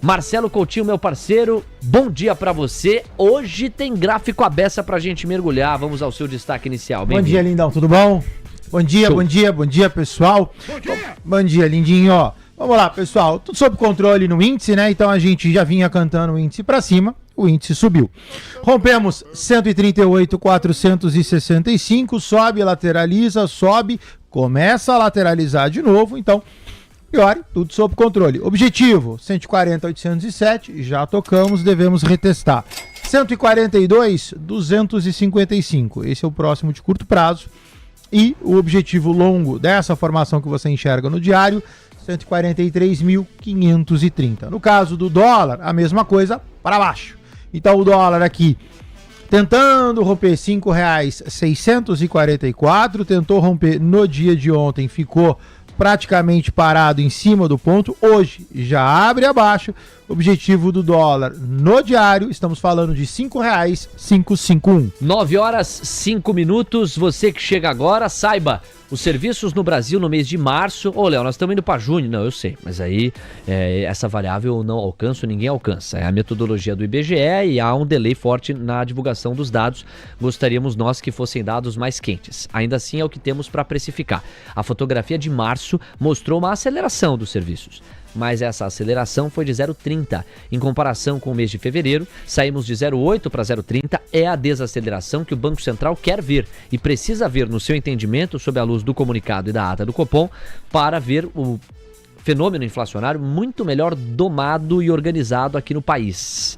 Marcelo Coutinho, meu parceiro, bom dia pra você. Hoje tem gráfico à beça pra gente mergulhar. Vamos ao seu destaque inicial. Bom dia, lindão, tudo bom? Bom dia, bom dia, pessoal. Bom dia, lindinho, ó. Vamos lá, pessoal, tudo sob controle no índice, né? Então a gente já vinha cantando o índice pra cima, o índice subiu. Rompemos 138,465, sobe, lateraliza, sobe, começa a lateralizar de novo, então, pior, tudo sob controle. Objetivo, 140,807, já tocamos, devemos retestar. 142,255, esse é o próximo de curto prazo. E o objetivo longo dessa formação que você enxerga no diário, 143.530. No caso do dólar, a mesma coisa para baixo. Então o dólar aqui tentando romper R$ 5,644, tentou romper no dia de ontem, ficou praticamente parado em cima do ponto, hoje já abre abaixo. Objetivo do dólar no diário, estamos falando de R$ 5,551. 9h05, você que chega agora, saiba, os serviços no Brasil no mês de março... Ô, Léo, nós estamos indo para junho, não, eu sei, mas aí essa variável eu não alcanço, ninguém alcança. É a metodologia do IBGE e há um delay forte na divulgação dos dados. Gostaríamos nós que fossem dados mais quentes. Ainda assim é o que temos para precificar. A fotografia de março mostrou uma aceleração dos serviços, mas essa aceleração foi de 0,30. Em comparação com o mês de fevereiro, saímos de 0,8 para 0,30. É a desaceleração que o Banco Central quer ver e precisa ver no seu entendimento, sob a luz do comunicado e da ata do Copom, para ver o fenômeno inflacionário muito melhor domado e organizado aqui no país.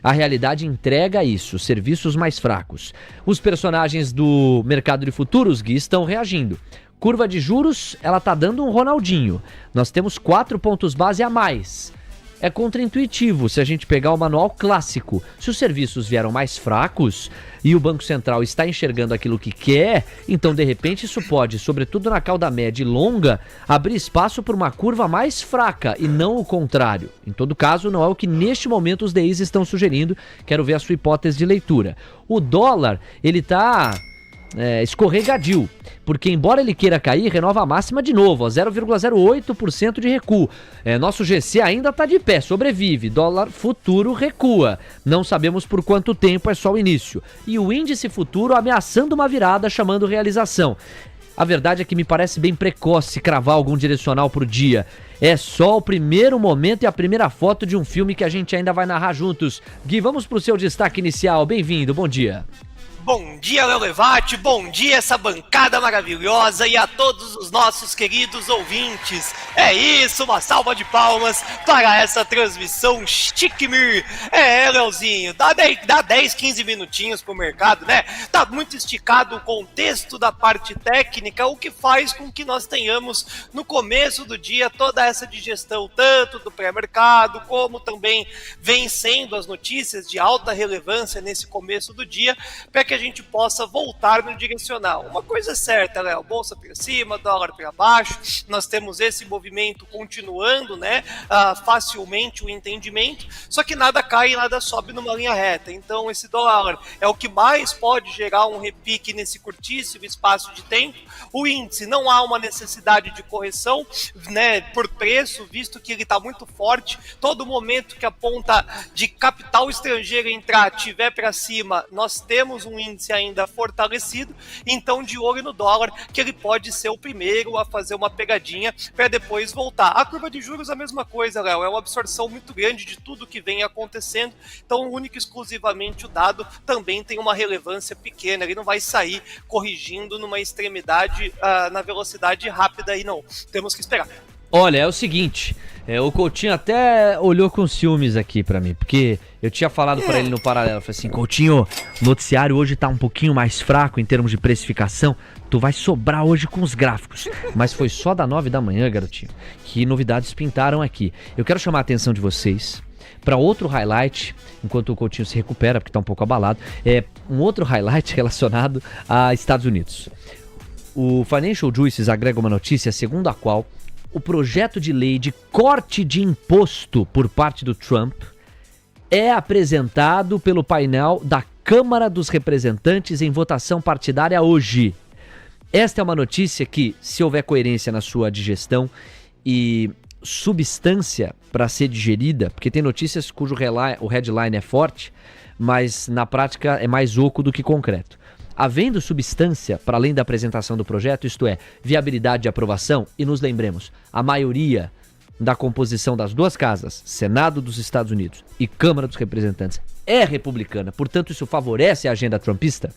A realidade entrega isso, serviços mais fracos. Os personagens do mercado de futuros, Gui, estão reagindo. Curva de juros, ela tá dando um Ronaldinho. Nós temos 4 pontos base a mais. É contraintuitivo se a gente pegar o manual clássico. Se os serviços vieram mais fracos e o Banco Central está enxergando aquilo que quer, então de repente isso pode, sobretudo na cauda média e longa, abrir espaço para uma curva mais fraca e não o contrário. Em todo caso, não é o que neste momento os DIs estão sugerindo. Quero ver a sua hipótese de leitura. O dólar, ele tá... escorregadio, porque embora ele queira cair, renova a máxima de novo, a 0,08% de recuo. Nosso GC ainda está de pé, sobrevive, dólar futuro recua, não sabemos por quanto tempo, é só o início. E o índice futuro ameaçando uma virada, chamando realização. A verdade é que me parece bem precoce cravar algum direcional pro dia. É só o primeiro momento e a primeira foto de um filme que a gente ainda vai narrar juntos. Gui, vamos pro seu destaque inicial, bem-vindo, bom dia. Bom dia, Léo Levati, bom dia essa bancada maravilhosa e a todos os nossos queridos ouvintes. É isso, uma salva de palmas para essa transmissão chique-mir. Leozinho, dá 10, 15 minutinhos pro mercado, né? Tá muito esticado o contexto da parte técnica, o que faz com que nós tenhamos no começo do dia toda essa digestão, tanto do pré-mercado, como também vencendo as notícias de alta relevância nesse começo do dia, para que a gente possa voltar no direcional. Uma coisa é certa, Léo, bolsa para cima, dólar para baixo, nós temos esse movimento continuando, né, facilmente o entendimento, só que nada cai e nada sobe numa linha reta, então esse dólar é o que mais pode gerar um repique nesse curtíssimo espaço de tempo. O índice não há uma necessidade de correção, né, por preço, visto que ele está muito forte, todo momento que a ponta de capital estrangeiro entrar, tiver para cima, nós temos um índice ainda fortalecido, então de olho no dólar, que ele pode ser o primeiro a fazer uma pegadinha para depois voltar. A curva de juros a mesma coisa, Léo, é uma absorção muito grande de tudo que vem acontecendo, então único e exclusivamente o dado também tem uma relevância pequena, ele não vai sair corrigindo numa extremidade na velocidade rápida aí não, temos que esperar. Olha, é o seguinte, o Coutinho até olhou com ciúmes aqui pra mim, porque eu tinha falado pra ele no paralelo, falei assim, Coutinho, o noticiário hoje tá um pouquinho mais fraco em termos de precificação, tu vai sobrar hoje com os gráficos. Mas foi só da 9 da manhã, garotinho, que novidades pintaram aqui. Eu quero chamar a atenção de vocês para outro highlight, enquanto o Coutinho se recupera, porque tá um pouco abalado, um outro highlight relacionado a Estados Unidos. O Financial Juices agrega uma notícia segundo a qual o projeto de lei de corte de imposto por parte do Trump é apresentado pelo painel da Câmara dos Representantes em votação partidária hoje. Esta é uma notícia que, se houver coerência na sua digestão e substância para ser digerida, porque tem notícias cujo o headline é forte, mas na prática é mais oco do que concreto. Havendo substância para além da apresentação do projeto, isto é, viabilidade de aprovação, e nos lembremos, a maioria da composição das duas casas, Senado dos Estados Unidos e Câmara dos Representantes, é republicana, portanto isso favorece a agenda trumpista,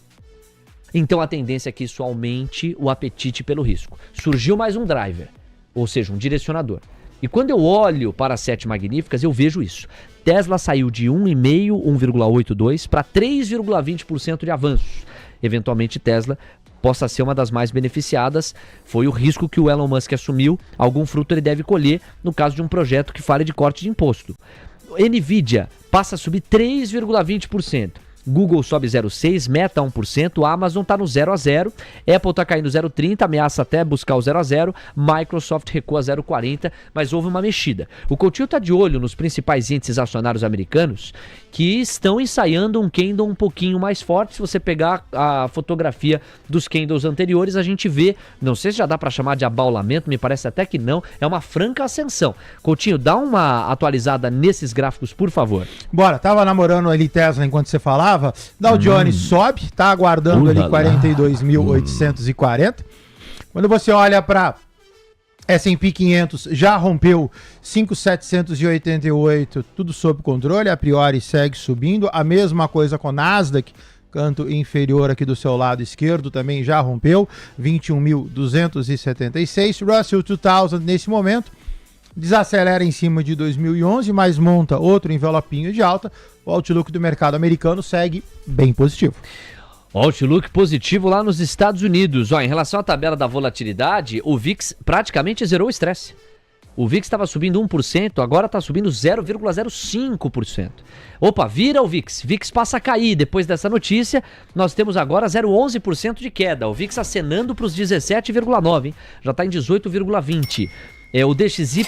então a tendência é que isso aumente o apetite pelo risco. Surgiu mais um driver, ou seja, um direcionador. E quando eu olho para as 7 magníficas, eu vejo isso. Tesla saiu de 1,5%, 1,82% para 3,20% de avanços. Eventualmente Tesla possa ser uma das mais beneficiadas, foi o risco que o Elon Musk assumiu, algum fruto ele deve colher no caso de um projeto que fale de corte de imposto. Nvidia passa a subir 3,20%. Google sobe 0,6%, Meta 1%, Amazon está no 0 a 0, Apple está caindo 0,30%, ameaça até buscar o 0 a 0, Microsoft recua 0,40%, mas houve uma mexida. O Coutinho está de olho nos principais índices acionários americanos que estão ensaiando um candle um pouquinho mais forte. Se você pegar a fotografia dos candles anteriores, a gente vê, não sei se já dá para chamar de abaulamento, me parece até que não, é uma franca ascensão. Coutinho, dá uma atualizada nesses gráficos, por favor. Bora, tava namorando ali Tesla enquanto você falava. Dow Jones sobe, tá aguardando ali 42.840. Quando você olha para S&P 500, já rompeu 5.788, tudo sob controle, a priori segue subindo. A mesma coisa com o Nasdaq, canto inferior aqui do seu lado esquerdo, também já rompeu 21.276. Russell 2000 nesse momento desacelera em cima de 2011, mas monta outro envelopinho de alta. O outlook do mercado americano segue bem positivo. Outlook positivo lá nos Estados Unidos. Em relação à tabela da volatilidade, o VIX praticamente zerou o estresse. O VIX estava subindo 1%, agora está subindo 0,05%. Opa, vira o VIX. VIX passa a cair. Depois dessa notícia, nós temos agora 0,11% de queda. O VIX acenando para os 17,9%, já está em 18,20%. O DXY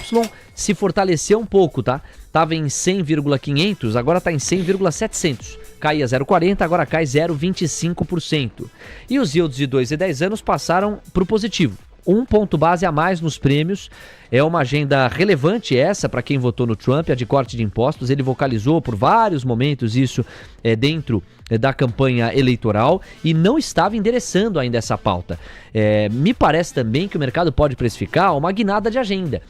se fortaleceu um pouco, tá? Tava em 100,500, agora tá em 100,700. Caía 0,40, agora cai 0,25%. E os yields de 2 e 10 anos passaram para o positivo. 1 ponto base a mais nos prêmios. É uma agenda relevante essa para quem votou no Trump, a de corte de impostos. Ele vocalizou por vários momentos isso dentro da campanha eleitoral e não estava endereçando ainda essa pauta. Me parece também que o mercado pode precificar uma guinada de agenda.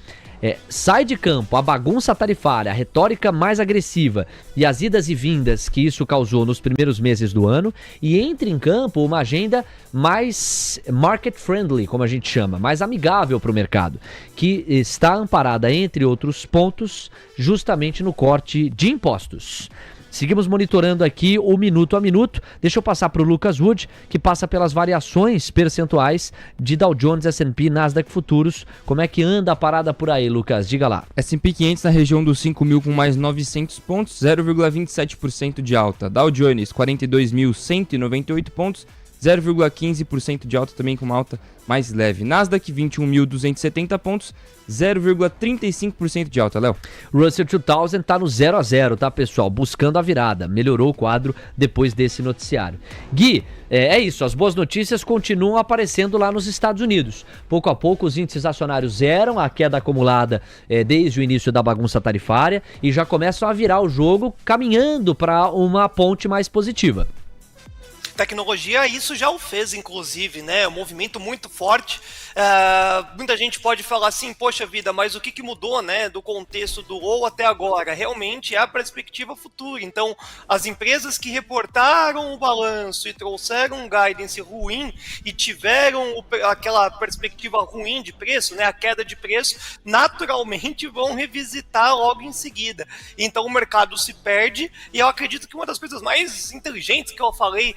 Sai de campo a bagunça tarifária, a retórica mais agressiva e as idas e vindas que isso causou nos primeiros meses do ano, e entra em campo uma agenda mais market friendly, como a gente chama, mais amigável para o mercado, que está amparada, entre outros pontos, justamente no corte de impostos. Seguimos monitorando aqui o minuto a minuto. Deixa eu passar para o Lucas Wood, que passa pelas variações percentuais de Dow Jones, S&P, Nasdaq Futuros. Como é que anda a parada por aí, Lucas? Diga lá. S&P 500 na região dos 5.000 com mais 900 pontos, 0,27% de alta. Dow Jones, 42.198 pontos, 0,15% de alta, também com uma alta mais leve. Nasdaq, 21.270 pontos, 0,35% de alta, Léo. Russell 2000 tá no 0 a 0, tá, pessoal? Buscando a virada. Melhorou o quadro depois desse noticiário. Gui, é isso. As boas notícias continuam aparecendo lá nos Estados Unidos. Pouco a pouco os índices acionários zeram a queda acumulada desde o início da bagunça tarifária e já começam a virar o jogo caminhando para uma ponte mais positiva. Tecnologia, isso já o fez, inclusive, né? Um movimento muito forte. Muita gente pode falar assim, poxa vida, mas o que mudou, né, do contexto do ou até agora? Realmente é a perspectiva futura. Então, as empresas que reportaram o balanço e trouxeram um guidance ruim e tiveram aquela perspectiva ruim de preço, né, a queda de preço, naturalmente vão revisitar logo em seguida. Então, o mercado se perde e eu acredito que uma das coisas mais inteligentes que eu falei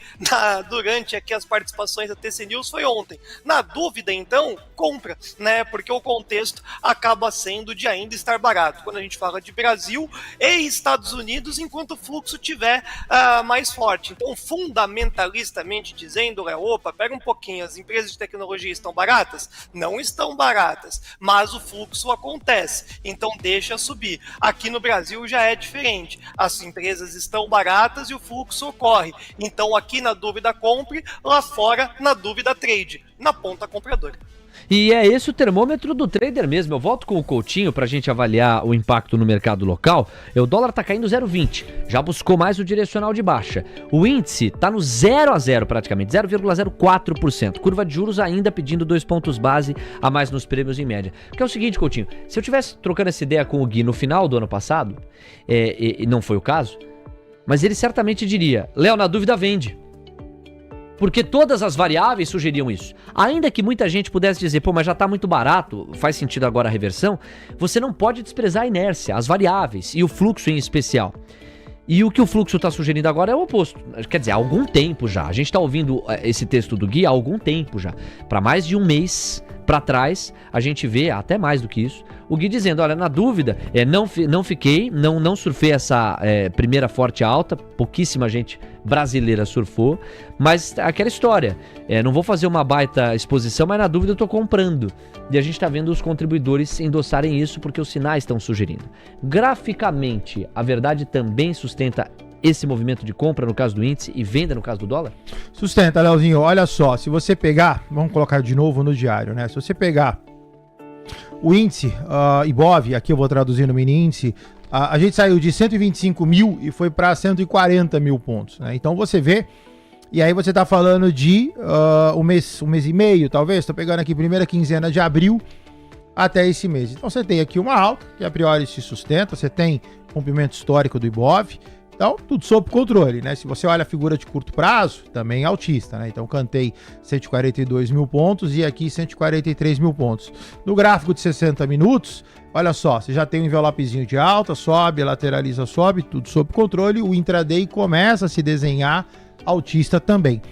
durante aqui as participações da TC News foi ontem. Na dúvida, então, compra, né? Porque o contexto acaba sendo de ainda estar barato. Quando a gente fala de Brasil e Estados Unidos, enquanto o fluxo tiver mais forte. Então, fundamentalistamente dizendo, opa, pega um pouquinho, as empresas de tecnologia estão baratas? Não estão baratas, mas o fluxo acontece. Então, deixa subir. Aqui no Brasil já é diferente. As empresas estão baratas e o fluxo ocorre. Então, aqui na dúvida compre, lá fora na dúvida trade, na ponta compradora. E é esse o termômetro do trader mesmo. Eu volto com o Coutinho pra gente avaliar o impacto no mercado local. O dólar tá caindo 0,20. Já buscou mais o direcional de baixa. O índice tá no 0 a 0 praticamente, 0,04%. Curva de juros ainda pedindo 2 pontos base a mais nos prêmios em média. Porque é o seguinte, Coutinho, se eu tivesse trocando essa ideia com o Gui no final do ano passado, e não foi o caso, mas ele certamente diria, Léo, na dúvida vende. Porque todas as variáveis sugeriam isso. Ainda que muita gente pudesse dizer, pô, mas já tá muito barato, faz sentido agora a reversão, você não pode desprezar a inércia, as variáveis e o fluxo em especial. E o que o fluxo está sugerindo agora é o oposto. Quer dizer, há algum tempo já. A gente está ouvindo esse texto do Gui há algum tempo já. Para mais de um mês para trás, a gente vê, até mais do que isso, o Gui dizendo, olha, na dúvida, não surfei essa primeira forte alta, pouquíssima gente brasileira surfou, mas aquela história, não vou fazer uma baita exposição, mas na dúvida eu tô comprando. E a gente tá vendo os contribuidores endossarem isso porque os sinais estão sugerindo. Graficamente, a verdade também sustenta esse movimento de compra no caso do índice e venda no caso do dólar? Sustenta, Leozinho. Olha só, se você pegar, vamos colocar de novo no diário, né? Se você pegar o índice IBOV, aqui eu vou traduzir no mini índice, a gente saiu de 125 mil e foi para 140 mil pontos, né? Então você vê, e aí você tá falando de um mês e meio, talvez, estou pegando aqui primeira quinzena de abril até esse mês. Então você tem aqui uma alta, que a priori se sustenta, você tem rompimento histórico do IBOV, então, tudo sob controle, né? Se você olha a figura de curto prazo, também é altista, né? Então, cantei 142 mil pontos e aqui 143 mil pontos. No gráfico de 60 minutos, olha só, você já tem um envelopezinho de alta, sobe, lateraliza, sobe, tudo sob controle. O intraday começa a se desenhar altista também.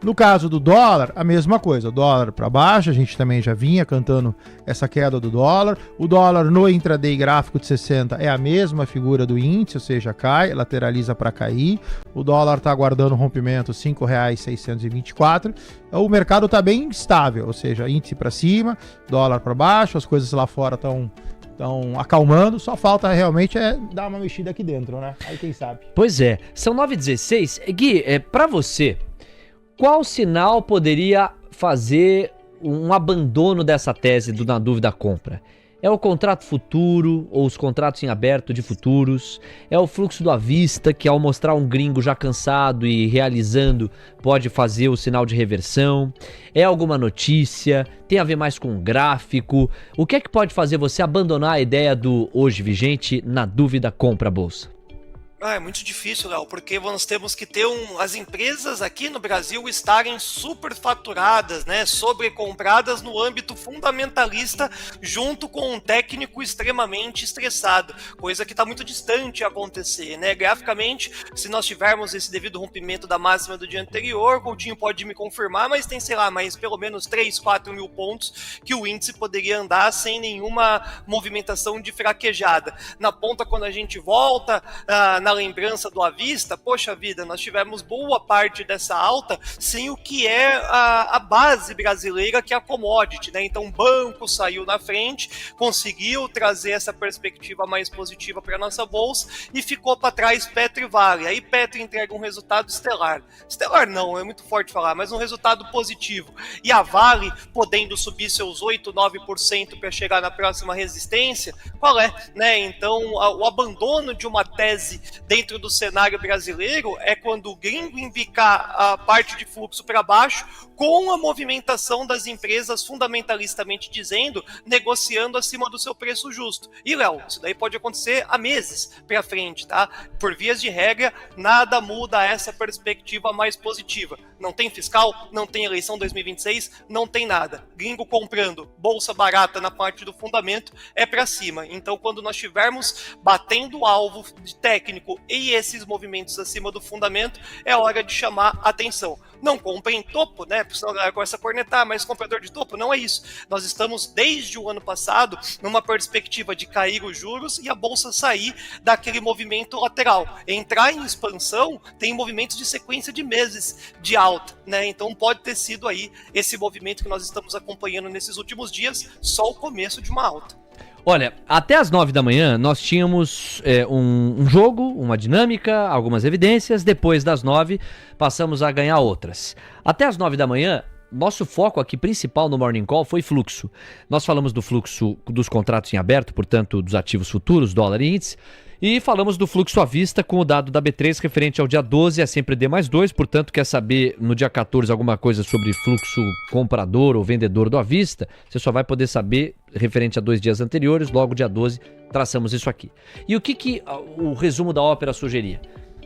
No caso do dólar, a mesma coisa, dólar para baixo, a gente também já vinha cantando essa queda do dólar. O dólar no intraday gráfico de 60 é a mesma figura do índice, ou seja, cai, lateraliza para cair. O dólar está aguardando rompimento R$ 5,624. O mercado está bem estável, ou seja, índice para cima, dólar para baixo, as coisas lá fora estão acalmando, só falta realmente dar uma mexida aqui dentro, né? Aí quem sabe. Pois é, são 9h16. Gui, para você, qual sinal poderia fazer um abandono dessa tese na dúvida compra? É o contrato futuro ou os contratos em aberto de futuros? É o fluxo do à vista, que ao mostrar um gringo já cansado e realizando pode fazer o sinal de reversão? É alguma notícia? Tem a ver mais com um gráfico? O que é que pode fazer você abandonar a ideia do hoje vigente na dúvida compra a bolsa? É muito difícil, Léo, porque nós temos que ter as empresas aqui no Brasil estarem superfaturadas, né, sobrecompradas no âmbito fundamentalista, junto com um técnico extremamente estressado, coisa que está muito distante de acontecer, né? Graficamente, se nós tivermos esse devido rompimento da máxima do dia anterior, Coutinho pode me confirmar, mas tem, sei lá, mais pelo menos 3, 4 mil pontos que o índice poderia andar sem nenhuma movimentação de fraquejada. Na ponta, quando a gente volta na lembrança do à vista, poxa vida, nós tivemos boa parte dessa alta sem o que é a base brasileira, que é a commodity, né? Então o banco saiu na frente, conseguiu trazer essa perspectiva mais positiva para nossa bolsa e ficou para trás Petro e Vale. Aí Petro entrega um resultado estelar. Estelar não, é muito forte falar, mas um resultado positivo. E a Vale podendo subir seus 8, 9% para chegar na próxima resistência, qual é? Né? Então o abandono de uma tese dentro do cenário brasileiro é quando o gringo indicar a parte de fluxo para baixo com a movimentação das empresas fundamentalistamente dizendo, negociando acima do seu preço justo. E, Léo, isso daí pode acontecer há meses para frente, tá? Por vias de regra, nada muda essa perspectiva mais positiva. Não tem fiscal, não tem eleição 2026, não tem nada. Gringo comprando, bolsa barata na parte do fundamento, é para cima. Então, quando nós estivermos batendo o alvo de técnico e esses movimentos acima do fundamento, é hora de chamar atenção. Não compre em topo, né? Senão a galera começa a cornetar, mas comprador de topo não é isso. Nós estamos, desde o ano passado, numa perspectiva de cair os juros e a bolsa sair daquele movimento lateral. Entrar em expansão tem movimentos de sequência de meses de alta, né? Então pode ter sido aí esse movimento que nós estamos acompanhando nesses últimos dias, só o começo de uma alta. Olha, até as 9 da manhã nós tínhamos um jogo, uma dinâmica, algumas evidências. Depois das 9 passamos a ganhar outras. Até as 9 da manhã nosso foco aqui principal no Morning Call foi fluxo. Nós falamos do fluxo dos contratos em aberto, portanto, dos ativos futuros, dólar e índice, e falamos do fluxo à vista com o dado da B3 referente ao dia 12, é sempre D mais 2, portanto, quer saber no dia 14 alguma coisa sobre fluxo comprador ou vendedor do à vista, você só vai poder saber referente a 2 dias anteriores, logo dia 12 traçamos isso aqui. E o que o resumo da ópera sugeria?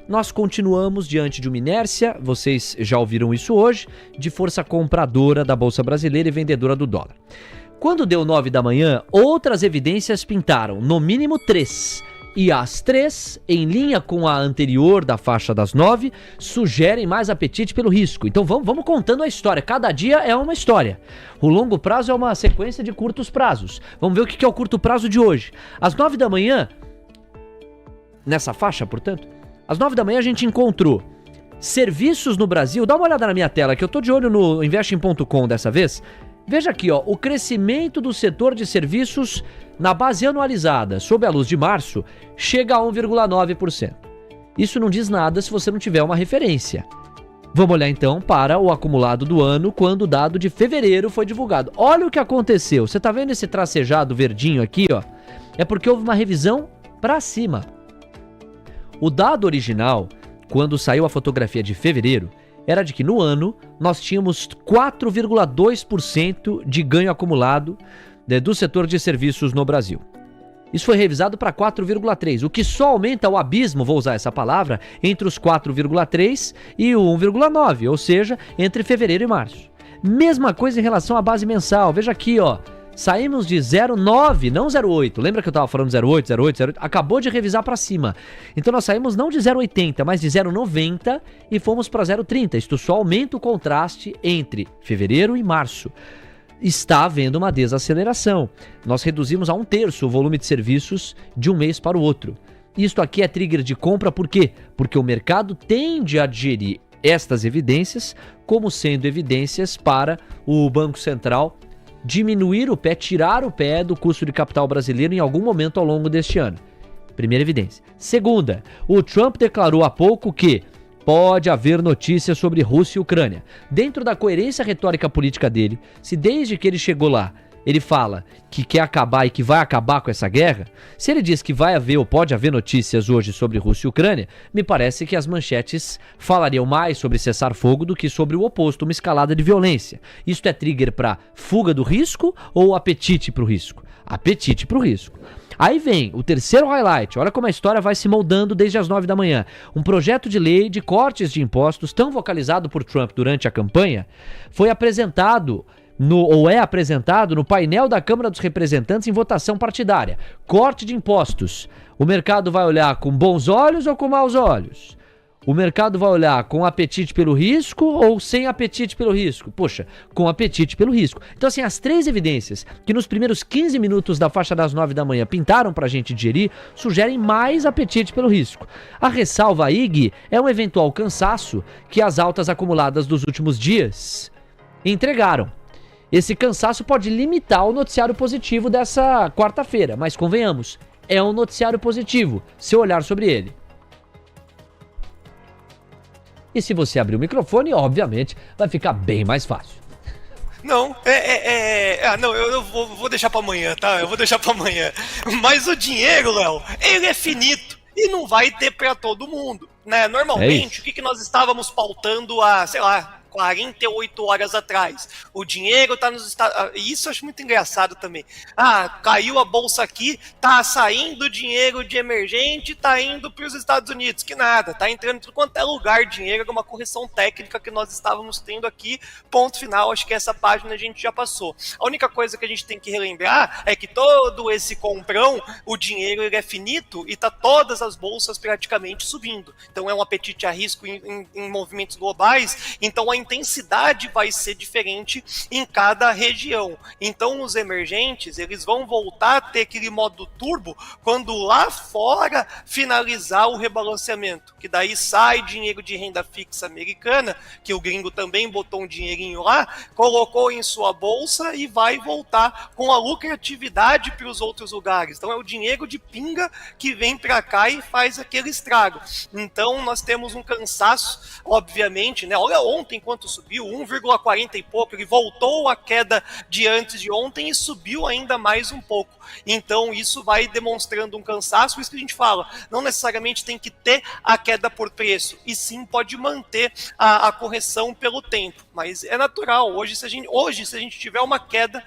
Nós continuamos diante de uma inércia, vocês já ouviram isso hoje, de força compradora da Bolsa Brasileira e vendedora do dólar. Quando deu 9 da manhã, outras evidências pintaram, no mínimo 3. E as 3, em linha com a anterior da faixa das 9, sugerem mais apetite pelo risco. Então vamos contando a história. Cada dia é uma história. O longo prazo é uma sequência de curtos prazos. Vamos ver o que é o curto prazo de hoje. Às 9 da manhã, nessa faixa, portanto, às 9 da manhã a gente encontrou serviços no Brasil. Dá uma olhada na minha tela, que eu tô de olho no investing.com dessa vez. Veja aqui, ó, o crescimento do setor de serviços na base anualizada, sob a luz de março, chega a 1,9%. Isso não diz nada se você não tiver uma referência. Vamos olhar então para o acumulado do ano, quando o dado de fevereiro foi divulgado. Olha o que aconteceu. Você tá vendo esse tracejado verdinho aqui, ó? É porque houve uma revisão para cima. O dado original, quando saiu a fotografia de fevereiro, era de que no ano nós tínhamos 4,2% de ganho acumulado do setor de serviços no Brasil. Isso foi revisado para 4,3%, o que só aumenta o abismo, vou usar essa palavra, entre os 4,3% e o 1,9%, ou seja, entre fevereiro e março. Mesma coisa em relação à base mensal, veja aqui, ó. Saímos de 0,9, não 0,8. Lembra que eu estava falando 0,8? Acabou de revisar para cima. Então nós saímos não de 0,80, mas de 0,90 e fomos para 0,30. Isto só aumenta o contraste entre fevereiro e março. Está havendo uma desaceleração. Nós reduzimos a 1/3 o volume de serviços de um mês para o outro. Isto aqui é trigger de compra, por quê? Porque o mercado tende a digerir estas evidências como sendo evidências para o Banco Central diminuir o pé, tirar o pé do custo de capital brasileiro em algum momento ao longo deste ano. Primeira evidência. Segunda, o Trump declarou há pouco que pode haver notícias sobre Rússia e Ucrânia. Dentro da coerência retórica política dele, se desde que ele chegou lá, ele fala que quer acabar e que vai acabar com essa guerra, se ele diz que vai haver ou pode haver notícias hoje sobre Rússia e Ucrânia, me parece que as manchetes falariam mais sobre cessar-fogo do que sobre o oposto, uma escalada de violência. Isto é trigger para fuga do risco ou apetite para o risco? Apetite para o risco. Aí vem o terceiro highlight, olha como a história vai se moldando desde as 9 da manhã. Um projeto de lei de cortes de impostos, tão vocalizado por Trump durante a campanha, foi apresentado é apresentado no painel da Câmara dos Representantes em votação partidária. Corte de impostos. O mercado vai olhar com bons olhos ou com maus olhos? O mercado vai olhar com apetite pelo risco ou sem apetite pelo risco? Poxa, com apetite pelo risco. Então, assim, as 3 evidências que nos primeiros 15 minutos da faixa das 9 da manhã pintaram pra gente digerir, sugerem mais apetite pelo risco. A ressalva aí, Gui, é um eventual cansaço que as altas acumuladas dos últimos dias entregaram. Esse cansaço pode limitar o noticiário positivo dessa quarta-feira, mas convenhamos, é um noticiário positivo, se olhar sobre ele. E se você abrir o microfone, obviamente, vai ficar bem mais fácil. Não, não, eu vou deixar pra amanhã, tá? Eu vou deixar pra amanhã. Mas o dinheiro, Léo, ele é finito e não vai ter pra todo mundo, né? Normalmente, o que nós estávamos pautando há, sei lá, 48 horas atrás. O dinheiro tá nos Estados... Isso eu acho muito engraçado também. Caiu a bolsa aqui, tá saindo dinheiro de emergente, tá indo para os Estados Unidos. Que nada, tá entrando em tudo quanto é lugar dinheiro, é uma correção técnica que nós estávamos tendo aqui. Ponto final, acho que essa página a gente já passou. A única coisa que a gente tem que relembrar é que todo esse comprão, o dinheiro ele é finito e tá todas as bolsas praticamente subindo. Então é um apetite a risco em movimentos globais, então a intensidade vai ser diferente em cada região. Então os emergentes, eles vão voltar a ter aquele modo turbo quando lá fora finalizar o rebalanceamento, que daí sai dinheiro de renda fixa americana, que o gringo também botou um dinheirinho lá, colocou em sua bolsa e vai voltar com a lucratividade para os outros lugares. Então é o dinheiro de pinga que vem para cá e faz aquele estrago. Então nós temos um cansaço, obviamente, né? Olha ontem, quanto subiu, 1,40 e pouco, ele voltou à queda de antes de ontem e subiu ainda mais um pouco. Então isso vai demonstrando um cansaço, por isso que a gente fala, não necessariamente tem que ter a queda por preço, e sim pode manter a correção pelo tempo, mas é natural. Hoje se a gente tiver uma queda,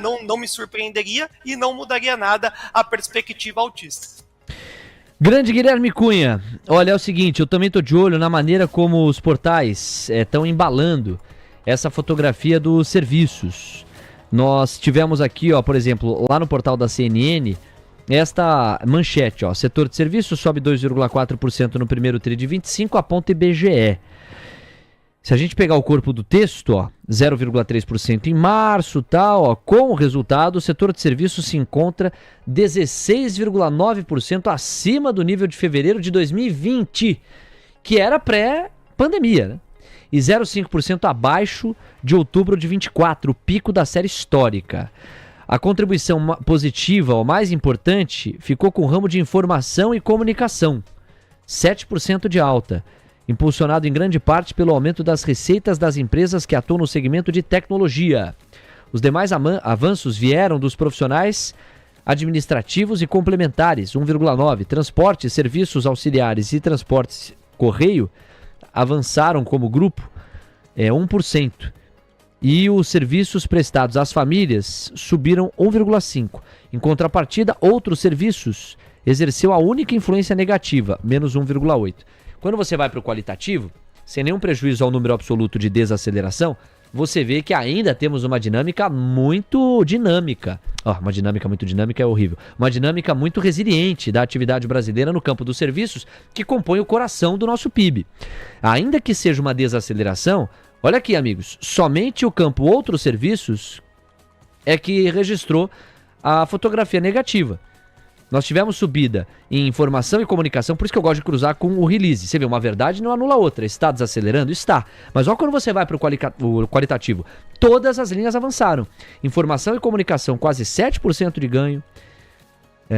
não me surpreenderia e não mudaria nada a perspectiva altista. Grande Guilherme Cunha, olha, é o seguinte, eu também tô de olho na maneira como os portais estão embalando essa fotografia dos serviços. Nós tivemos aqui, ó, por exemplo, lá no portal da CNN, esta manchete, ó, setor de serviços sobe 2,4% no primeiro tri de 25, aponta IBGE. Se a gente pegar o corpo do texto, ó, 0,3% em março, tal, ó, com o resultado, o setor de serviços se encontra 16,9% acima do nível de fevereiro de 2020, que era pré-pandemia, né? E 0,5% abaixo de outubro de 24, o pico da série histórica. A contribuição positiva, o mais importante, ficou com o ramo de informação e comunicação, 7% de alta, impulsionado em grande parte pelo aumento das receitas das empresas que atuam no segmento de tecnologia. Os demais avanços vieram dos profissionais administrativos e complementares, 1,9%. Transportes, serviços auxiliares e transportes correio avançaram como grupo, 1%. E os serviços prestados às famílias subiram 1,5%. Em contrapartida, outros serviços exerceu a única influência negativa, menos 1,8%. Quando você vai para o qualitativo, sem nenhum prejuízo ao número absoluto de desaceleração, você vê que ainda temos uma dinâmica muito dinâmica. Uma dinâmica muito dinâmica é horrível. Uma dinâmica muito resiliente da atividade brasileira no campo dos serviços, que compõe o coração do nosso PIB. Ainda que seja uma desaceleração, olha aqui, amigos, somente o campo outros serviços é que registrou a fotografia negativa. Nós tivemos subida em informação e comunicação, por isso que eu gosto de cruzar com o release. Você vê, uma verdade não anula a outra. Está desacelerando? Está. Mas olha quando você vai para o qualitativo. Todas as linhas avançaram. Informação e comunicação, quase 7% de ganho.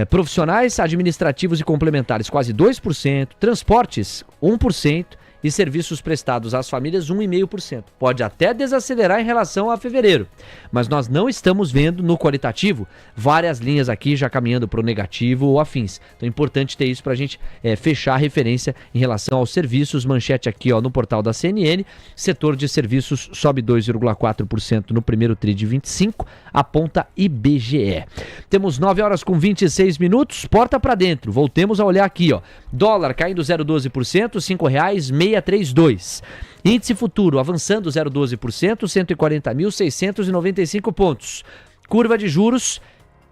Profissionais administrativos e complementares, quase 2%. Transportes, 1%. E serviços prestados às famílias, 1,5%. Pode até desacelerar em relação a fevereiro, mas nós não estamos vendo no qualitativo várias linhas aqui já caminhando para o negativo ou afins. Então é importante ter isso para a gente fechar a referência em relação aos serviços. Manchete aqui, ó, no portal da CNN, setor de serviços sobe 2,4% no primeiro tri de 25, aponta IBGE. Temos 9 horas com 26 minutos, porta para dentro. Voltemos a olhar aqui, ó. Dólar caindo 0,12%, R$ 5,632. Índice futuro avançando 0,12%, 140.695 pontos. Curva de juros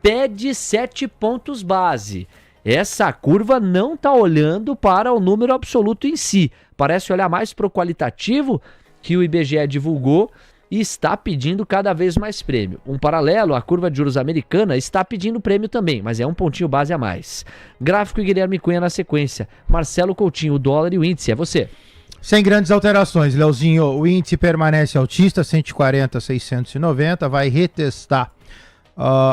pede 7 pontos base. Essa curva não está olhando para o número absoluto em si. Parece olhar mais para o qualitativo que o IBGE divulgou e está pedindo cada vez mais prêmio. Um paralelo, a curva de juros americana está pedindo prêmio também, mas é um pontinho base a mais. Gráfico e Guilherme Cunha na sequência. Marcelo Coutinho, o dólar e o índice. É você. Sem grandes alterações, Leozinho. O índice permanece altista, 140,690. Vai retestar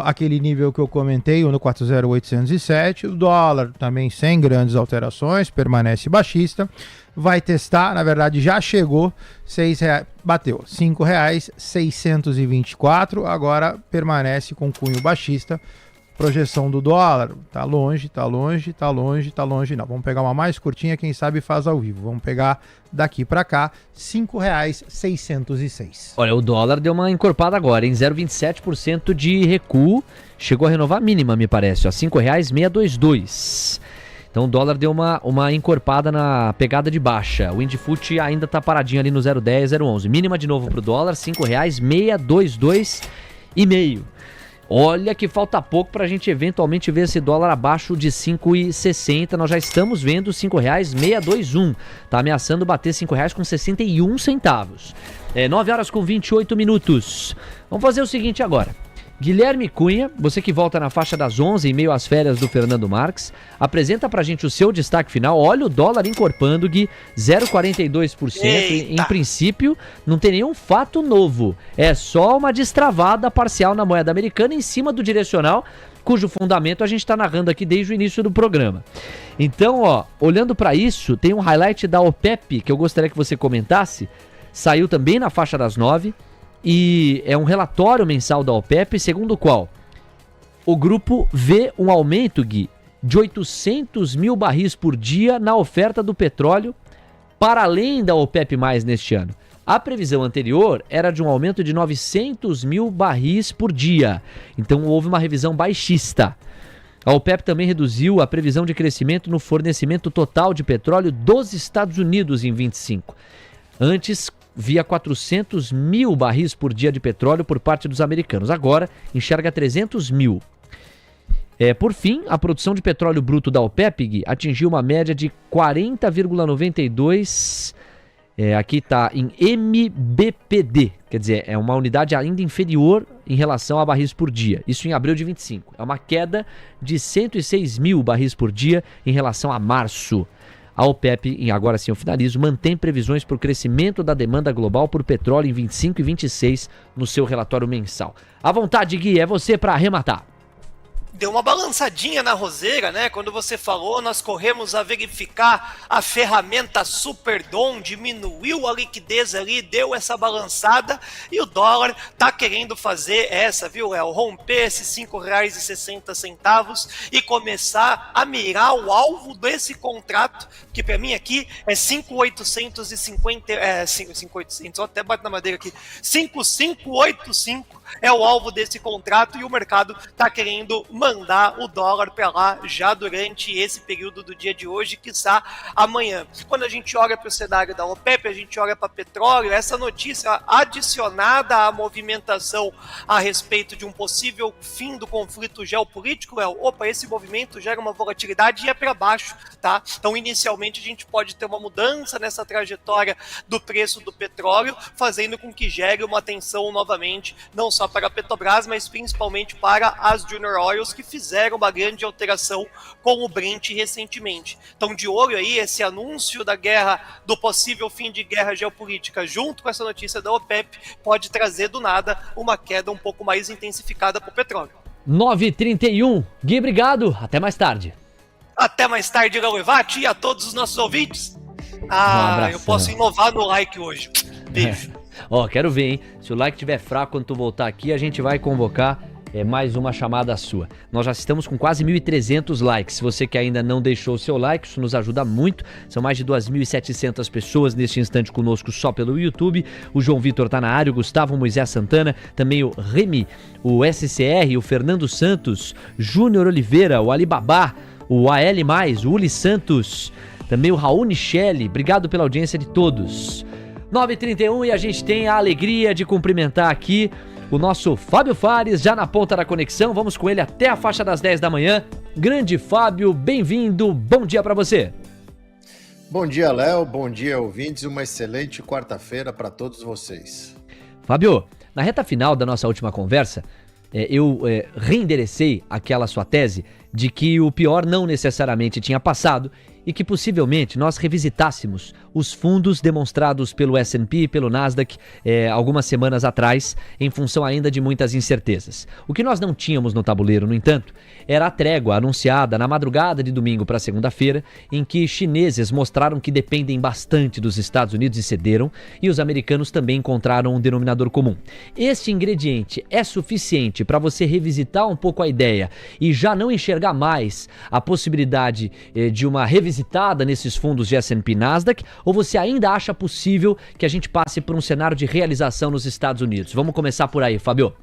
aquele nível que eu comentei, no 40807. O dólar também sem grandes alterações, permanece baixista. Vai testar, na verdade já chegou, R$6, bateu, R$ 5,624, agora permanece com cunho baixista. Projeção do dólar, tá longe, não. Vamos pegar uma mais curtinha, quem sabe faz ao vivo. Vamos pegar daqui para cá, R$ 5,606. Olha, o dólar deu uma encorpada agora, em 0,27% de recuo, chegou a renovar a mínima, me parece, ó, R$ 5,622. Então o dólar deu uma encorpada na pegada de baixa. O Indifut ainda tá paradinho ali no 0,10, 0,11. Mínima de novo pro dólar, R$ 5,622,5. Olha que falta pouco pra gente eventualmente ver esse dólar abaixo de 5,60. Nós já estamos vendo R$ 5,621. Tá ameaçando bater R$ 5,61. 9 horas com 28 minutos. Vamos fazer o seguinte agora. Guilherme Cunha, você que volta na faixa das 11 em meio às férias do Fernando Marques, apresenta pra gente o seu destaque final. Olha o dólar encorpando, Gui, 0,42%. Em princípio, não tem nenhum fato novo. É só uma destravada parcial na moeda americana em cima do direcional, cujo fundamento a gente está narrando aqui desde o início do programa. Então, ó, olhando para isso, tem um highlight da OPEP que eu gostaria que você comentasse. saiu também na faixa das 9 e é um relatório mensal da OPEP, segundo o qual o grupo vê um aumento, Gui, de 800 mil barris por dia na oferta do petróleo para além da OPEP+, neste ano. A previsão anterior era de um aumento de 900 mil barris por dia, então houve uma revisão baixista. A OPEP também reduziu a previsão de crescimento no fornecimento total de petróleo dos Estados Unidos em 25. Antes, via 400 mil barris por dia de petróleo por parte dos americanos. Agora, enxerga 300 mil. Por fim, a produção de petróleo bruto da OPEP atingiu uma média de 40,92, aqui está em MBPD, quer dizer, é uma unidade ainda inferior em relação a barris por dia, isso em abril de 25. É uma queda de 106 mil barris por dia em relação a março. A OPEP, agora sim eu finalizo, mantém previsões para o crescimento da demanda global por petróleo em 25 e 26 no seu relatório mensal. À vontade, Gui, é você para arrematar. Deu uma balançadinha na roseira, né? Quando você falou, nós corremos a verificar a ferramenta Superdom, diminuiu a liquidez ali, deu essa balançada e o dólar tá querendo fazer essa, viu, Léo? Romper esses R$ 5,60 e começar a mirar o alvo desse contrato, que para mim aqui é 5,850, 5,800, até bate na madeira aqui, 5,585 é o alvo desse contrato e o mercado tá querendo mandar o dólar para lá já durante esse período do dia de hoje, quiçá amanhã. Quando a gente olha para o cenário da OPEP, a gente olha para petróleo, essa notícia adicionada à movimentação a respeito de um possível fim do conflito geopolítico, esse movimento gera uma volatilidade e é para baixo, tá? Então, inicialmente, a gente pode ter uma mudança nessa trajetória do preço do petróleo, fazendo com que gere uma tensão novamente, não só para a Petrobras, mas principalmente para as Junior Oils, que fizeram uma grande alteração com o Brent recentemente. Então, de olho aí, esse anúncio da guerra, do possível fim de guerra geopolítica, junto com essa notícia da OPEP, pode trazer do nada uma queda um pouco mais intensificada para o petróleo. 9h31. Gui, obrigado. Até mais tarde. Até mais tarde, Léo Levati, e a todos os nossos ouvintes. Eu posso inovar no like hoje. Beijo. Quero ver, hein? Se o like estiver fraco quando tu voltar aqui, a gente vai convocar mais uma chamada sua. Nós já estamos com quase 1.300 likes. Se você que ainda não deixou o seu like, isso nos ajuda muito. São mais de 2.700 pessoas neste instante conosco só pelo YouTube. O João Vitor tá na área, o Gustavo, o Moisés Santana, também o Remy, o SCR, o Fernando Santos, Júnior Oliveira, o Alibabá, o AL+, o Uli Santos, também o Raul Nichelle. Obrigado pela audiência de todos. 9h31 e a gente tem a alegria de cumprimentar aqui o nosso Fábio Fares, já na ponta da conexão. Vamos com ele até a faixa das 10 da manhã. Grande Fábio, bem-vindo, bom dia para você. Bom dia, Léo, bom dia, ouvintes, uma excelente quarta-feira para todos vocês. Fábio, na reta final da nossa última conversa, eu reenderecei aquela sua tese de que o pior não necessariamente tinha passado e que possivelmente nós revisitássemos os fundos demonstrados pelo S&P e pelo Nasdaq algumas semanas atrás, em função ainda de muitas incertezas. O que nós não tínhamos no tabuleiro, no entanto, era a trégua anunciada na madrugada de domingo para segunda-feira, em que chineses mostraram que dependem bastante dos Estados Unidos e cederam, e os americanos também encontraram um denominador comum. Este ingrediente é suficiente para você revisitar um pouco a ideia e já não enxergar mais a possibilidade de uma revisitada nesses fundos de S&P e Nasdaq, ou você ainda acha possível que a gente passe por um cenário de realização nos Estados Unidos? Vamos começar por aí, Fábio.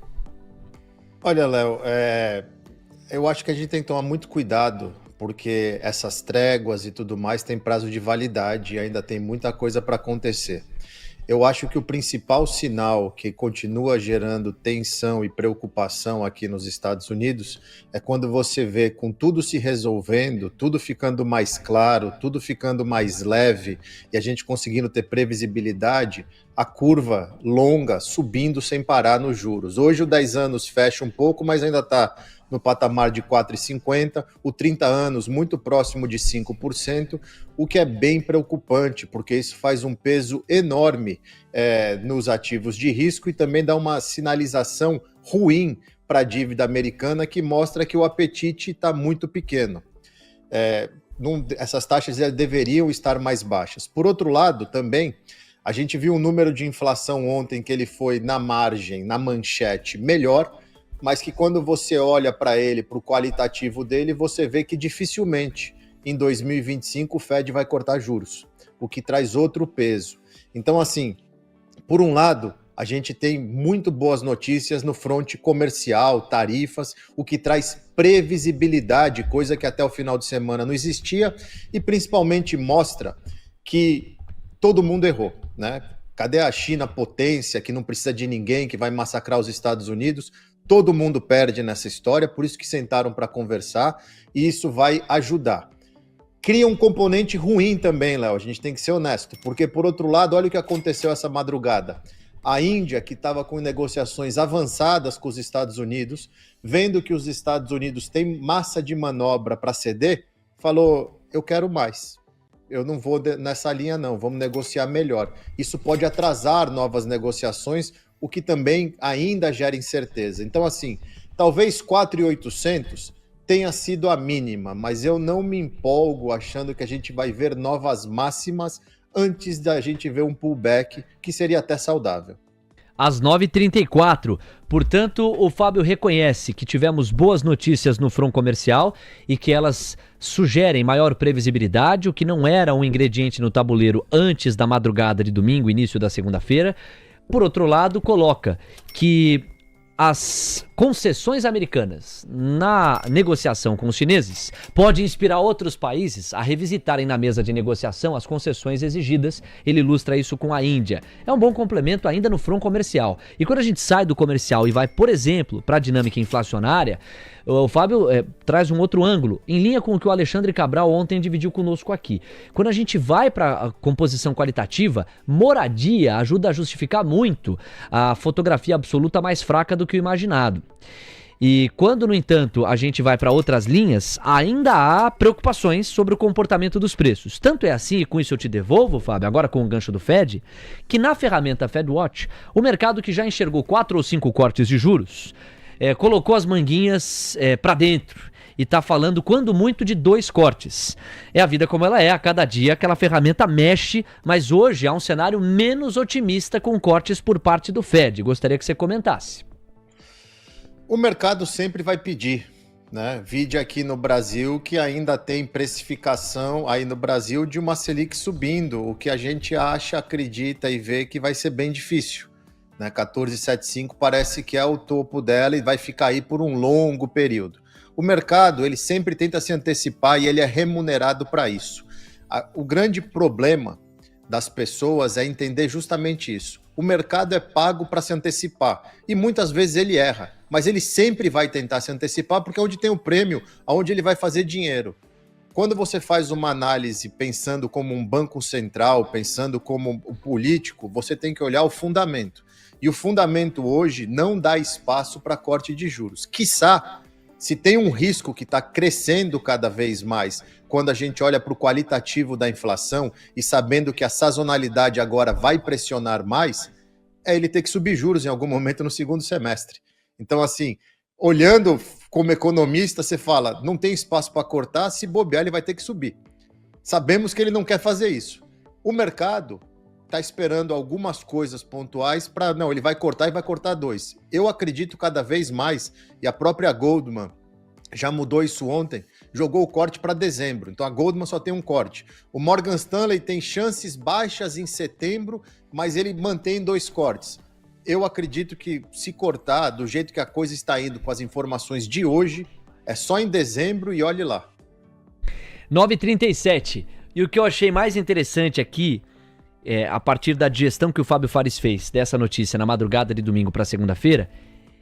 Olha, Léo, eu acho que a gente tem que tomar muito cuidado, porque essas tréguas e tudo mais têm prazo de validade e ainda tem muita coisa para acontecer. Eu acho que o principal sinal que continua gerando tensão e preocupação aqui nos Estados Unidos é quando você vê com tudo se resolvendo, tudo ficando mais claro, tudo ficando mais leve e a gente conseguindo ter previsibilidade, a curva longa subindo sem parar nos juros. Hoje o 10 anos fecha um pouco, mas ainda está no patamar de 4,50, o 30 anos muito próximo de 5%, o que é bem preocupante, porque isso faz um peso enorme nos ativos de risco e também dá uma sinalização ruim para a dívida americana, que mostra que o apetite está muito pequeno. Essas taxas deveriam estar mais baixas. Por outro lado, também, A gente viu um número de inflação ontem que ele foi na margem, na manchete, melhor, mas que quando você olha para ele, para o qualitativo dele, você vê que dificilmente em 2025 o Fed vai cortar juros, o que traz outro peso. Então, assim, por um lado, a gente tem muito boas notícias no fronte comercial, tarifas, o que traz previsibilidade, coisa que até o final de semana não existia, e principalmente mostra que todo mundo errou, né? Cadê a China, potência, que não precisa de ninguém, que vai massacrar os Estados Unidos? Todo mundo perde nessa história, por isso que sentaram para conversar, e isso vai ajudar. Cria um componente ruim também, Léo, a gente tem que ser honesto, porque por outro lado, olha o que aconteceu essa madrugada. A Índia, que estava com negociações avançadas com os Estados Unidos, vendo que os Estados Unidos têm massa de manobra para ceder, falou, eu quero mais. Eu não vou nessa linha não, vamos negociar melhor. Isso pode atrasar novas negociações, o que também ainda gera incerteza. Então, assim, talvez 4.800 tenha sido a mínima, mas eu não me empolgo achando que a gente vai ver novas máximas antes da gente ver um pullback, que seria até saudável. Às 9h34, portanto, o Fábio reconhece que tivemos boas notícias no front comercial e que elas sugerem maior previsibilidade, o que não era um ingrediente no tabuleiro antes da madrugada de domingo, início da segunda-feira. Por outro lado, coloca que as concessões americanas na negociação com os chineses podem inspirar outros países a revisitarem na mesa de negociação as concessões exigidas. Ele ilustra isso com a Índia. É um bom complemento ainda no front comercial. E quando a gente sai do comercial e vai, por exemplo, para a dinâmica inflacionária, o Fábio traz um outro ângulo, em linha com o que o Alexandre Cabral ontem dividiu conosco aqui. Quando a gente vai para a composição qualitativa, moradia ajuda a justificar muito a fotografia absoluta mais fraca do que o imaginado. E quando, no entanto, a gente vai para outras linhas, ainda há preocupações sobre o comportamento dos preços. Tanto é assim, e com isso eu te devolvo, Fábio, agora com o gancho do Fed, que na ferramenta FedWatch, o mercado que já enxergou 4 ou 5 cortes de juros, colocou as manguinhas para dentro e está falando, quando muito, de 2 cortes. É a vida como ela é, a cada dia aquela ferramenta mexe, mas hoje há um cenário menos otimista com cortes por parte do Fed. Gostaria que você comentasse. O mercado sempre vai pedir, né? Vide aqui no Brasil que ainda tem precificação aí no Brasil de uma Selic subindo, o que a gente acha, acredita e vê que vai ser bem difícil, né? 14,75 parece que é o topo dela e vai ficar aí por um longo período. O mercado, ele sempre tenta se antecipar e ele é remunerado para isso. O grande problema das pessoas é entender justamente isso. O mercado é pago para se antecipar e muitas vezes ele erra, mas ele sempre vai tentar se antecipar porque é onde tem o prêmio, onde ele vai fazer dinheiro. Quando você faz uma análise pensando como um banco central, pensando como o político, você tem que olhar o fundamento. E o fundamento hoje não dá espaço para corte de juros. Quiçá, se tem um risco que está crescendo cada vez mais, quando a gente olha para o qualitativo da inflação e sabendo que a sazonalidade agora vai pressionar mais, é ele ter que subir juros em algum momento no segundo semestre. Então, assim, olhando como economista, você fala, não tem espaço para cortar, se bobear ele vai ter que subir. Sabemos que ele não quer fazer isso. O mercado está esperando algumas coisas pontuais para... Não, ele vai cortar e vai cortar 2. Eu acredito cada vez mais, e a própria Goldman já mudou isso ontem, jogou o corte para dezembro. Então a Goldman só tem um corte. O Morgan Stanley tem chances baixas em setembro, mas ele mantém 2 cortes. Eu acredito que se cortar do jeito que a coisa está indo com as informações de hoje, é só em dezembro e olhe lá. 9h37. E o que eu achei mais interessante aqui, a partir da digestão que o Fábio Fares fez dessa notícia na madrugada de domingo para segunda-feira,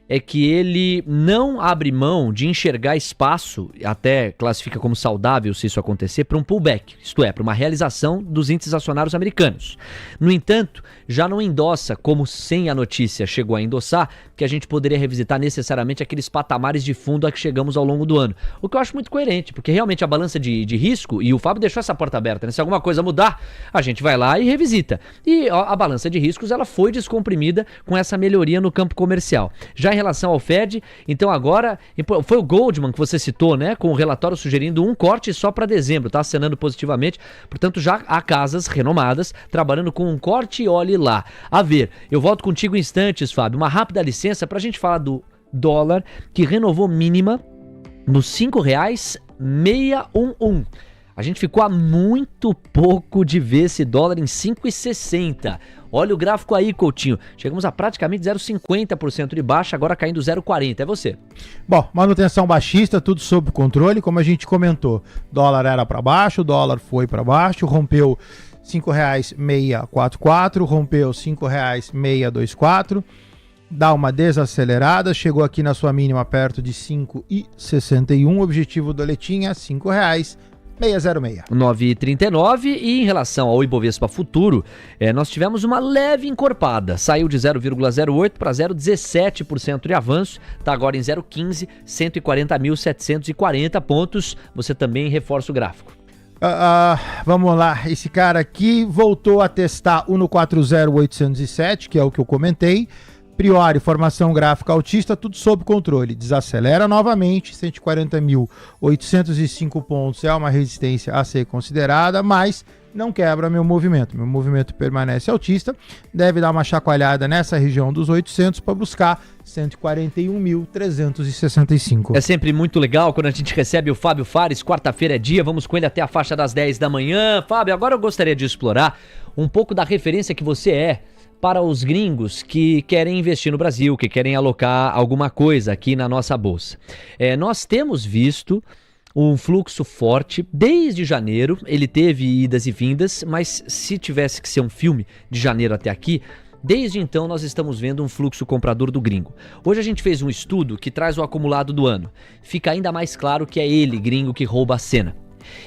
é que ele não abre mão de enxergar espaço, até classifica como saudável se isso acontecer, para um pullback, isto é, para uma realização dos índices acionários americanos. No entanto, já não endossa, como sem a notícia chegou a endossar, que a gente poderia revisitar necessariamente aqueles patamares de fundo a que chegamos ao longo do ano. O que eu acho muito coerente, porque realmente a balança de risco, e o Fábio deixou essa porta aberta, né? Se alguma coisa mudar, a gente vai lá e revisita. E a balança de riscos ela foi descomprimida com essa melhoria no campo comercial. Já relação ao Fed, então agora, foi o Goldman que você citou, né, com o relatório sugerindo um corte só para dezembro, tá acenando positivamente, portanto já há casas renomadas trabalhando com um corte e olhe lá. A ver, eu volto contigo em instantes, Fábio, uma rápida licença para a gente falar do dólar, que renovou mínima nos R$ 5,611. A gente ficou há muito pouco de ver esse dólar em 5,60. Olha o gráfico aí, Coutinho. Chegamos a praticamente 0,50% de baixa, agora caindo 0,40%. É você. Bom, manutenção baixista, tudo sob controle, como a gente comentou. Dólar era para baixo, dólar foi para baixo, rompeu R$ 5,644, rompeu R$ 5,624. Dá uma desacelerada, chegou aqui na sua mínima perto de 5,61. O objetivo do Letinha, R$ 5,606. 9,39. E em relação ao Ibovespa Futuro, nós tivemos uma leve encorpada. Saiu de 0,08 para 0,17% de avanço. Está agora em 0,15, 140.740 pontos. Você também reforça o gráfico. Vamos lá, esse cara aqui voltou a testar o 140807, que é o que eu comentei. Priori, formação gráfica altista, tudo sob controle. Desacelera novamente, 140.805 pontos é uma resistência a ser considerada, mas não quebra meu movimento. Meu movimento permanece altista, deve dar uma chacoalhada nessa região dos 800 para buscar 141.365. É sempre muito legal quando a gente recebe o Fábio Fares, quarta-feira é dia, vamos com ele até a faixa das 10 da manhã. Fábio, agora eu gostaria de explorar um pouco da referência que você é para os gringos que querem investir no Brasil, que querem alocar alguma coisa aqui na nossa bolsa. Nós temos visto um fluxo forte desde janeiro, ele teve idas e vindas, mas se tivesse que ser um filme de janeiro até aqui, desde então nós estamos vendo um fluxo comprador do gringo. Hoje a gente fez um estudo que traz o acumulado do ano. Fica ainda mais claro que é ele, gringo, que rouba a cena.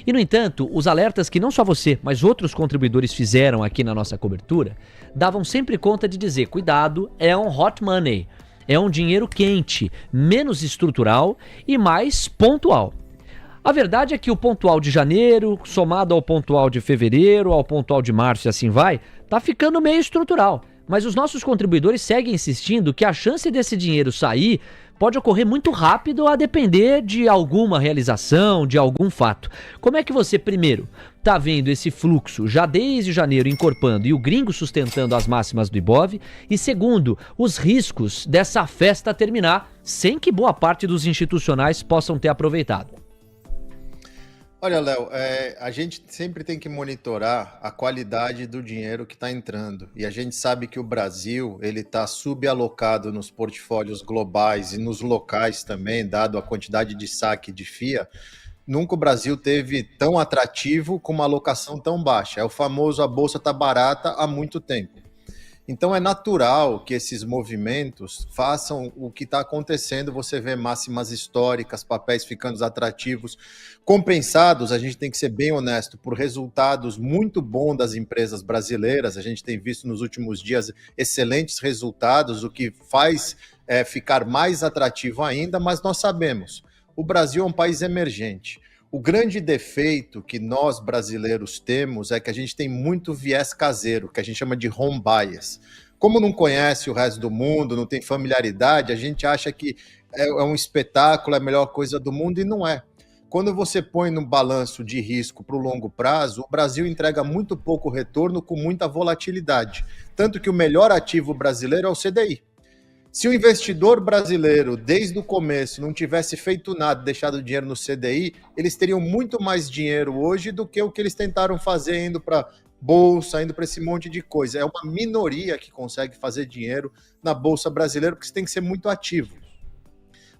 E, no entanto, os alertas que não só você, mas outros contribuidores fizeram aqui na nossa cobertura, davam sempre conta de dizer, cuidado, é um hot money, é um dinheiro quente, menos estrutural e mais pontual. A verdade é que o pontual de janeiro, somado ao pontual de fevereiro, ao pontual de março e assim vai, tá ficando meio estrutural. Mas os nossos contribuidores seguem insistindo que a chance desse dinheiro sair pode ocorrer muito rápido a depender de alguma realização, de algum fato. Como é que você, primeiro, está vendo esse fluxo já desde janeiro encorpando e o gringo sustentando as máximas do Ibov? E segundo, os riscos dessa festa terminar sem que boa parte dos institucionais possam ter aproveitado? Olha, Léo, a gente sempre tem que monitorar a qualidade do dinheiro que está entrando. E a gente sabe que o Brasil ele está subalocado nos portfólios globais e nos locais também, dado a quantidade de saque de FIA. Nunca o Brasil teve tão atrativo com uma alocação tão baixa. É o famoso a bolsa está barata há muito tempo. Então é natural que esses movimentos façam o que está acontecendo, você vê máximas históricas, papéis ficando atrativos, compensados, a gente tem que ser bem honesto, por resultados muito bons das empresas brasileiras, a gente tem visto nos últimos dias excelentes resultados, o que faz ficar mais atrativo ainda, mas nós sabemos, o Brasil é um país emergente. O grande defeito que nós brasileiros temos é que a gente tem muito viés caseiro, que a gente chama de home bias. Como não conhece o resto do mundo, não tem familiaridade, a gente acha que é um espetáculo, é a melhor coisa do mundo e não é. Quando você põe no balanço de risco para o longo prazo, o Brasil entrega muito pouco retorno com muita volatilidade. Tanto que o melhor ativo brasileiro é o CDI. Se o investidor brasileiro, desde o começo, não tivesse feito nada, deixado dinheiro no CDI, eles teriam muito mais dinheiro hoje do que o que eles tentaram fazer indo para bolsa, indo para esse monte de coisa. É uma minoria que consegue fazer dinheiro na bolsa brasileira, porque você tem que ser muito ativo.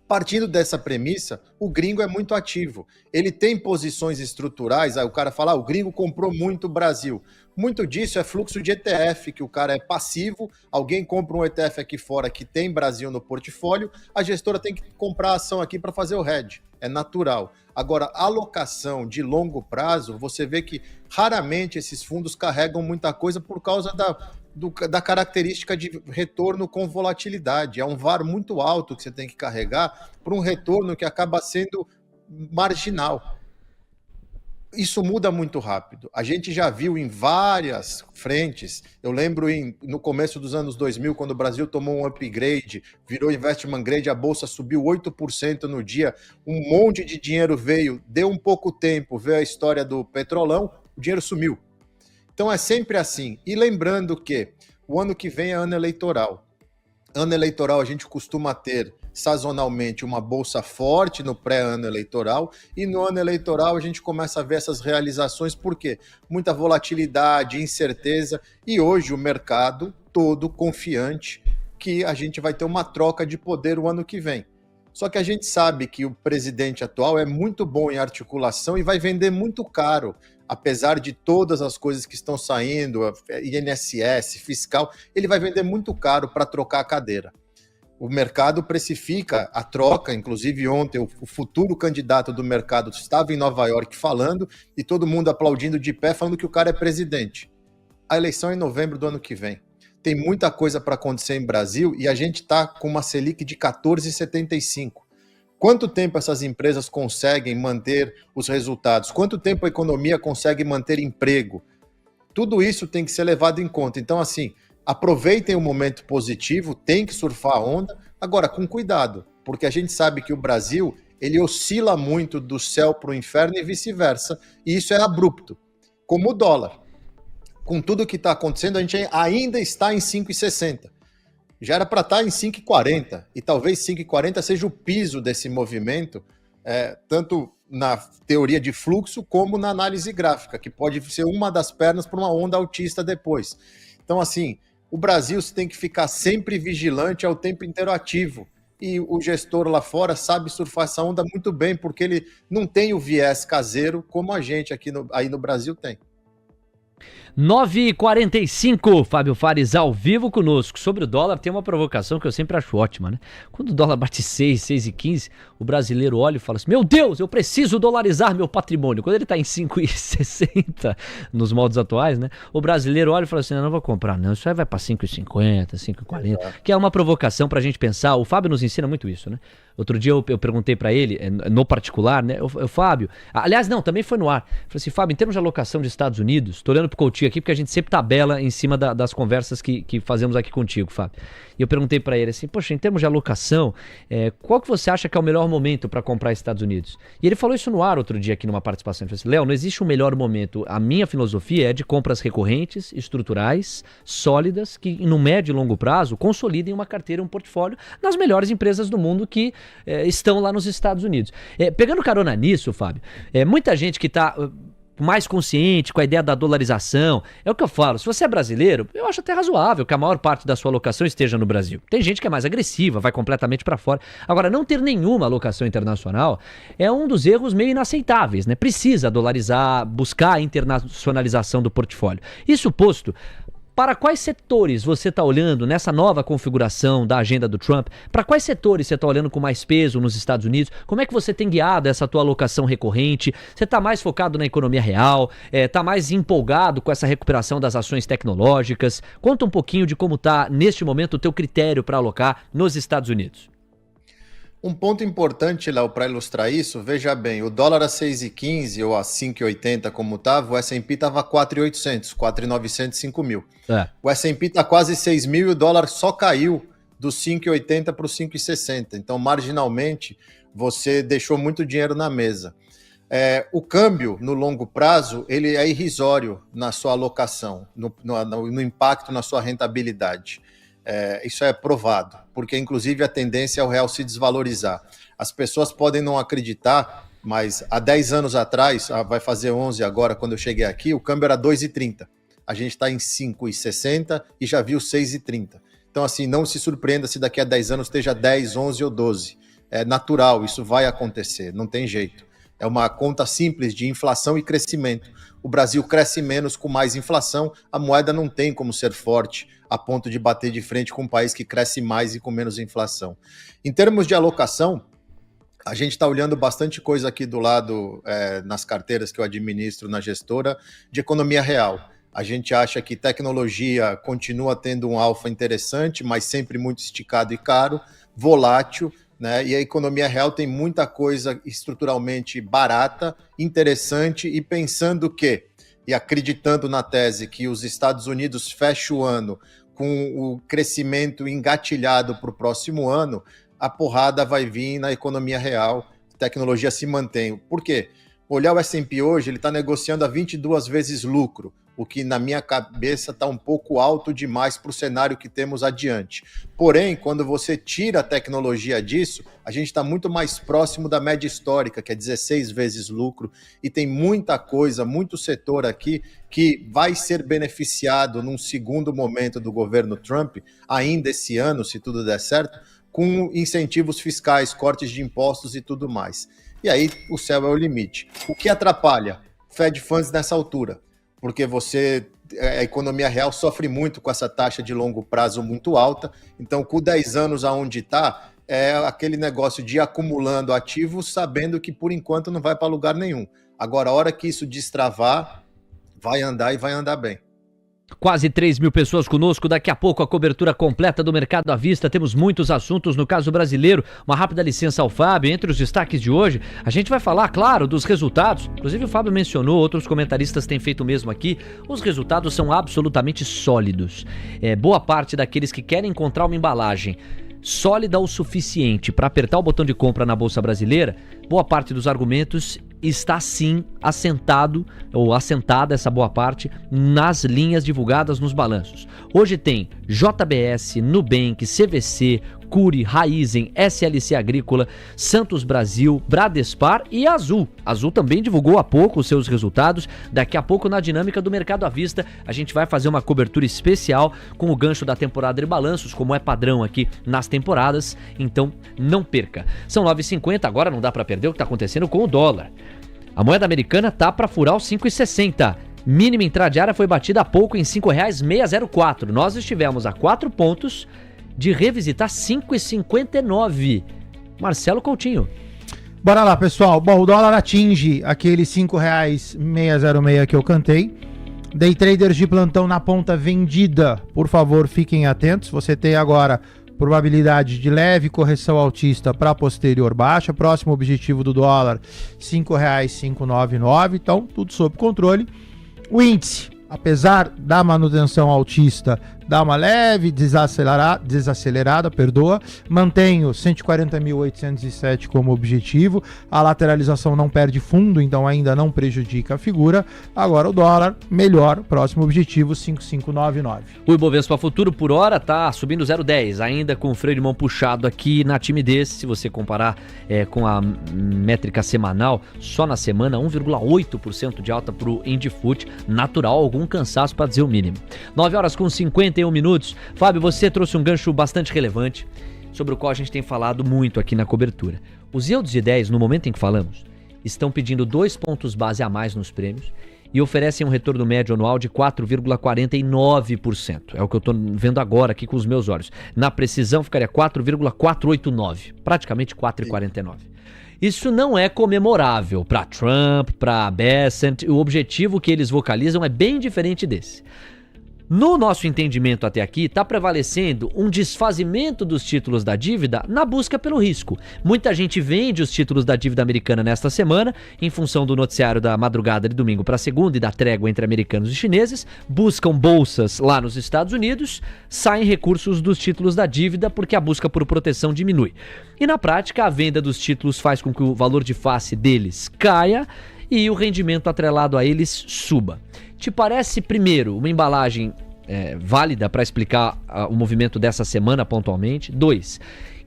Partindo dessa premissa, o gringo é muito ativo. Ele tem posições estruturais, aí o cara fala, o gringo comprou muito o Brasil. Muito disso é fluxo de ETF, que o cara é passivo, alguém compra um ETF aqui fora que tem Brasil no portfólio, a gestora tem que comprar a ação aqui para fazer o hedge, é natural. Agora, alocação de longo prazo, você vê que raramente esses fundos carregam muita coisa por causa da característica de retorno com volatilidade. É um VaR muito alto que você tem que carregar para um retorno que acaba sendo marginal. isso muda muito rápido. A gente já viu em várias frentes, eu lembro no começo dos anos 2000, quando o Brasil tomou um upgrade, virou investment grade, a bolsa subiu 8% no dia, um monte de dinheiro veio, deu um pouco tempo, veio a história do petrolão, o dinheiro sumiu. Então é sempre assim. E lembrando que o ano que vem é ano eleitoral. Ano eleitoral a gente costuma ter sazonalmente uma bolsa forte no pré-ano eleitoral e no ano eleitoral a gente começa a ver essas realizações, por quê? Muita volatilidade, incerteza, e hoje o mercado todo confiante que a gente vai ter uma troca de poder o ano que vem. Só que a gente sabe que o presidente atual é muito bom em articulação e vai vender muito caro, apesar de todas as coisas que estão saindo, INSS, fiscal, ele vai vender muito caro para trocar a cadeira. O mercado precifica a troca, inclusive ontem o futuro candidato do mercado estava em Nova York falando e todo mundo aplaudindo de pé, falando que o cara é presidente. A eleição é em novembro do ano que vem. Tem muita coisa para acontecer em Brasil e a gente está com uma Selic de 14,75. Quanto tempo essas empresas conseguem manter os resultados? Quanto tempo a economia consegue manter emprego? Tudo isso tem que ser levado em conta. Então, assim, aproveitem o momento positivo, tem que surfar a onda, agora com cuidado, porque a gente sabe que o Brasil, ele oscila muito do céu para o inferno e vice-versa, e isso é abrupto, como o dólar. Com tudo que está acontecendo, a gente ainda está em 5,60. Já era para estar em 5,40, e talvez 5,40 seja o piso desse movimento, tanto na teoria de fluxo como na análise gráfica, que pode ser uma das pernas para uma onda altista depois. Então, assim, o Brasil tem que ficar sempre vigilante, ao tempo inteiro ativo. E o gestor lá fora sabe surfar essa onda muito bem, porque ele não tem o viés caseiro como a gente aqui aí no Brasil tem. 9h45, Fábio Fares ao vivo conosco. Sobre o dólar, tem uma provocação que eu sempre acho ótima, né? Quando o dólar bate 6, 6,15, o brasileiro olha e fala assim: meu Deus, eu preciso dolarizar meu patrimônio. Quando ele tá em 5,60 nos moldes atuais, né? O brasileiro olha e fala assim: não vou comprar não, isso aí vai pra 5,50, 5,40, que é uma provocação pra gente pensar. O Fábio nos ensina muito isso, né? Outro dia eu perguntei pra ele, no particular, né? O Fábio, aliás, não, também foi no ar. Falei assim: Fábio, em termos de alocação de Estados Unidos, tô olhando pro Coutinho aqui, porque a gente sempre tabela em cima das conversas que fazemos aqui contigo, Fábio. E eu perguntei pra ele assim: poxa, em termos de alocação, qual que você acha que é o melhor momento pra comprar Estados Unidos? E ele falou isso no ar outro dia aqui numa participação. Ele falou assim: Léo, não existe um melhor momento. A minha filosofia é de compras recorrentes, estruturais, sólidas, que no médio e longo prazo consolidem uma carteira, um portfólio nas melhores empresas do mundo que estão lá nos Estados Unidos. Pegando carona nisso, Fábio, muita gente que está mais consciente com a ideia da dolarização, é o que eu falo, se você é brasileiro, eu acho até razoável que a maior parte da sua alocação esteja no Brasil. Tem gente que é mais agressiva, vai completamente para fora. Agora, não ter nenhuma alocação internacional é um dos erros meio inaceitáveis, né? Precisa dolarizar, buscar a internacionalização do portfólio. Isso posto, para quais setores você está olhando nessa nova configuração da agenda do Trump? Para quais setores você está olhando com mais peso nos Estados Unidos? Como é que você tem guiado essa tua alocação recorrente? Você está mais focado na economia real? Está mais empolgado com essa recuperação das ações tecnológicas? Conta um pouquinho de como está, neste momento, o teu critério para alocar nos Estados Unidos. Um ponto importante, Léo, para ilustrar isso, veja bem, o dólar a 6,15 ou a 5,80 como estava, o S&P estava a 4,800, 4,900, 5.000. O S&P está quase 6.000 e o dólar só caiu dos 5,80 para os 5,60. Então, marginalmente, você deixou muito dinheiro na mesa. O câmbio, no longo prazo, ele é irrisório na sua alocação, no impacto na sua rentabilidade. Isso é provado, porque inclusive a tendência é o real se desvalorizar. As pessoas podem não acreditar, mas há 10 anos atrás, vai fazer 11 agora, quando eu cheguei aqui, o câmbio era 2,30. A gente está em 5,60 e já viu 6,30. Então, assim, não se surpreenda se daqui a 10 anos esteja 10, 11 ou 12. É natural, isso vai acontecer, não tem jeito. É uma conta simples de inflação e crescimento. O Brasil cresce menos com mais inflação, a moeda não tem como ser forte a ponto de bater de frente com um país que cresce mais e com menos inflação. Em termos de alocação, a gente está olhando bastante coisa aqui do lado, nas carteiras que eu administro na gestora, de economia real. A gente acha que tecnologia continua tendo um alfa interessante, mas sempre muito esticado e caro, volátil, né? E a economia real tem muita coisa estruturalmente barata, interessante, e pensando que, e acreditando na tese que os Estados Unidos fecham o ano com o crescimento engatilhado para o próximo ano, a porrada vai vir na economia real, a tecnologia se mantém. Por quê? Olhar o S&P hoje, ele está negociando a 22 vezes lucro, o que na minha cabeça está um pouco alto demais para o cenário que temos adiante. Porém, quando você tira a tecnologia disso, a gente está muito mais próximo da média histórica, que é 16 vezes lucro, e tem muita coisa, muito setor aqui que vai ser beneficiado num segundo momento do governo Trump, ainda esse ano, se tudo der certo, com incentivos fiscais, cortes de impostos e tudo mais. E aí o céu é o limite. O que atrapalha? Fed Funds nessa altura, porque a economia real sofre muito com essa taxa de longo prazo muito alta, então com 10 anos aonde está, é aquele negócio de ir acumulando ativos, sabendo que por enquanto não vai para lugar nenhum. Agora, a hora que isso destravar, vai andar e vai andar bem. Quase 3 mil pessoas conosco, daqui a pouco a cobertura completa do mercado à vista, temos muitos assuntos no caso brasileiro, uma rápida licença ao Fábio, entre os destaques de hoje, a gente vai falar, claro, dos resultados, inclusive o Fábio mencionou, outros comentaristas têm feito o mesmo aqui, os resultados são absolutamente sólidos, boa parte daqueles que querem encontrar uma embalagem sólida o suficiente para apertar o botão de compra na Bolsa Brasileira, boa parte dos argumentos está sim assentado ou assentada essa boa parte nas linhas divulgadas nos balanços. Hoje tem JBS, Nubank, CVC, Cury, Raizen, SLC Agrícola, Santos Brasil, Bradespar e Azul. Azul também divulgou há pouco os seus resultados. Daqui a pouco, na dinâmica do mercado à vista, a gente vai fazer uma cobertura especial com o gancho da temporada de balanços, como é padrão aqui nas temporadas. Então, não perca. São 9h50, agora não dá para perder o que está acontecendo com o dólar. A moeda americana tá para furar os 5,60. Mínima intradiária foi batida há pouco em R$ 5,604. Nós estivemos a 4 pontos de revisitar 5,59. Marcelo Coutinho. Bora lá, pessoal. Bom, o dólar atinge aquele R$ 5,606 que eu cantei. Day traders de plantão na ponta vendida, por favor, fiquem atentos. Você tem agora probabilidade de leve correção altista para posterior baixa. Próximo objetivo do dólar, R$ 5,599. Então, tudo sob controle. O índice, apesar da manutenção altista, dá uma leve desacelerada, mantenho 140.807 como objetivo, a lateralização não perde fundo, então ainda não prejudica a figura. Agora o dólar, melhor, próximo objetivo 5,599. O Ibovespa Futuro por hora tá subindo 0,10, ainda com o freio de mão puxado aqui na timidez, se você comparar com a métrica semanal, só na semana 1,8% de alta pro Indifut, natural, algum cansaço para dizer o mínimo. 9h51 minutos. Fábio, você trouxe um gancho bastante relevante, sobre o qual a gente tem falado muito aqui na cobertura. Os yields de 10, no momento em que falamos, estão pedindo 2 pontos base a mais nos prêmios e oferecem um retorno médio anual de 4,49%. É o que eu estou vendo agora aqui com os meus olhos. Na precisão ficaria 4,489, praticamente 4,49%. Isso não é comemorável para Trump, para Bessent. O objetivo que eles vocalizam é bem diferente desse. No nosso entendimento até aqui, está prevalecendo um desfazimento dos títulos da dívida na busca pelo risco. Muita gente vende os títulos da dívida americana nesta semana, em função do noticiário da madrugada de domingo para segunda e da trégua entre americanos e chineses, buscam bolsas lá nos Estados Unidos, saem recursos dos títulos da dívida porque a busca por proteção diminui. E na prática, a venda dos títulos faz com que o valor de face deles caia e o rendimento atrelado a eles suba. Te parece, primeiro, uma embalagem válida para explicar o movimento dessa semana pontualmente? 2,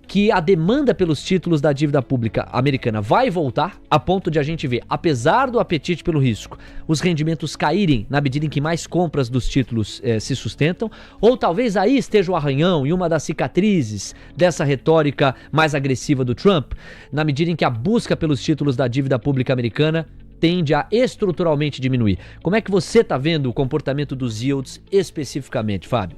que a demanda pelos títulos da dívida pública americana vai voltar a ponto de a gente ver, apesar do apetite pelo risco, os rendimentos caírem na medida em que mais compras dos títulos se sustentam? Ou talvez aí esteja o arranhão e uma das cicatrizes dessa retórica mais agressiva do Trump, na medida em que a busca pelos títulos da dívida pública americana tende a estruturalmente diminuir. Como é que você está vendo o comportamento dos yields especificamente, Fábio?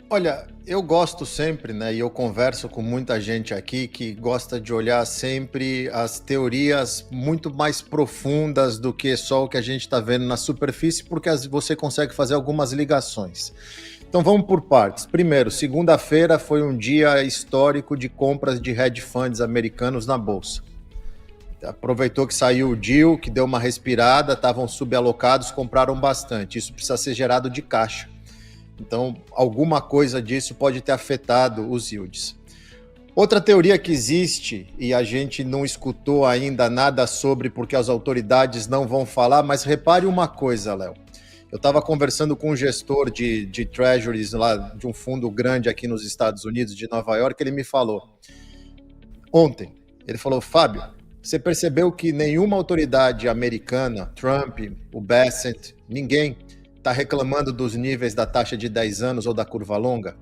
Olha, eu gosto sempre, né, e eu converso com muita gente aqui que gosta de olhar sempre as teorias muito mais profundas do que só o que a gente está vendo na superfície, porque você consegue fazer algumas ligações. Então vamos por partes. Primeiro, segunda-feira foi um dia histórico de compras de hedge funds americanos na Bolsa. Aproveitou que saiu o deal, que deu uma respirada, estavam subalocados, compraram bastante. Isso precisa ser gerado de caixa. Então, alguma coisa disso pode ter afetado os yields. Outra teoria que existe, e a gente não escutou ainda nada sobre, porque as autoridades não vão falar, mas repare uma coisa, Léo. Eu estava conversando com um gestor de treasuries lá, de um fundo grande aqui nos Estados Unidos, de Nova York, ele me falou, ontem, ele falou, Fábio, você percebeu que nenhuma autoridade americana, Trump, o Bassett, ninguém está reclamando dos níveis da taxa de 10 anos ou da curva longa?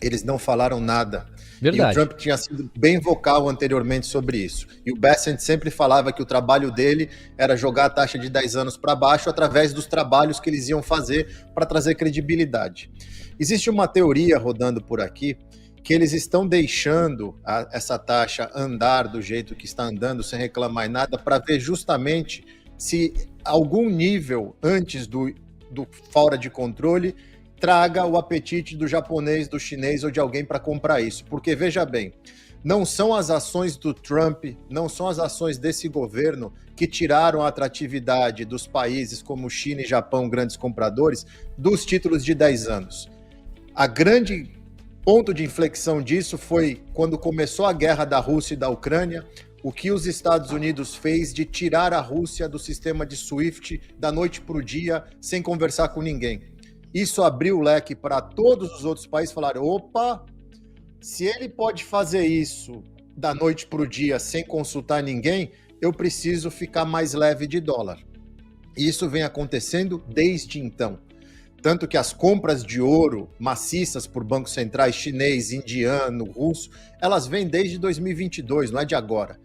Eles não falaram nada. Verdade. E o Trump tinha sido bem vocal anteriormente sobre isso. E o Bassett sempre falava que o trabalho dele era jogar a taxa de 10 anos para baixo através dos trabalhos que eles iam fazer para trazer credibilidade. Existe uma teoria rodando por aqui que eles estão deixando essa taxa andar do jeito que está andando, sem reclamar nada, para ver justamente se algum nível antes do fora de controle traga o apetite do japonês, do chinês ou de alguém para comprar isso. Porque, veja bem, não são as ações do Trump, não são as ações desse governo que tiraram a atratividade dos países como China e Japão, grandes compradores, dos títulos de 10 anos. A grande ponto de inflexão disso foi quando começou a guerra da Rússia e da Ucrânia, o que os Estados Unidos fez de tirar a Rússia do sistema de SWIFT da noite para o dia, sem conversar com ninguém. Isso abriu o leque para todos os outros países falarem, opa, se ele pode fazer isso da noite para o dia sem consultar ninguém, eu preciso ficar mais leve de dólar. E isso vem acontecendo desde então. Tanto que as compras de ouro maciças por bancos centrais chinês, indiano, russo, elas vêm desde 2022, não é de agora.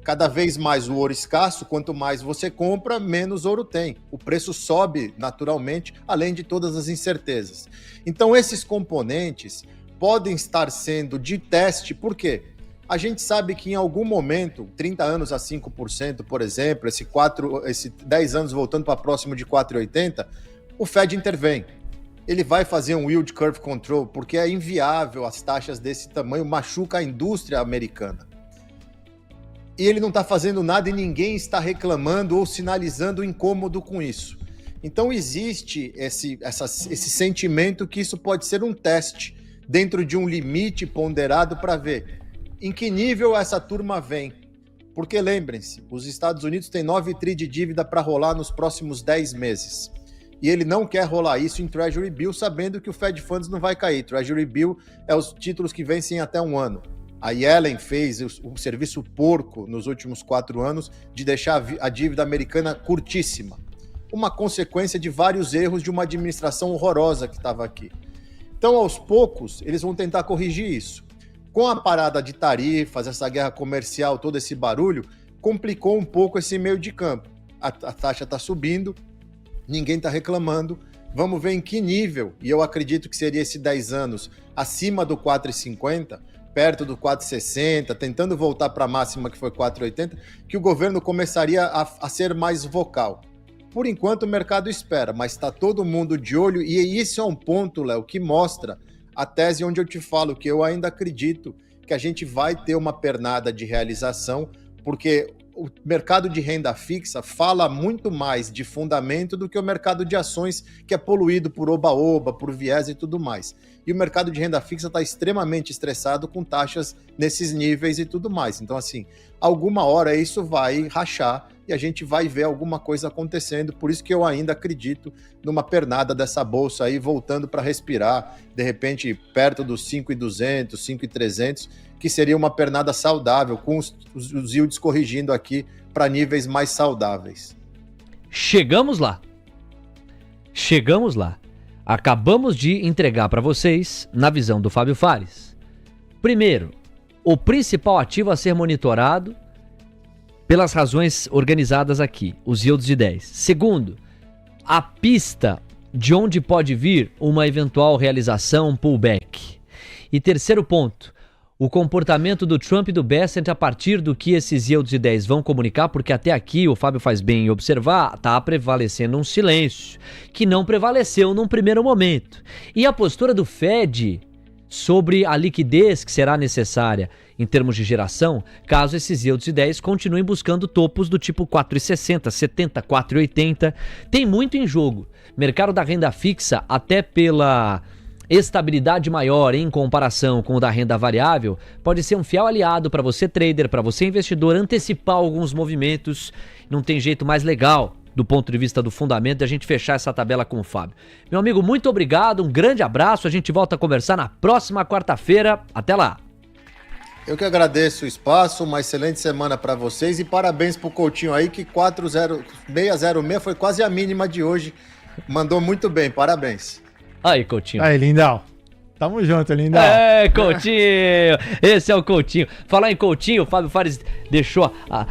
Cada vez mais o ouro escasso, quanto mais você compra, menos ouro tem. O preço sobe naturalmente, além de todas as incertezas. Então esses componentes podem estar sendo de teste, por quê? A gente sabe que em algum momento, 30 anos a 5%, por exemplo, esse 10 anos voltando para próximo de 4,80%, o Fed intervém. Ele vai fazer um yield curve control, porque é inviável as taxas desse tamanho, machuca a indústria americana. E ele não está fazendo nada e ninguém está reclamando ou sinalizando incômodo com isso. Então existe esse sentimento que isso pode ser um teste dentro de um limite ponderado para ver em que nível essa turma vem. Porque lembrem-se, os Estados Unidos têm 9 tri de dívida para rolar nos próximos 10 meses. E ele não quer rolar isso em Treasury Bill, sabendo que o Fed Funds não vai cair. Treasury Bill é os títulos que vencem até um ano. A Yellen fez um serviço porco nos últimos 4 anos de deixar a dívida americana curtíssima. Uma consequência de vários erros de uma administração horrorosa que estava aqui. Então, aos poucos, eles vão tentar corrigir isso. Com a parada de tarifas, essa guerra comercial, todo esse barulho, complicou um pouco esse meio de campo. A taxa está subindo, ninguém está reclamando, vamos ver em que nível, e eu acredito que seria esse 10 anos acima do 4,50, perto do 4,60, tentando voltar para a máxima que foi 4,80, que o governo começaria a ser mais vocal. Por enquanto o mercado espera, mas está todo mundo de olho, e isso é um ponto, Léo, que mostra a tese onde eu te falo que eu ainda acredito que a gente vai ter uma pernada de realização, porque o mercado de renda fixa fala muito mais de fundamento do que o mercado de ações, que é poluído por oba-oba, por viés e tudo mais. E o mercado de renda fixa está extremamente estressado com taxas nesses níveis e tudo mais. Então, assim, alguma hora isso vai rachar e a gente vai ver alguma coisa acontecendo. Por isso que eu ainda acredito numa pernada dessa bolsa aí, voltando para respirar, de repente perto dos 5.200, 5.300, que seria uma pernada saudável, com os yields corrigindo aqui para níveis mais saudáveis. Chegamos lá. Chegamos lá. Acabamos de entregar para vocês, na visão do Fábio Fares. Primeiro, o principal ativo a ser monitorado pelas razões organizadas aqui, os yields de 10. Segundo, a pista de onde pode vir uma eventual realização, um pullback. E terceiro ponto, o comportamento do Trump e do Bessent a partir do que esses yields de 10 vão comunicar, porque até aqui o Fábio faz bem em observar, está prevalecendo um silêncio, que não prevaleceu num primeiro momento. E a postura do Fed sobre a liquidez que será necessária em termos de geração, caso esses yields de 10 continuem buscando topos do tipo 4,60, 70, 4,80. Tem muito em jogo. Mercado da renda fixa, até pela estabilidade maior em comparação com o da renda variável, pode ser um fiel aliado para você trader, para você investidor, antecipar alguns movimentos. Não tem jeito mais legal do ponto de vista do fundamento de a gente fechar essa tabela com o Fábio. Meu amigo, muito obrigado, um grande abraço, a gente volta a conversar na próxima quarta-feira. Até lá! Eu que agradeço o espaço, uma excelente semana para vocês e parabéns pro Coutinho aí que 40606 foi quase a mínima de hoje. Mandou muito bem, parabéns. Aí, Coutinho. Aí, lindão. Tamo junto, lindão. É, Coutinho. Esse é o Coutinho. Falar em Coutinho, o Fábio Fares deixou a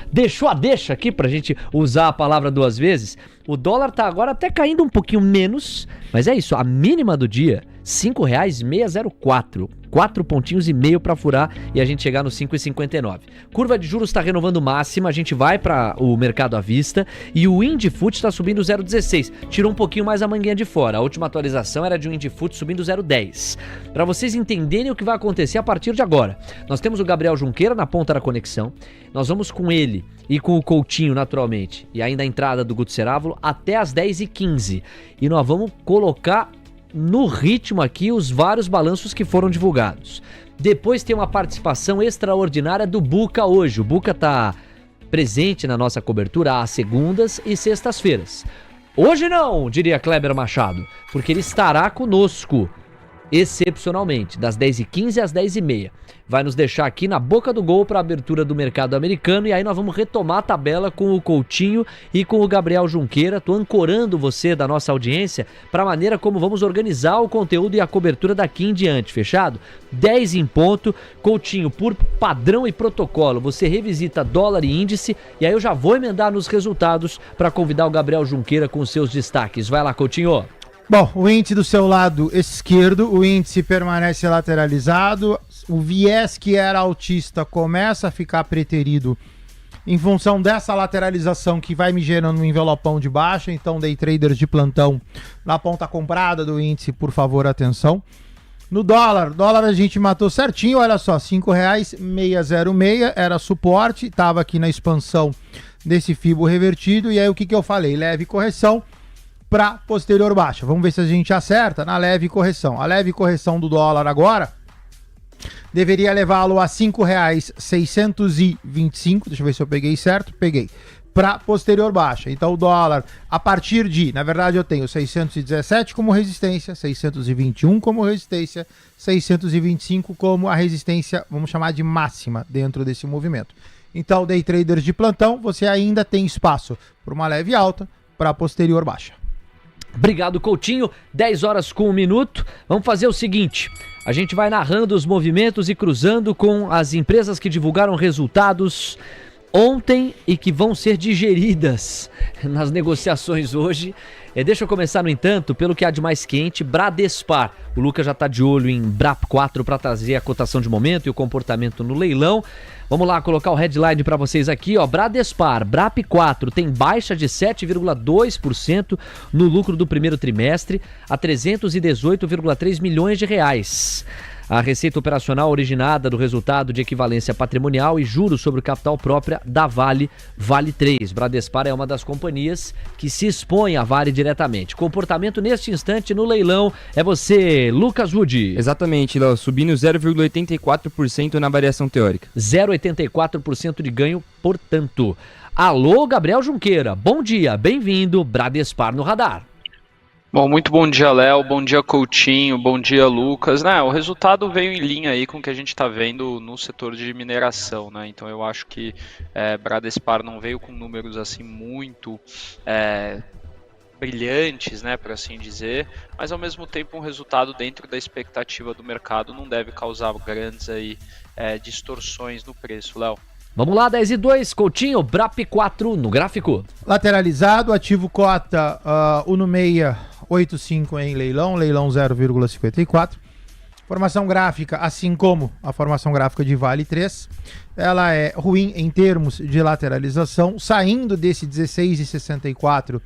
deixa aqui pra gente usar a palavra 2 vezes. O dólar tá agora até caindo um pouquinho menos, mas é isso, a mínima do dia, R$ 5,604. 4,5 pontinhos para furar e a gente chegar no 5,59. Curva de juros está renovando máxima, a gente vai para o mercado à vista e o Indifut está subindo 0,16. Tirou um pouquinho mais a manguinha de fora. A última atualização era de um Indifut subindo 0,10. Para vocês entenderem o que vai acontecer a partir de agora. Nós temos o Gabriel Junqueira na ponta da conexão. Nós vamos com ele e com o Coutinho, naturalmente, e ainda a entrada do Guto Cerávulo até as 10h15. E nós vamos colocar no ritmo aqui os vários balanços que foram divulgados. Depois tem uma participação extraordinária do Buca hoje. O Buca tá presente na nossa cobertura às segundas e sextas-feiras. Hoje não, diria Kleber Machado, porque ele estará conosco excepcionalmente, das 10h15 às 10h30. Vai nos deixar aqui na boca do gol para a abertura do mercado americano e aí nós vamos retomar a tabela com o Coutinho e com o Gabriel Junqueira. Tô ancorando você da nossa audiência para a maneira como vamos organizar o conteúdo e a cobertura daqui em diante, fechado? 10 em ponto, Coutinho, por padrão e protocolo, você revisita dólar e índice e aí eu já vou emendar nos resultados para convidar o Gabriel Junqueira com os seus destaques. Vai lá, Coutinho. Bom, o índice do seu lado esquerdo, o índice permanece lateralizado, o viés que era altista começa a ficar preterido em função dessa lateralização que vai me gerando um envelopão de baixa, então day traders de plantão na ponta comprada do índice, por favor, atenção. No dólar a gente matou certinho, olha só, R$ 5,606 era suporte, estava aqui na expansão desse fibo revertido, e aí o que eu falei? Leve correção para posterior baixa. Vamos ver se a gente acerta na leve correção. A leve correção do dólar agora deveria levá-lo a R$ 5,625. Deixa eu ver se eu peguei certo. Peguei. Para posterior baixa. Então o dólar, a partir de, na verdade eu tenho 617 como resistência, 621 como resistência, 625 como a resistência, vamos chamar de máxima dentro desse movimento. Então, day traders de plantão, você ainda tem espaço para uma leve alta, para posterior baixa. Obrigado, Coutinho. 10 horas com 1 minuto. Vamos fazer o seguinte: a gente vai narrando os movimentos e cruzando com as empresas que divulgaram resultados ontem e que vão ser digeridas nas negociações hoje. Deixa eu começar, no entanto, pelo que há de mais quente, Bradespar. O Lucas já está de olho em BRAP4 para trazer a cotação de momento e o comportamento no leilão. Vamos lá colocar o headline para vocês aqui, ó. Bradespar, BRAP4 tem baixa de 7,2% no lucro do primeiro trimestre a 318,3 milhões de reais. A receita operacional originada do resultado de equivalência patrimonial e juros sobre o capital própria da Vale, Vale 3. Bradespar é uma das companhias que se expõe à Vale diretamente. Comportamento neste instante no leilão é você, Lucas Wood. Exatamente, Léo, subindo 0,84% na variação teórica. 0,84% de ganho, portanto. Alô, Gabriel Junqueira, bom dia, bem-vindo, Bradespar no radar. Bom, muito bom dia, Léo, bom dia, Coutinho, bom dia, Lucas. O resultado veio em linha aí com o que a gente está vendo no setor de mineração, né? Então eu acho que Bradespar não veio com números assim muito brilhantes, né, por assim dizer, mas ao mesmo tempo um resultado dentro da expectativa do mercado não deve causar grandes aí, distorções no preço, Léo. Vamos lá, 10:02, Coutinho, BRAP4 no gráfico. Lateralizado, ativo cota 1685 em leilão 0,54. Formação gráfica, assim como a formação gráfica de Vale 3, ela é ruim em termos de lateralização, saindo desse 16,64,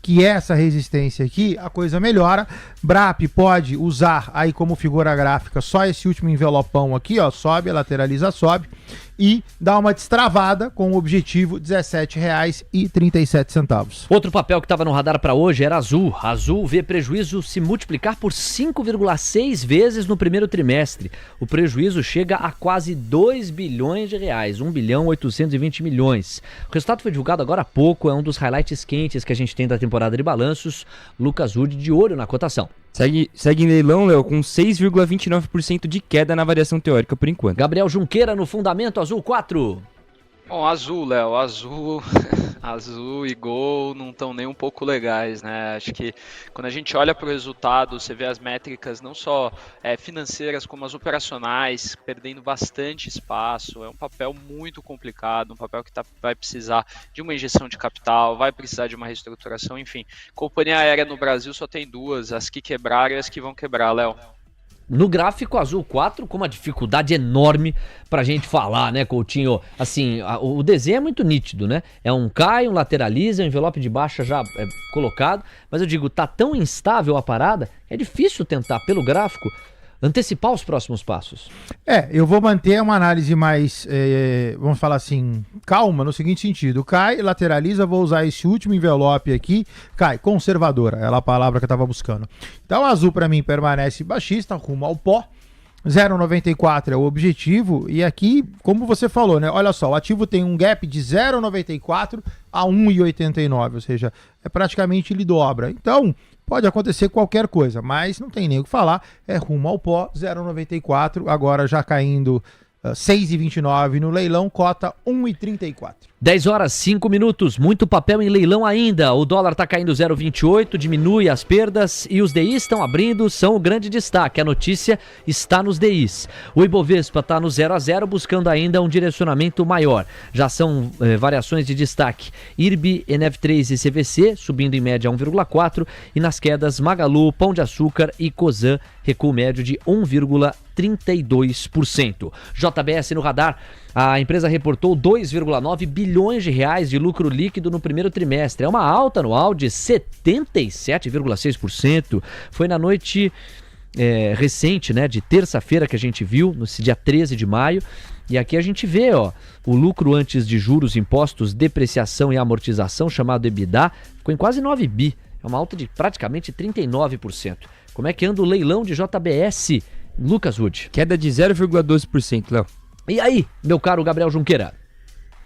que é essa resistência aqui, a coisa melhora. BRAP pode usar aí como figura gráfica só esse último envelopão aqui, ó, sobe, lateraliza, sobe, e dá uma destravada com o objetivo R$ 17,37. Outro papel que estava no radar para hoje era Azul. Azul vê prejuízo se multiplicar por 5,6 vezes no primeiro trimestre. O prejuízo chega a quase 2 bilhões de reais, 1 bilhão 820 milhões. O resultado foi divulgado agora há pouco, é um dos highlights quentes que a gente tem da temporada de balanços. Lucas Wood de olho na cotação. Segue em leilão, Léo, com 6,29% de queda na variação teórica por enquanto. Gabriel Junqueira no fundamento, Azul 4. Bom, Azul, Léo, Azul e Gol não estão nem um pouco legais, né? Acho que quando a gente olha para o resultado, você vê as métricas não só financeiras como as operacionais perdendo bastante espaço. É um papel muito complicado, um papel que vai precisar de uma injeção de capital, vai precisar de uma reestruturação, enfim. Companhia aérea no Brasil só tem duas, as que quebraram e as que vão quebrar, Léo. No gráfico, Azul 4 com uma dificuldade enorme pra gente falar, né, Coutinho? Assim, o desenho é muito nítido, né? É um cai, um lateraliza, um envelope de baixa já colocado. Mas eu digo, tá tão instável a parada, é difícil tentar, pelo gráfico, antecipar os próximos passos. Eu vou manter uma análise mais, vamos falar assim, calma, no seguinte sentido. Cai, lateraliza, vou usar esse último envelope aqui. Cai, conservadora, é a palavra que eu estava buscando. Então, o Azul para mim permanece baixista, rumo ao pó. 0,94 é o objetivo. E aqui, como você falou, né? Olha só, o ativo tem um gap de 0,94 a 1,89, ou seja, praticamente ele dobra. Então, pode acontecer qualquer coisa, mas não tem nem o que falar. É rumo ao pó, 0,94, agora já caindo 6,29 no leilão, cota 1,34. 10 horas, 5 minutos, muito papel em leilão ainda. O dólar está caindo 0,28, diminui as perdas e os DIs estão abrindo, são o grande destaque. A notícia está nos DIs. O Ibovespa está no 0 a 0, buscando ainda um direcionamento maior. Já são variações de destaque. IRB, NF3 e CVC subindo em média 1,4 e nas quedas Magalu, Pão de Açúcar e Cosan, recuo médio de 1,32%. JBS no radar. A empresa reportou 2,9 bilhões de reais de lucro líquido no primeiro trimestre. É uma alta anual de 77,6%. Foi na noite recente, né, de terça-feira que a gente viu, no dia 13 de maio. E aqui a gente vê, ó, o lucro antes de juros, impostos, depreciação e amortização, chamado EBITDA, ficou em quase 9 bi. É uma alta de praticamente 39%. Como é que anda o leilão de JBS, Lucas Wood? Queda de 0,12%, Léo. E aí, meu caro Gabriel Junqueira?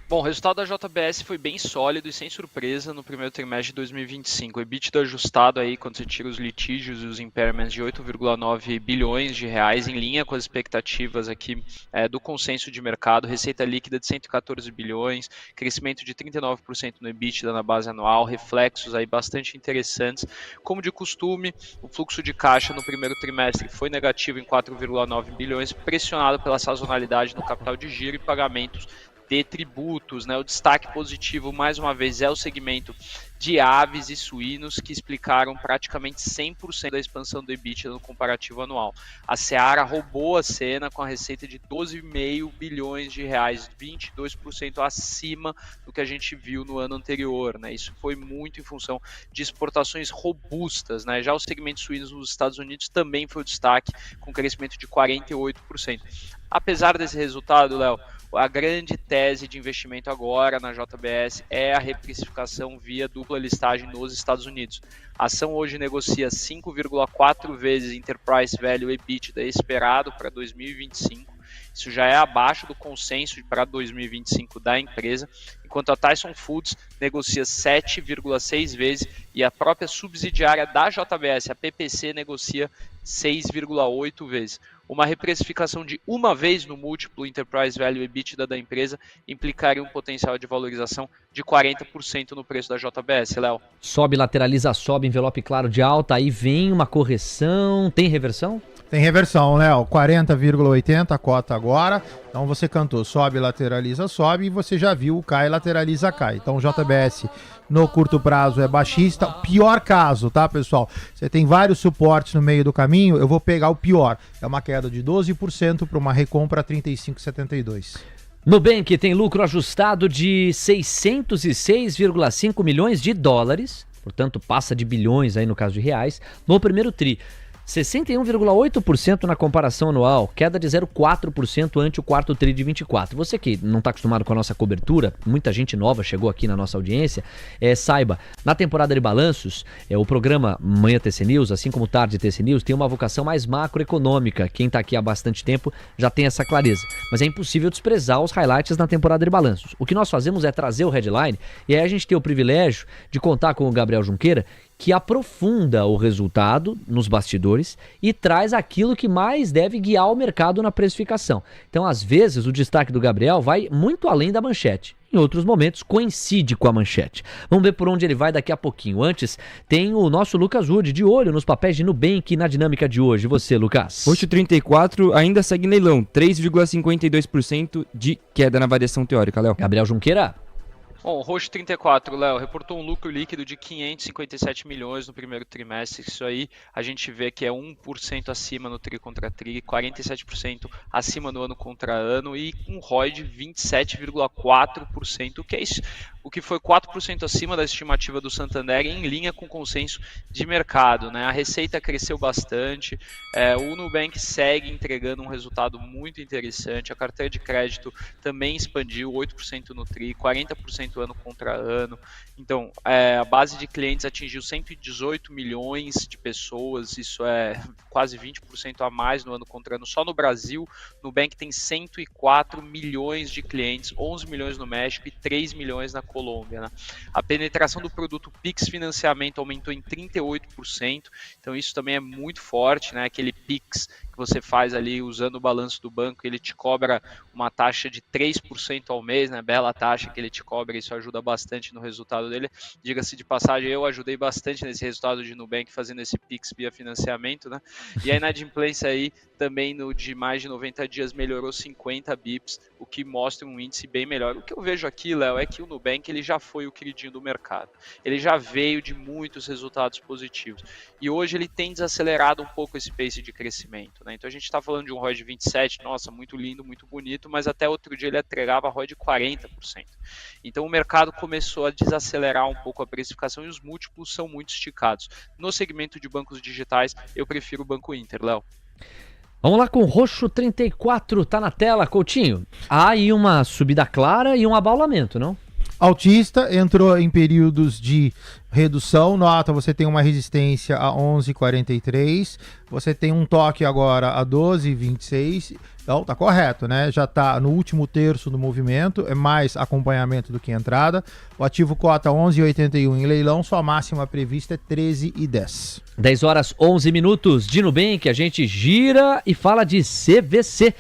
Bom, o resultado da JBS foi bem sólido e sem surpresa no primeiro trimestre de 2025. O EBITDA ajustado aí, quando você tira os litígios e os impairments, de 8,9 bilhões de reais, em linha com as expectativas aqui do consenso de mercado. Receita líquida de 114 bilhões, crescimento de 39% no EBITDA na base anual, reflexos aí bastante interessantes. Como de costume, o fluxo de caixa no primeiro trimestre foi negativo em 4,9 bilhões, pressionado pela sazonalidade no capital de giro e pagamentos de tributos, né? O destaque positivo, mais uma vez, é o segmento de aves e suínos, que explicaram praticamente 100% da expansão do EBITDA no comparativo anual. A Seara roubou a cena com a receita de 12,5 bilhões de reais, 22% acima do que a gente viu no ano anterior, né? Isso foi muito em função de exportações robustas, né? Já o segmento suínos nos Estados Unidos também foi o destaque, com crescimento de 48%. Apesar desse resultado, Léo, a grande tese de investimento agora na JBS é a reprecificação via dupla listagem nos Estados Unidos. A ação hoje negocia 5,4 vezes Enterprise Value EBITDA esperado para 2025. Isso já é abaixo do consenso para 2025 da empresa, enquanto a Tyson Foods negocia 7,6 vezes e a própria subsidiária da JBS, a PPC, negocia 6,8 vezes. Uma reprecificação de uma vez no múltiplo Enterprise Value EBITDA da empresa implicaria um potencial de valorização de 40% no preço da JBS, Léo. Sobe, lateraliza, sobe, envelope claro de alta, aí vem uma correção, tem reversão? Tem reversão, Léo, 40,80 a cota agora. Então você cantou sobe, lateraliza, sobe e você já viu o cai, lateraliza, cai. Então o JBS no curto prazo é baixista. Pior caso, tá, pessoal? Você tem vários suportes no meio do caminho, eu vou pegar o pior. É uma queda de 12% para uma recompra a 35,72. Nubank tem lucro ajustado de 606,5 milhões de dólares, portanto passa de bilhões aí no caso de reais, no primeiro tri. 61,8% na comparação anual, queda de 0,4% ante o quarto tri de 24. Você que não está acostumado com a nossa cobertura, muita gente nova chegou aqui na nossa audiência, saiba, na temporada de balanços, o programa Manhã TC News, assim como Tarde TC News, tem uma vocação mais macroeconômica. Quem está aqui há bastante tempo já tem essa clareza. Mas é impossível desprezar os highlights na temporada de balanços. O que nós fazemos é trazer o headline, e aí a gente tem o privilégio de contar com o Gabriel Junqueira, que aprofunda o resultado nos bastidores e traz aquilo que mais deve guiar o mercado na precificação. Então, às vezes, o destaque do Gabriel vai muito além da manchete. Em outros momentos, coincide com a manchete. Vamos ver por onde ele vai daqui a pouquinho. Antes, tem o nosso Lucas Wood, de olho nos papéis de Nubank e na dinâmica de hoje. Você, Lucas? Roxo 34 ainda segue leilão, 3,52% de queda na variação teórica, Léo. Gabriel Junqueira? Bom, o Roxo 34, Léo, reportou um lucro líquido de 557 milhões no primeiro trimestre. Isso aí a gente vê que é 1% acima no tri contra tri, 47% acima no ano contra ano e um ROI de 27,4%, que é isso, o que foi 4% acima da estimativa do Santander, em linha com o consenso de mercado, né? A receita cresceu bastante, o Nubank segue entregando um resultado muito interessante, a carteira de crédito também expandiu 8% no tri, 40% ano contra ano. Então, a base de clientes atingiu 118 milhões de pessoas, isso é quase 20% a mais no ano contra ano. Só no Brasil, o Nubank tem 104 milhões de clientes, 11 milhões no México e 3 milhões na Colômbia, né? A penetração do produto Pix Financiamento aumentou em 38%, então isso também é muito forte, né? Aquele Pix que você faz ali usando o balanço do banco, ele te cobra uma taxa de 3% ao mês, né? Bela taxa que ele te cobra, isso ajuda bastante no resultado dele. Diga-se de passagem, eu ajudei bastante nesse resultado de Nubank fazendo esse Pix via financiamento, né? E a inadimplência aí também de mais de 90 dias melhorou 50 bips, o que mostra um índice bem melhor. O que eu vejo aqui, Léo, é que o Nubank ele já foi o queridinho do mercado. Ele já veio de muitos resultados positivos. E hoje ele tem desacelerado um pouco esse pace de crescimento, né? Então a gente está falando de um ROI de 27%, nossa, muito lindo, muito bonito, mas até outro dia ele entregava ROI de 40%. Então o mercado começou a desacelerar um pouco a precificação e os múltiplos são muito esticados. No segmento de bancos digitais, eu prefiro o Banco Inter, Léo. Vamos lá com o Roxo 34, tá na tela, Coutinho. Há aí uma subida clara e um abaulamento, não? Altista entrou em períodos de redução, nota, você tem uma resistência a 11,43, você tem um toque agora a 12,26, então tá correto, né? Já tá no último terço do movimento, é mais acompanhamento do que entrada. O ativo cota 11,81 em leilão, sua máxima prevista é 13,10. 10 horas 11 minutos de Nubank, a gente gira e fala de CVC.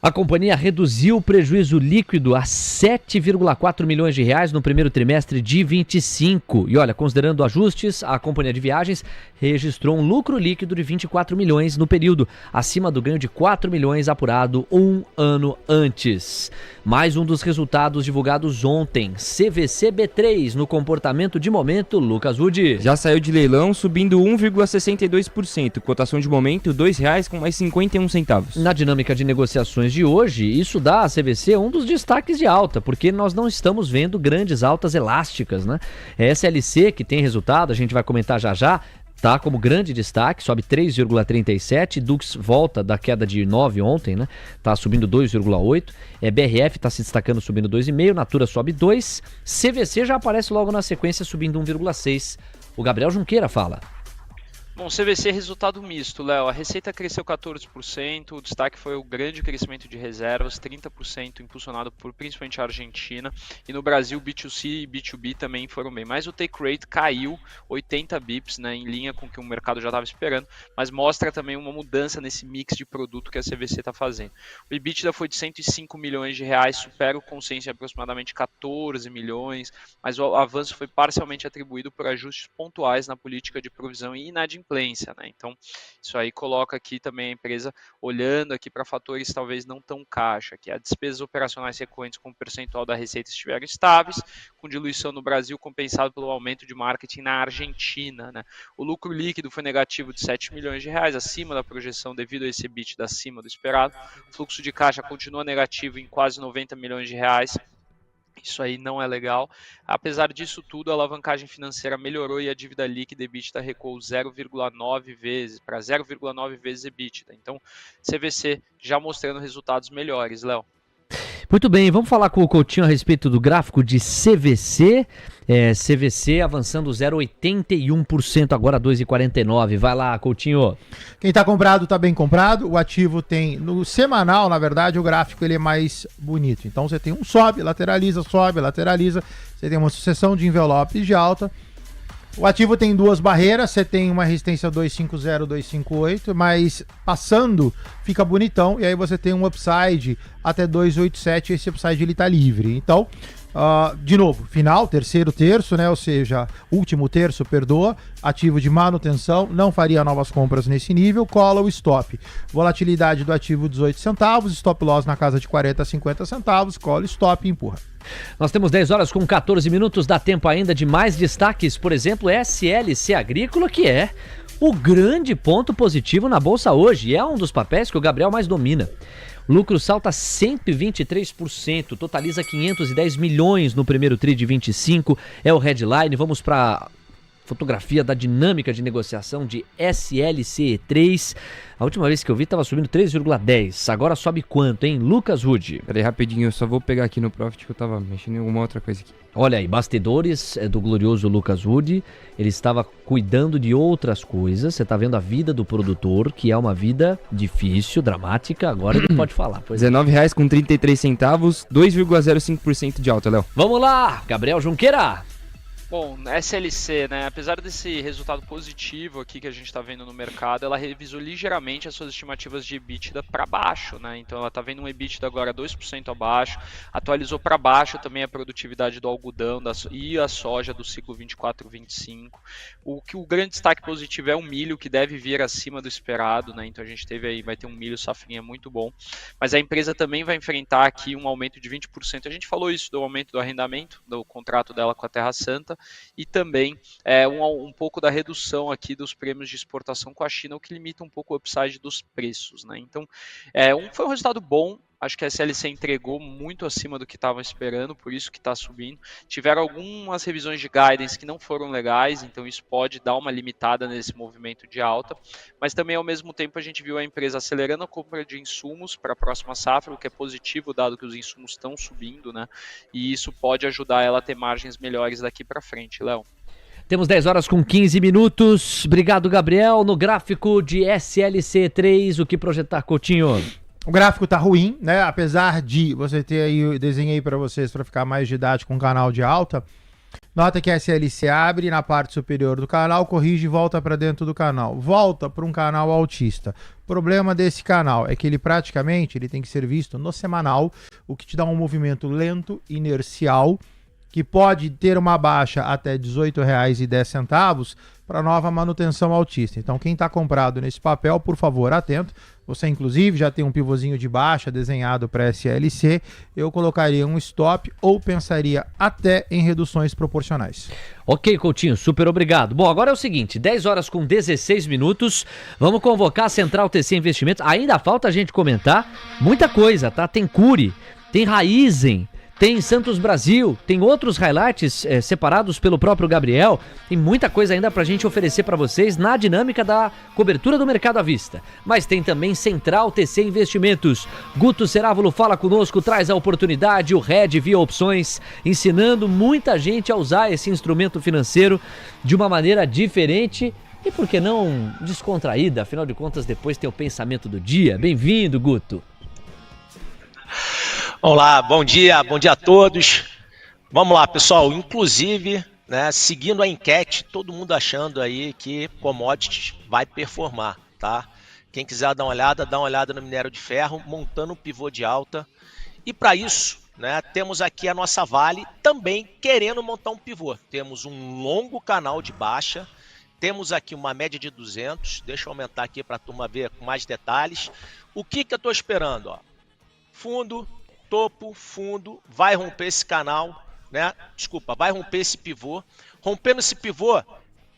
A companhia reduziu o prejuízo líquido a 7,4 milhões de reais no primeiro trimestre de 25. E olha, considerando ajustes, a companhia de viagens registrou um lucro líquido de 24 milhões no período, acima do ganho de 4 milhões apurado um ano antes. Mais um dos resultados divulgados ontem, CVC B3 no comportamento de momento, Lucas Wood. Já saiu de leilão subindo 1,62%, cotação de momento R$ 2,51. Na dinâmica de negociações de hoje, isso dá à CVC um dos destaques de alta, porque nós não estamos vendo grandes altas elásticas, né? SLC, que tem resultado, a gente vai comentar já já, tá como grande destaque, sobe 3,37, Dux volta da queda de 9 ontem, né? Tá subindo 2,8, BRF tá se destacando subindo 2,5, Natura sobe 2, CVC já aparece logo na sequência subindo 1,6. O Gabriel Junqueira fala. Bom, CVC resultado misto, Léo. A receita cresceu 14%, o destaque foi o grande crescimento de reservas, 30% impulsionado por principalmente a Argentina. E no Brasil, B2C e B2B também foram bem. Mas o take rate caiu 80 bips, né, em linha com o que o mercado já estava esperando, mas mostra também uma mudança nesse mix de produto que a CVC está fazendo. O EBITDA foi de 105 milhões de reais, supera o consenso de aproximadamente 14 milhões, mas o avanço foi parcialmente atribuído por ajustes pontuais na política de provisão e inadimplência inadimplência, né? Então, isso aí coloca aqui também a empresa olhando aqui para fatores talvez não tão caixa, que as despesas operacionais recorrentes como percentual da receita estiveram estáveis, com diluição no Brasil compensado pelo aumento de marketing na Argentina, né? O lucro líquido foi negativo de 7 milhões de reais, acima da projeção devido a esse EBITDA acima do esperado. O fluxo de caixa continua negativo em quase 90 milhões de reais. Isso aí não é legal. Apesar disso tudo, a alavancagem financeira melhorou e a dívida líquida EBITDA recuou 0,9 vezes para 0,9 vezes EBITDA. Então, CVC já mostrando resultados melhores, Léo. Muito bem, vamos falar com o Coutinho a respeito do gráfico de CVC. CVC avançando 0,81%, agora 2,49%. Vai lá, Coutinho. Quem está comprado está bem comprado. O ativo tem, no semanal, na verdade, o gráfico ele é mais bonito. Então você tem um sobe, lateraliza. Você tem uma sucessão de envelopes de alta. O ativo tem duas barreiras, você tem uma resistência 250, 258, mas passando fica bonitão, e aí você tem um upside até 287, esse upside ele tá livre. Então, de novo, final, terceiro terço, né? Ou seja, último terço, perdoa, ativo de manutenção, não faria novas compras nesse nível, cola o stop. Volatilidade do ativo 18 centavos, stop loss na casa de 40 a 50 centavos, cola stop e empurra. Nós temos 10 horas com 14 minutos, dá tempo ainda de mais destaques, por exemplo, SLC Agrícola, que é o grande ponto positivo na bolsa hoje, e é um dos papéis que o Gabriel mais domina. O lucro salta 123%, totaliza 510 milhões no primeiro tri de 25, é o headline. Vamos para fotografia da dinâmica de negociação de SLC3. A última vez que eu vi estava subindo 3,10. Agora sobe quanto, hein? Lucas Rude. Peraí, rapidinho, eu só vou pegar aqui no Profit que eu tava mexendo em alguma outra coisa aqui. Olha aí, bastidores do glorioso Lucas Rude. Ele estava cuidando de outras coisas. Você tá vendo a vida do produtor, que é uma vida difícil, dramática. Agora ele pode falar. R$19,33, 2,05% de alta, Léo. Vamos lá, Gabriel Junqueira. Bom, SLC, né, apesar desse resultado positivo aqui que a gente está vendo no mercado, ela revisou ligeiramente as suas estimativas de EBITDA para baixo, né? Então ela está vendo um EBITDA agora 2% abaixo, atualizou para baixo também a produtividade do algodão e a soja do ciclo 24-25. O grande destaque positivo é o milho, que deve vir acima do esperado, né? Então a gente vai ter um milho safrinha muito bom, mas a empresa também vai enfrentar aqui um aumento de 20%. A gente falou isso do aumento do arrendamento, do contrato dela com a Terra Santa, e também um pouco da redução aqui dos prêmios de exportação com a China, o que limita um pouco o upside dos preços, né? Então, foi um resultado bom. Acho que a SLC entregou muito acima do que estavam esperando, por isso que está subindo. Tiveram algumas revisões de guidance que não foram legais, então isso pode dar uma limitada nesse movimento de alta. Mas também, ao mesmo tempo, a gente viu a empresa acelerando a compra de insumos para a próxima safra, o que é positivo, dado que os insumos estão subindo, né? E isso pode ajudar ela a ter margens melhores daqui para frente, Léo. Temos 10 horas com 15 minutos. Obrigado, Gabriel. No gráfico de SLC3, o que projetar, Coutinho? O gráfico tá ruim, né? Apesar de você ter aí, eu desenhei para vocês para ficar mais didático, um canal de alta. Nota que a SLC abre na parte superior do canal, corrige e volta para dentro do canal. Volta para um canal altista. O problema desse canal é que ele tem que ser visto no semanal, o que te dá um movimento lento, inercial, que pode ter uma baixa até R$ 18,10 para nova manutenção altista. Então, quem está comprado nesse papel, por favor, atento. Você, inclusive, já tem um pivôzinho de baixa desenhado para SLC. Eu colocaria um stop ou pensaria até em reduções proporcionais. Ok, Coutinho, super obrigado. Bom, agora é o seguinte, 10 horas com 16 minutos. Vamos convocar a Central TC Investimentos. Ainda falta a gente comentar muita coisa, tá? Tem Cury, tem Raizen, tem Santos Brasil, tem outros highlights separados pelo próprio Gabriel. Tem muita coisa ainda pra gente oferecer pra vocês na dinâmica da cobertura do mercado à vista. Mas tem também Central TC Investimentos. Guto Cerávulo fala conosco, traz a oportunidade, o Red via opções, ensinando muita gente a usar esse instrumento financeiro de uma maneira diferente e, por que não, descontraída. Afinal de contas, depois tem o pensamento do dia. Bem-vindo, Guto. Olá, bom dia a todos. Vamos lá, pessoal, inclusive, né, seguindo a enquete, todo mundo achando aí que commodities vai performar, tá? Quem quiser dar uma olhada no minério de ferro, montando um pivô de alta. E para isso, né, temos aqui a nossa Vale também querendo montar um pivô. Temos um longo canal de baixa Temos aqui uma média de 200. Deixa eu aumentar aqui para a turma ver com mais detalhes. O que eu estou esperando? Ó? Fundo, topo, fundo, vai romper esse canal, né? Desculpa, vai romper esse pivô. Rompendo esse pivô,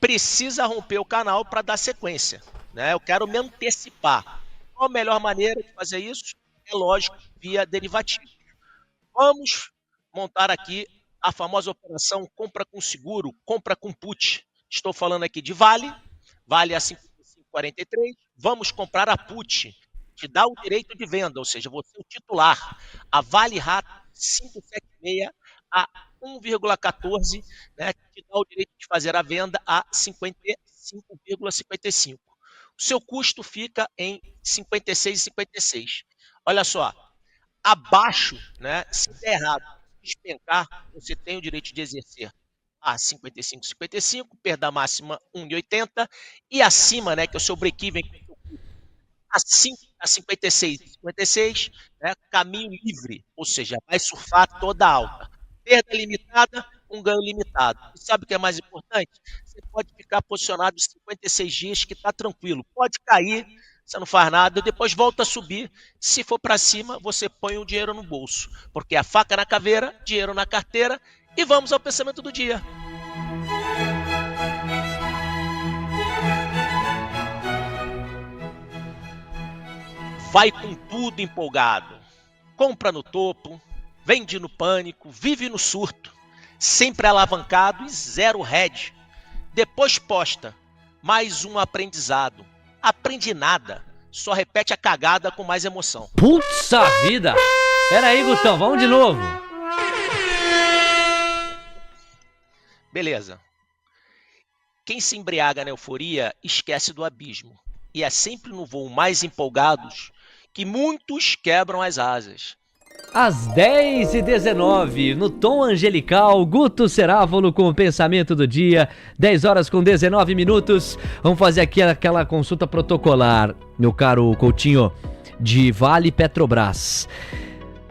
precisa romper o canal para dar sequência, né? Eu quero me antecipar. Qual a melhor maneira de fazer isso? É lógico, via derivativo. Vamos montar aqui a famosa operação compra com seguro, compra com put. Estou falando aqui de Vale a 55,43. Vamos comprar a put, que dá o direito de venda, ou seja, você é o titular. A Vale Rato 576 a 1,14, né, que dá o direito de fazer a venda a 55,55. O seu custo fica em 56,56. Olha só, abaixo, né, se der errado, despencar, você tem o direito de exercer a 55,55, perda máxima 1,80 e acima, né, que é o seu break-even, assim a 56,56, né, caminho livre, ou seja, vai surfar toda a alta. Perda limitada, um ganho limitado. E sabe o que é mais importante? Você pode ficar posicionado 56 dias que está tranquilo. Pode cair, você não faz nada, depois volta a subir. Se for para cima, você põe o dinheiro no bolso. Porque a faca na caveira, dinheiro na carteira. E vamos ao pensamento do dia. Vai com tudo empolgado. Compra no topo, vende no pânico, vive no surto. Sempre alavancado e zero hedge. Depois posta mais um aprendizado. Aprende nada, só repete a cagada com mais emoção. Putz vida! Pera aí, Gutão, vamos de novo. Beleza. Quem se embriaga na euforia esquece do abismo. E é sempre no voo mais empolgados que muitos quebram as asas. Às 10h19, no tom angelical, Guto Cerávolo com o pensamento do dia, 10 horas com 19 minutos. Vamos fazer aqui aquela consulta protocolar, meu caro Coutinho, de Vale Petrobras.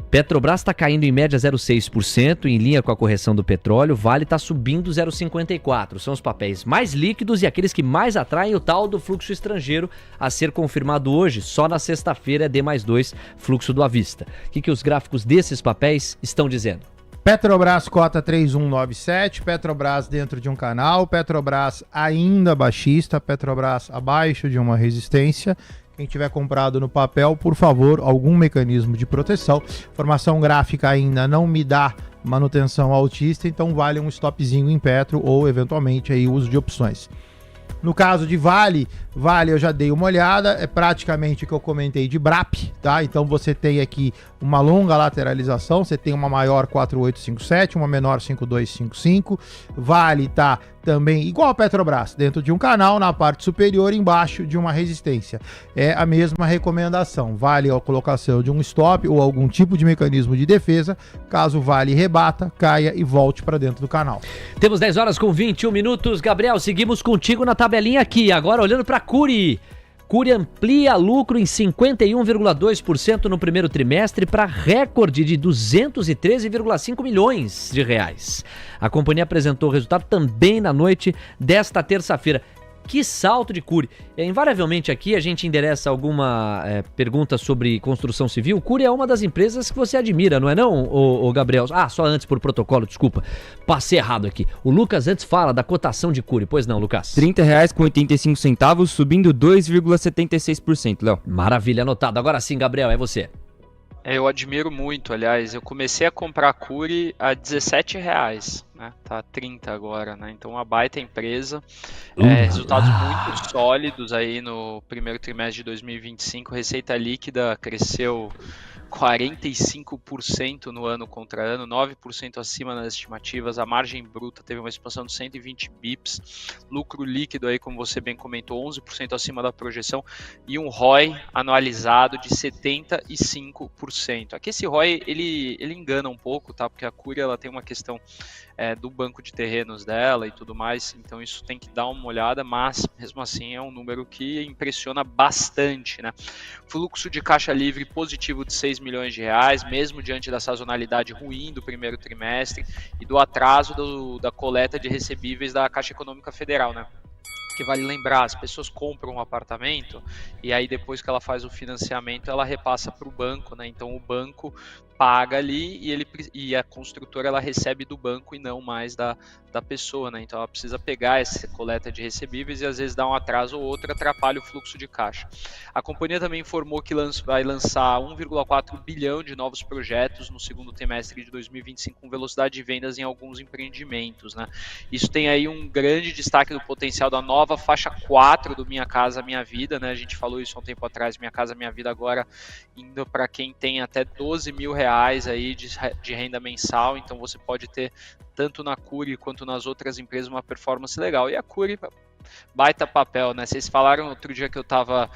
Petrobras está caindo em média 0,6%, em linha com a correção do petróleo. Vale está subindo 0,54%. São os papéis mais líquidos e aqueles que mais atraem o tal do fluxo estrangeiro a ser confirmado hoje. Só na sexta-feira é D+2, fluxo do à vista. O que os gráficos desses papéis estão dizendo? Petrobras cota 3197, Petrobras dentro de um canal, Petrobras ainda baixista, Petrobras abaixo de uma resistência. Quem tiver comprado no papel, por favor, algum mecanismo de proteção. Formação gráfica ainda não me dá manutenção altista, então vale um stopzinho em Petro ou, eventualmente, aí, uso de opções. No caso de Vale eu já dei uma olhada, é praticamente o que eu comentei de BRAP, tá? Então você tem aqui uma longa lateralização, você tem uma maior 4857, uma menor 5255. Vale tá também igual a Petrobras, dentro de um canal, na parte superior, embaixo de uma resistência. É a mesma recomendação. Vale a colocação de um stop ou algum tipo de mecanismo de defesa, caso Vale rebata, caia e volte para dentro do canal. Temos 10 horas com 21 minutos. Gabriel, seguimos contigo na tabelinha aqui. Agora olhando para Cury. Cury amplia lucro em 51,2% no primeiro trimestre para recorde de 213,5 milhões de reais. A companhia apresentou o resultado também na noite desta terça-feira. Que salto de Cury. Invariavelmente aqui a gente endereça alguma pergunta sobre construção civil. Cury é uma das empresas que você admira, não é não, o Gabriel? Ah, só antes por protocolo, desculpa. Passei errado aqui. O Lucas antes fala da cotação de Cury. Pois não, Lucas? R$ 30,85, subindo 2,76%, Léo. Maravilha, anotado. Agora sim, Gabriel, é você. Eu admiro muito, aliás, eu comecei a comprar a Cury a R$17, né? Tá 30 agora, né? Então uma baita empresa, resultados muito sólidos aí no primeiro trimestre de 2025, receita líquida cresceu 45% no ano contra ano, 9% acima das estimativas, a margem bruta teve uma expansão de 120 bips, lucro líquido aí, como você bem comentou, 11% acima da projeção e um ROI anualizado de 75%. Aqui esse ROI, ele engana um pouco, tá? Porque a Cury, ela tem uma questão do banco de terrenos dela e tudo mais, então isso tem que dar uma olhada, mas mesmo assim é um número que impressiona bastante, né? Fluxo de caixa livre positivo de 6 milhões de reais, mesmo diante da sazonalidade ruim do primeiro trimestre e do atraso da coleta de recebíveis da Caixa Econômica Federal, né? Porque vale lembrar, as pessoas compram um apartamento e aí depois que ela faz o financiamento, ela repassa para o banco, né? Então o banco paga ali e a construtora ela recebe do banco e não mais da pessoa, né? Então ela precisa pegar essa coleta de recebíveis e às vezes dá um atraso ou outro, atrapalha o fluxo de caixa. A companhia também informou que vai lançar 1,4 bilhão de novos projetos no segundo trimestre de 2025 com velocidade de vendas em alguns empreendimentos, né? Isso tem aí um grande destaque do potencial da nova faixa 4 do Minha Casa Minha Vida, né? A gente falou isso há um tempo atrás, Minha Casa Minha Vida agora indo para quem tem até R$12 mil aí de renda mensal, então você pode ter tanto na Cury quanto nas outras empresas uma performance legal. E a Cury, baita papel, né? Vocês falaram outro dia que eu tava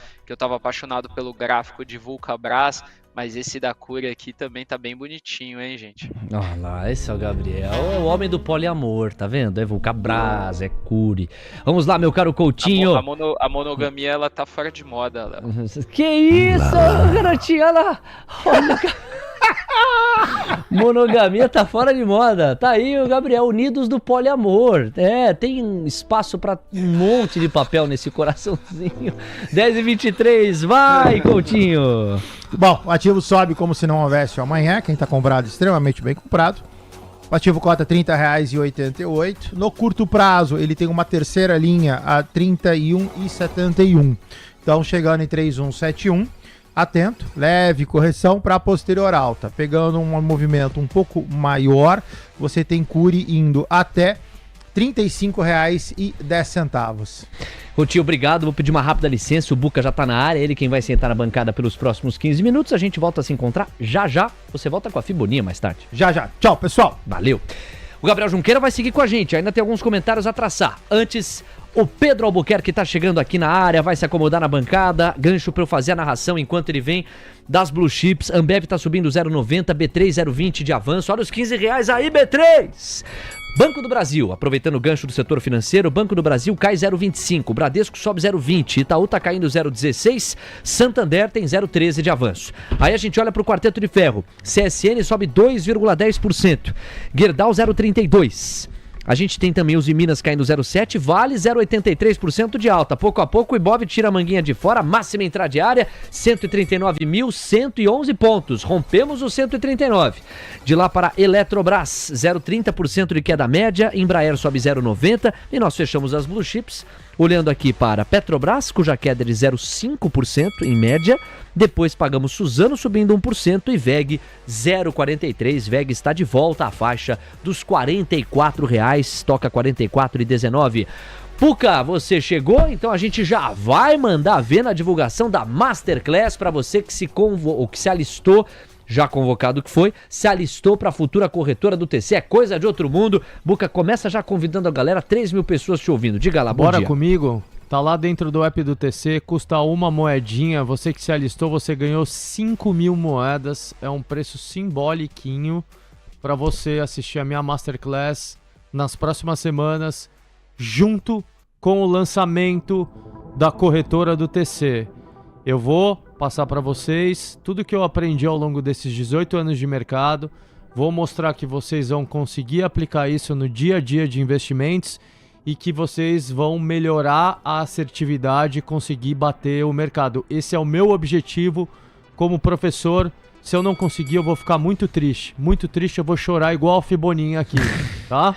apaixonado pelo gráfico de Vulcabras, mas esse da Cury aqui também tá bem bonitinho, hein, gente? Olha lá, esse é o Gabriel, é o homem do poliamor, tá vendo? É Vulcabras, é Cury. Vamos lá, meu caro Coutinho. A monogamia, ela tá fora de moda, Léo. Que isso, garotinha, olha lá. Olha, monogamia tá fora de moda. Tá aí o Gabriel, unidos do poliamor. Tem espaço pra um monte de papel nesse coraçãozinho. 10h23, vai, Coutinho. Bom, o ativo sobe como se não houvesse amanhã. Quem tá comprado, extremamente bem comprado. O ativo cota R$30,88. No curto prazo, ele tem uma terceira linha a R$31,71. Então, chegando em 3171. Atento, leve correção para a posterior alta. Pegando um movimento um pouco maior, você tem Cury indo até R$35,10. Coutinho, obrigado. Vou pedir uma rápida licença. O Buca já tá na área, ele quem vai sentar na bancada pelos próximos 15 minutos. A gente volta a se encontrar já já. Você volta com a Fiboninha mais tarde. Já já. Tchau, pessoal. Valeu. O Gabriel Junqueira vai seguir com a gente. Ainda tem alguns comentários a traçar. Antes, o Pedro Albuquerque tá chegando aqui na área, vai se acomodar na bancada. Gancho pra eu fazer a narração enquanto ele vem das Blue Chips. Ambev tá subindo 0,90, B3 0,20 de avanço. Olha os R$15 aí, B3! Banco do Brasil, aproveitando o gancho do setor financeiro, Banco do Brasil cai 0,25, Bradesco sobe 0,20, Itaú tá caindo 0,16, Santander tem 0,13 de avanço. Aí a gente olha pro quarteto de ferro, CSN sobe 2,10%, Gerdau 0,32%. A gente tem também os Minas caindo 0,7%, Vale 0,83% de alta. Pouco a pouco o Ibov tira a manguinha de fora, máxima intradiária, 139.111 pontos. Rompemos os 139. De lá para Eletrobras, 0,30% de queda média, Embraer sobe 0,90% e nós fechamos as Blue Chips. Olhando aqui para Petrobras, cuja queda é de 0,5% em média. Depois pagamos Suzano subindo 1% e VEG 0,43%. VEG está de volta à faixa dos R$44, toca 44,19. Puca, você chegou? Então a gente já vai mandar ver na divulgação da Masterclass para você que se alistou. Já convocado que foi, se alistou para a futura corretora do TC, é coisa de outro mundo. Buca, começa já convidando a galera, 3 mil pessoas te ouvindo. Diga lá, bom dia. Bora comigo? Tá lá dentro do app do TC, custa uma moedinha. Você que se alistou, você ganhou 5 mil moedas. É um preço simboliquinho para você assistir a minha Masterclass nas próximas semanas, junto com o lançamento da corretora do TC. Eu vou passar para vocês tudo que eu aprendi ao longo desses 18 anos de mercado. Vou mostrar que vocês vão conseguir aplicar isso no dia a dia de investimentos e que vocês vão melhorar a assertividade e conseguir bater o mercado. Esse é o meu objetivo como professor. Se eu não conseguir, eu vou ficar muito triste. Muito triste, eu vou chorar igual a Fiboninha aqui, tá?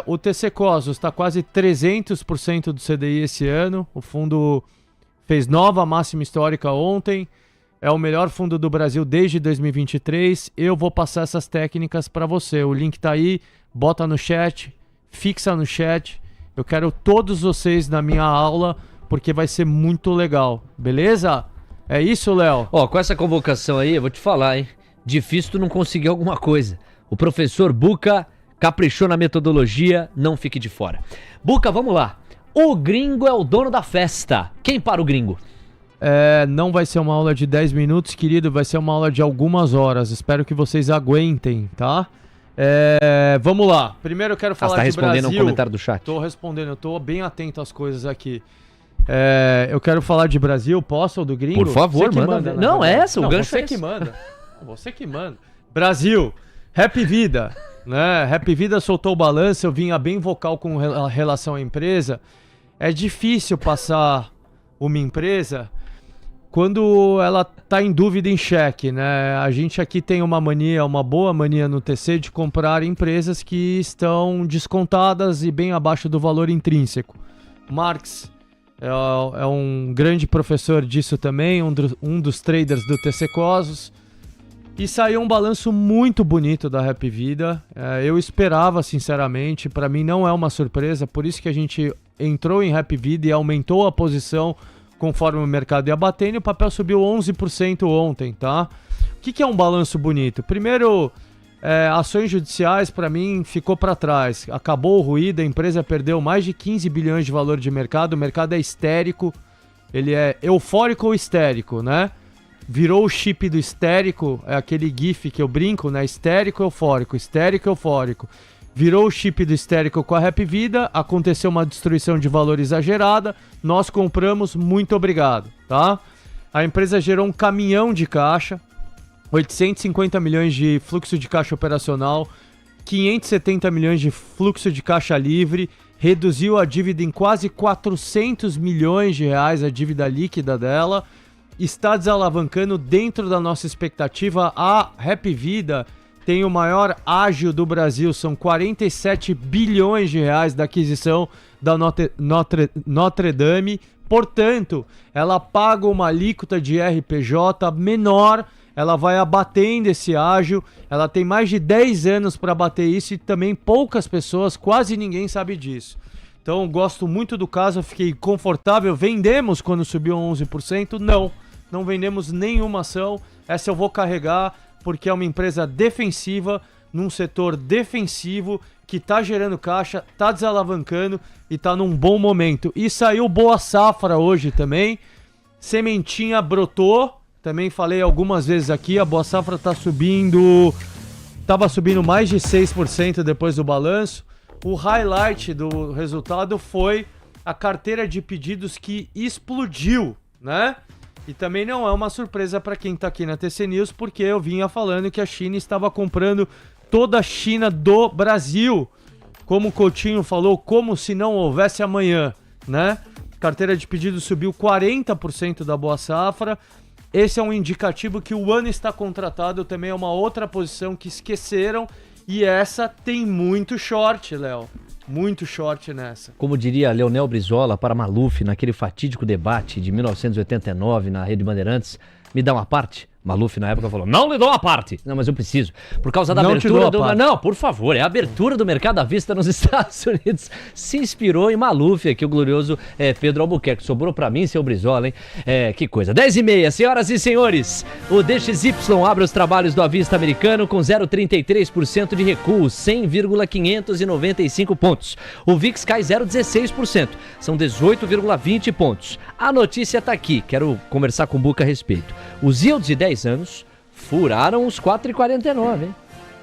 O TC Cosmos está quase 300% do CDI esse ano. O fundo fez nova máxima histórica ontem. É o melhor fundo do Brasil desde 2023. Eu vou passar essas técnicas para você. O link tá aí. Bota no chat. Fixa no chat. Eu quero todos vocês na minha aula, porque vai ser muito legal. Beleza? É isso, Léo? Ó, com essa convocação aí, eu vou te falar, hein? Difícil tu não conseguir alguma coisa. O professor Buca caprichou na metodologia. Não fique de fora. Buca, vamos lá. O gringo é o dono da festa. Quem para o gringo? Não vai ser uma aula de 10 minutos, querido. Vai ser uma aula de algumas horas. Espero que vocês aguentem, tá? Vamos lá. Primeiro eu quero falar de Brasil. Você tá respondendo um comentário do chat? Tô respondendo. Eu tô bem atento às coisas aqui. Eu quero falar de Brasil. Posso ou do gringo? Por favor, manda. Não, essa. O gancho você que manda. Você que manda. Brasil. Happy Vida. Né? Happy Vida soltou o balanço. Eu vinha bem vocal com relação à empresa. é difícil passar uma empresa quando ela está em dúvida, em xeque, né? A gente aqui tem uma boa mania no TC de comprar empresas que estão descontadas e bem abaixo do valor intrínseco. Marx é um grande professor disso também, um dos traders do TC Cosmos. E saiu um balanço muito bonito da Happy Vida. Eu esperava, sinceramente, para mim não é uma surpresa, por isso que a gente entrou em Happy Vida e aumentou a posição conforme o mercado ia batendo, e o papel subiu 11% ontem, tá? O que é um balanço bonito? Primeiro, ações judiciais, para mim, ficou para trás. Acabou o ruído, a empresa perdeu mais de 15 bilhões de valor de mercado, o mercado é histérico, ele é eufórico ou histérico, né? Virou o chip do histérico, é aquele gif que eu brinco, né? Histérico, eufórico, virou o chip do histérico com a Happy Vida, aconteceu uma destruição de valor exagerada, nós compramos, muito obrigado, tá? A empresa gerou um caminhão de caixa, 850 milhões de fluxo de caixa operacional, 570 milhões de fluxo de caixa livre, reduziu a dívida em quase 400 milhões de reais, a dívida líquida dela, está desalavancando dentro da nossa expectativa. A Happy Vida tem o maior ágio do Brasil, são 47 bilhões de reais da aquisição da Notre Dame, portanto, ela paga uma alíquota de RPJ menor, ela vai abatendo esse ágio, ela tem mais de 10 anos para bater isso e também poucas pessoas, quase ninguém sabe disso. Então, gosto muito do caso, fiquei confortável. Vendemos quando subiu 11%? Não vendemos nenhuma ação, essa eu vou carregar, porque é uma empresa defensiva, num setor defensivo, que está gerando caixa, está desalavancando e está num bom momento. E saiu boa safra hoje também, sementinha brotou, também falei algumas vezes aqui, a boa safra está subindo, estava subindo mais de 6% depois do balanço. O highlight do resultado foi a carteira de pedidos que explodiu, né? E também não é uma surpresa para quem está aqui na TC News, porque eu vinha falando que a China estava comprando toda a China do Brasil. Como o Coutinho falou, como se não houvesse amanhã, né? Carteira de pedidos subiu 40% da boa safra. Esse é um indicativo que o ano está contratado, também é uma outra posição que esqueceram. E essa tem muito short, Léo. Muito short nessa. Como diria Leonel Brizola para Maluf naquele fatídico debate de 1989 na Rede Bandeirantes, me dá uma parte? Maluf na época falou, não lhe dou uma parte. Não, mas eu preciso. Por causa da abertura do... Não, por favor, é a abertura do mercado à vista nos Estados Unidos. Se inspirou em Maluf aqui, o glorioso Pedro Albuquerque. Sobrou pra mim, seu Brizola, hein? Que coisa. 10h30, senhoras e senhores. O DXY abre os trabalhos do à vista americano com 0,33% de recuo, 100,595 pontos. O VIX cai 0,16%, são 18,20 pontos. A notícia tá aqui, quero conversar com o Buca a respeito. Os yields de 10 anos furaram os 4,49, hein?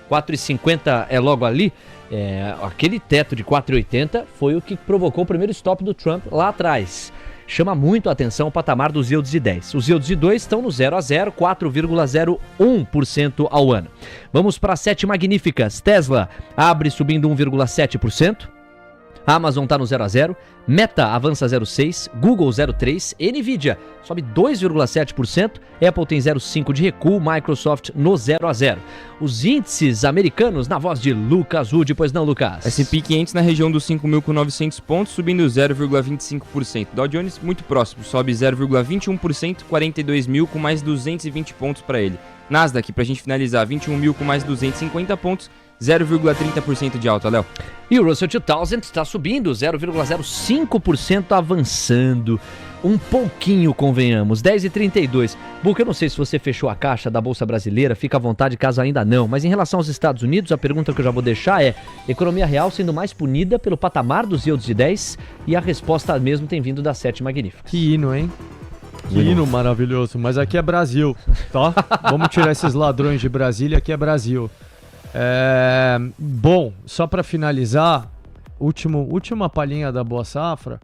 4,50 é logo ali. Aquele teto de 4,80 foi o que provocou o primeiro stop do Trump lá atrás. Chama muito a atenção o patamar dos yields de 10. Os yields de 2 estão no 0 a 0, 4,01% ao ano. Vamos para as 7 magníficas. Tesla abre subindo 1,7%. Amazon está no 0 a 0, Meta avança 0,6, Google 0,3, Nvidia sobe 2,7%, Apple tem 0,5 de recuo, Microsoft no 0 a 0. Os índices americanos na voz de Lucas Rude, pois não, Lucas? S&P 500 na região dos 5.900 pontos, subindo 0,25%. Dow Jones muito próximo, sobe 0,21%, 42.000 com mais 220 pontos para ele. Nasdaq, para a gente finalizar, 21.000 com mais 250 pontos, 0,30% de alta, Léo. E o Russell 2000 está subindo, 0,05% avançando. Um pouquinho, convenhamos, 10,32. Buca, eu não sei se você fechou a caixa da Bolsa Brasileira, fica à vontade caso ainda não. Mas em relação aos Estados Unidos, a pergunta que eu já vou deixar é: economia real sendo mais punida pelo patamar dos yields de 10? E a resposta mesmo tem vindo das 7 magníficas. Que hino, hein? Que hino maravilhoso. Mas aqui é Brasil, tá? Vamos tirar esses ladrões de Brasília, aqui é Brasil. Bom, só para finalizar, última palhinha da boa safra,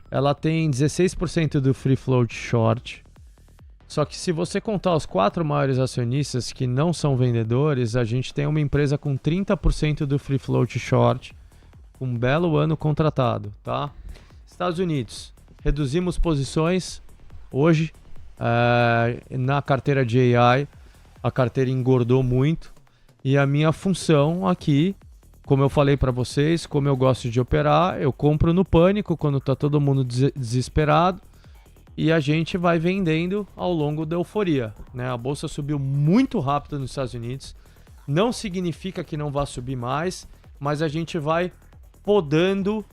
ela tem 16% do free float short. Só que se você contar os 4 maiores acionistas que não são vendedores, a gente tem uma empresa com 30% do free float short, um belo ano contratado, tá? Estados Unidos, reduzimos posições hoje na carteira de AI, a carteira engordou muito e a minha função aqui, como eu falei para vocês, como eu gosto de operar, eu compro no pânico quando está todo mundo desesperado e a gente vai vendendo ao longo da euforia, né? A bolsa subiu muito rápido nos Estados Unidos, não significa que não vá subir mais, mas a gente vai podando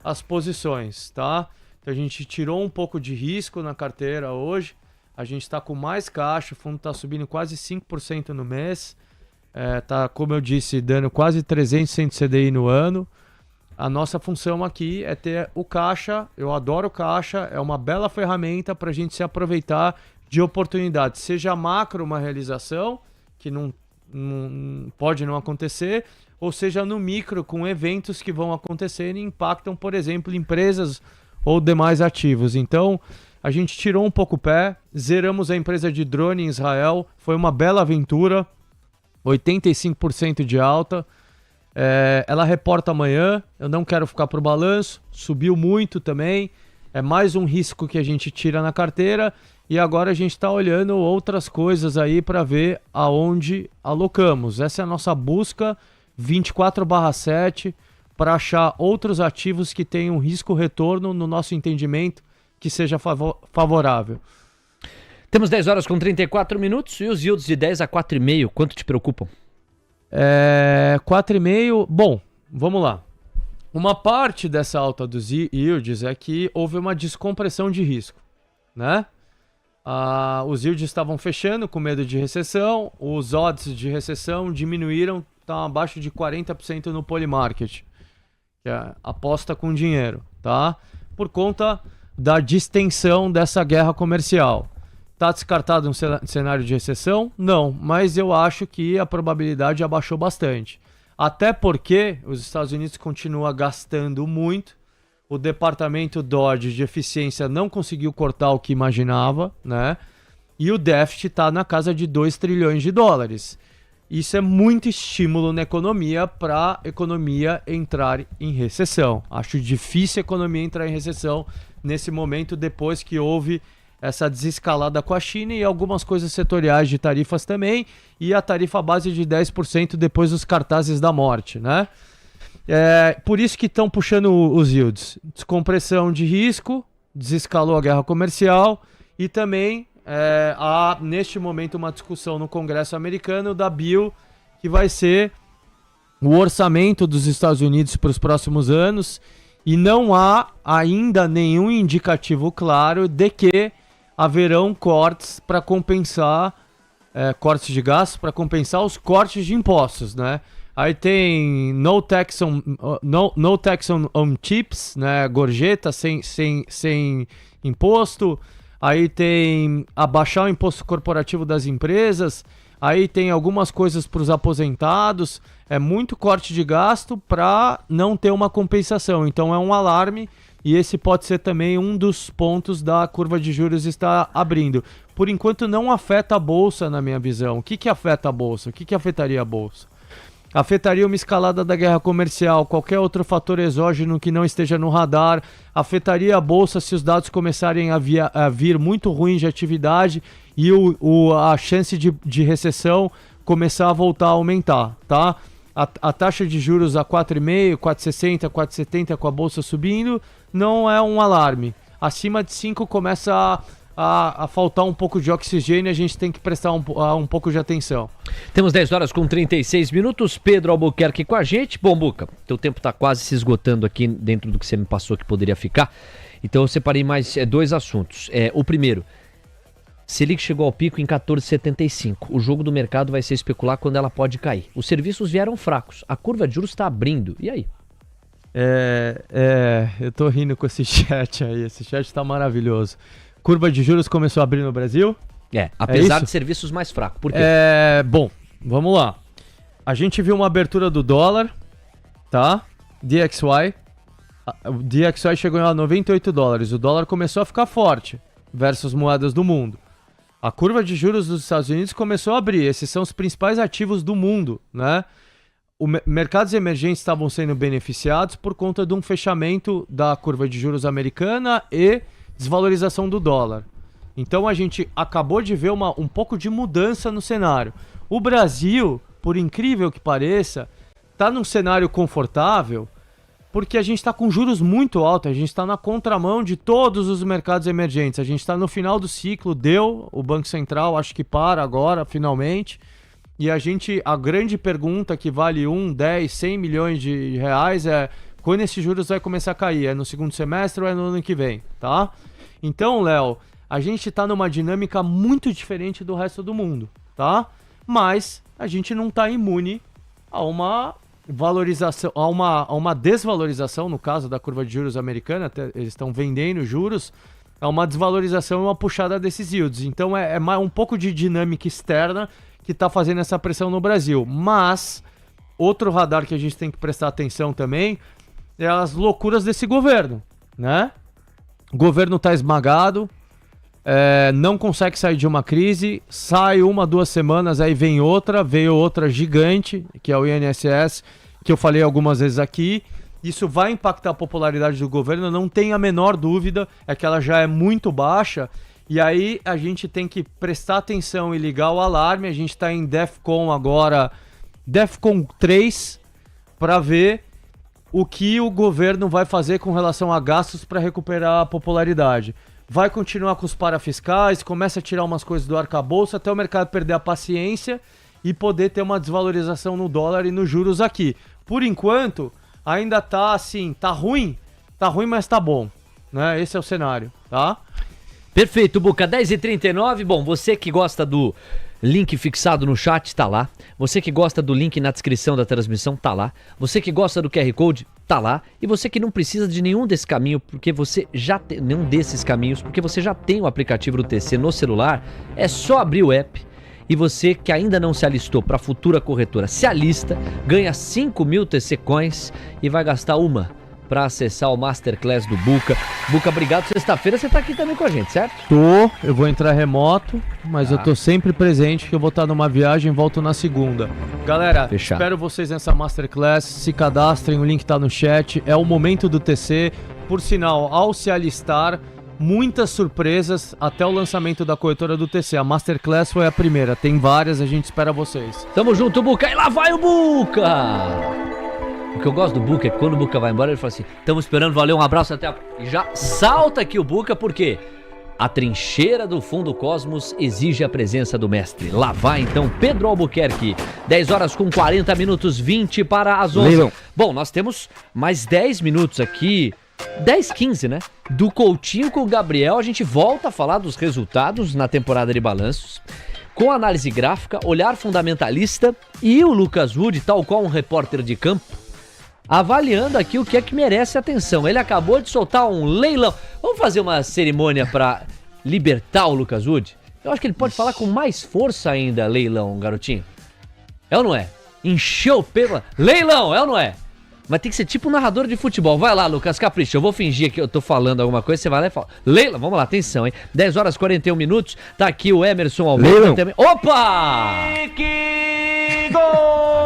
as posições, tá? Então a gente tirou um pouco de risco na carteira hoje, a gente está com mais caixa, o fundo está subindo quase 5% no mês, tá, como eu disse, dando quase 300 CDI no ano. A nossa função aqui é ter o caixa, eu adoro caixa, é uma bela ferramenta para a gente se aproveitar de oportunidades, seja macro uma realização, que não pode não acontecer, ou seja no micro, com eventos que vão acontecer e impactam, por exemplo, empresas ou demais ativos. Então, a gente tirou um pouco o pé, zeramos a empresa de drone em Israel, foi uma bela aventura, 85% de alta. Ela reporta amanhã, eu não quero ficar pro balanço, subiu muito também, é mais um risco que a gente tira na carteira e agora a gente está olhando outras coisas aí para ver aonde alocamos. Essa é a nossa busca 24/7 para achar outros ativos que tenham risco-retorno no nosso entendimento que seja favorável. Temos 10 horas com 34 minutos e os yields de 10 a 4,5, quanto te preocupam? 4,5, bom, vamos lá. Uma parte dessa alta dos yields é que houve uma descompressão de risco, né? Os yields estavam fechando com medo de recessão, os odds de recessão diminuíram, estão abaixo de 40% no Polymarket, que é aposta com dinheiro, tá? Por conta da distensão dessa guerra comercial. Está descartado um cenário de recessão? Não, mas eu acho que a probabilidade abaixou bastante. Até porque os Estados Unidos continuam gastando muito, o departamento Dodge de eficiência não conseguiu cortar o que imaginava, né? E o déficit está na casa de 2 trilhões de dólares. Isso é muito estímulo na economia para a economia entrar em recessão. Acho difícil a economia entrar em recessão nesse momento, depois que houve essa desescalada com a China e algumas coisas setoriais de tarifas também, e a tarifa base de 10% depois dos cartazes da morte, né? Por isso que estão puxando os yields. Descompressão de risco, desescalou a guerra comercial e também há neste momento uma discussão no Congresso americano da Bill, que vai ser o orçamento dos Estados Unidos para os próximos anos, e não há ainda nenhum indicativo claro de que haverão cortes para compensar, cortes de gastos para compensar os cortes de impostos, né? Aí tem no tax on chips, né? Gorjeta sem imposto. Aí tem abaixar o imposto corporativo das empresas. Aí tem algumas coisas para os aposentados. É muito corte de gasto para não ter uma compensação. Então é um alarme. E esse pode ser também um dos pontos da curva de juros estar abrindo. Por enquanto não afeta a Bolsa, na minha visão. O que afeta a Bolsa? O que afetaria a Bolsa? Afetaria uma escalada da guerra comercial, qualquer outro fator exógeno que não esteja no radar. Afetaria a Bolsa se os dados começarem a vir muito ruins de atividade e a chance de recessão começar a voltar a aumentar, tá? A taxa de juros a 4,5, 4,60, 4,70 com a Bolsa subindo não é um alarme. Acima de 5 começa a faltar um pouco de oxigênio e a gente tem que prestar um pouco de atenção. Temos 10 horas com 36 minutos. Pedro Albuquerque com a gente. Bom, Buca, teu tempo está quase se esgotando aqui dentro do que você me passou que poderia ficar. Então eu separei mais 2 assuntos. O primeiro, Selic chegou ao pico em 14,75. O jogo do mercado vai ser especular quando ela pode cair. Os serviços vieram fracos. A curva de juros está abrindo. E aí? Eu tô rindo com esse chat aí. Esse chat tá maravilhoso. Curva de juros começou a abrir no Brasil? Apesar de serviços mais fracos. Por quê? Bom, vamos lá. A gente viu uma abertura do dólar, tá? DXY. O DXY chegou a 98 dólares. O dólar começou a ficar forte versus moedas do mundo. A curva de juros dos Estados Unidos começou a abrir. Esses são os principais ativos do mundo, né? mercados emergentes estavam sendo beneficiados por conta de um fechamento da curva de juros americana e desvalorização do dólar. Então a gente acabou de ver um pouco de mudança no cenário. O Brasil, por incrível que pareça, está num cenário confortável porque a gente está com juros muito altos, a gente está na contramão de todos os mercados emergentes. A gente está no final do ciclo, o Banco Central acho que para agora, finalmente. E a grande pergunta que vale 1, 10, 100 milhões de reais é quando esses juros vai começar a cair? É no segundo semestre ou é no ano que vem, tá? Então, Léo, a gente tá numa dinâmica muito diferente do resto do mundo, tá? Mas a gente não tá imune a uma valorização, a uma desvalorização, no caso da curva de juros americana, até eles estão vendendo juros, a uma desvalorização e uma puxada desses yields. Então é um pouco de dinâmica externa que está fazendo essa pressão no Brasil. Mas outro radar que a gente tem que prestar atenção também é as loucuras desse governo, né? O governo está esmagado, não consegue sair de uma crise, sai 1-2 semanas, aí veio outra gigante, que é o INSS, que eu falei algumas vezes aqui. Isso vai impactar a popularidade do governo, não tem a menor dúvida, é que ela já é muito baixa. E aí a gente tem que prestar atenção e ligar o alarme. A gente está em DEFCON agora, DEFCON 3, para ver o que o governo vai fazer com relação a gastos para recuperar a popularidade. Vai continuar com os parafiscais, começa a tirar umas coisas do arcabouço até o mercado perder a paciência e poder ter uma desvalorização no dólar e nos juros aqui. Por enquanto, ainda tá assim, tá ruim, mas tá bom, né? Esse é o cenário, tá? Perfeito, Buca, 10h39, bom, você que gosta do link fixado no chat, tá lá. Você que gosta do link na descrição da transmissão, tá lá. Você que gosta do QR Code, tá lá. E você que não precisa de nenhum desse caminho, porque você já tem, nenhum desses caminhos, porque você já tem o aplicativo do TC no celular, é só abrir o app. E você que ainda não se alistou para a futura corretora, se alista, ganha 5.000 TC Coins e vai gastar uma para acessar o Masterclass do Buca. Buca, obrigado. Sexta-feira você tá aqui também com a gente, certo? Eu vou entrar remoto, mas eu tô sempre presente, que eu vou estar numa viagem e volto na segunda. Galera, espero vocês nessa Masterclass, se cadastrem, o link tá no chat, é o momento do TC. Por sinal, ao se alistar, muitas surpresas até o lançamento da corretora do TC. A Masterclass foi a primeira, tem várias, a gente espera vocês. Tamo junto, Buca, e lá vai o Buca! O que eu gosto do Buca é que quando o Buca vai embora, ele fala assim, estamos esperando, valeu, um abraço, até a... E já salta aqui o Buca, porque a trincheira do Fundo Cosmos exige a presença do mestre. Lá vai então Pedro Albuquerque, 10h40, 20 para as 11. Leilão. Bom, nós temos mais 10 minutos aqui, 10, 15, né? Do Coutinho com o Gabriel, a gente volta a falar dos resultados na temporada de balanços, com análise gráfica, olhar fundamentalista e o Lucas Wood, tal qual um repórter de campo, avaliando aqui o que é que merece atenção. Ele acabou de soltar um leilão. Vamos fazer uma cerimônia para libertar o Lucas Wood? Eu acho que ele pode falar com mais força ainda, leilão, garotinho. É ou não é? Encheu o pelo. Leilão, é ou não é? Mas tem que ser tipo um narrador de futebol. Vai lá, Lucas, capricha. Eu vou fingir que eu tô falando alguma coisa, você vai lá e fala. Leila, vamos lá, atenção, hein? 10h41, tá aqui o Emerson Almeida também. Opa!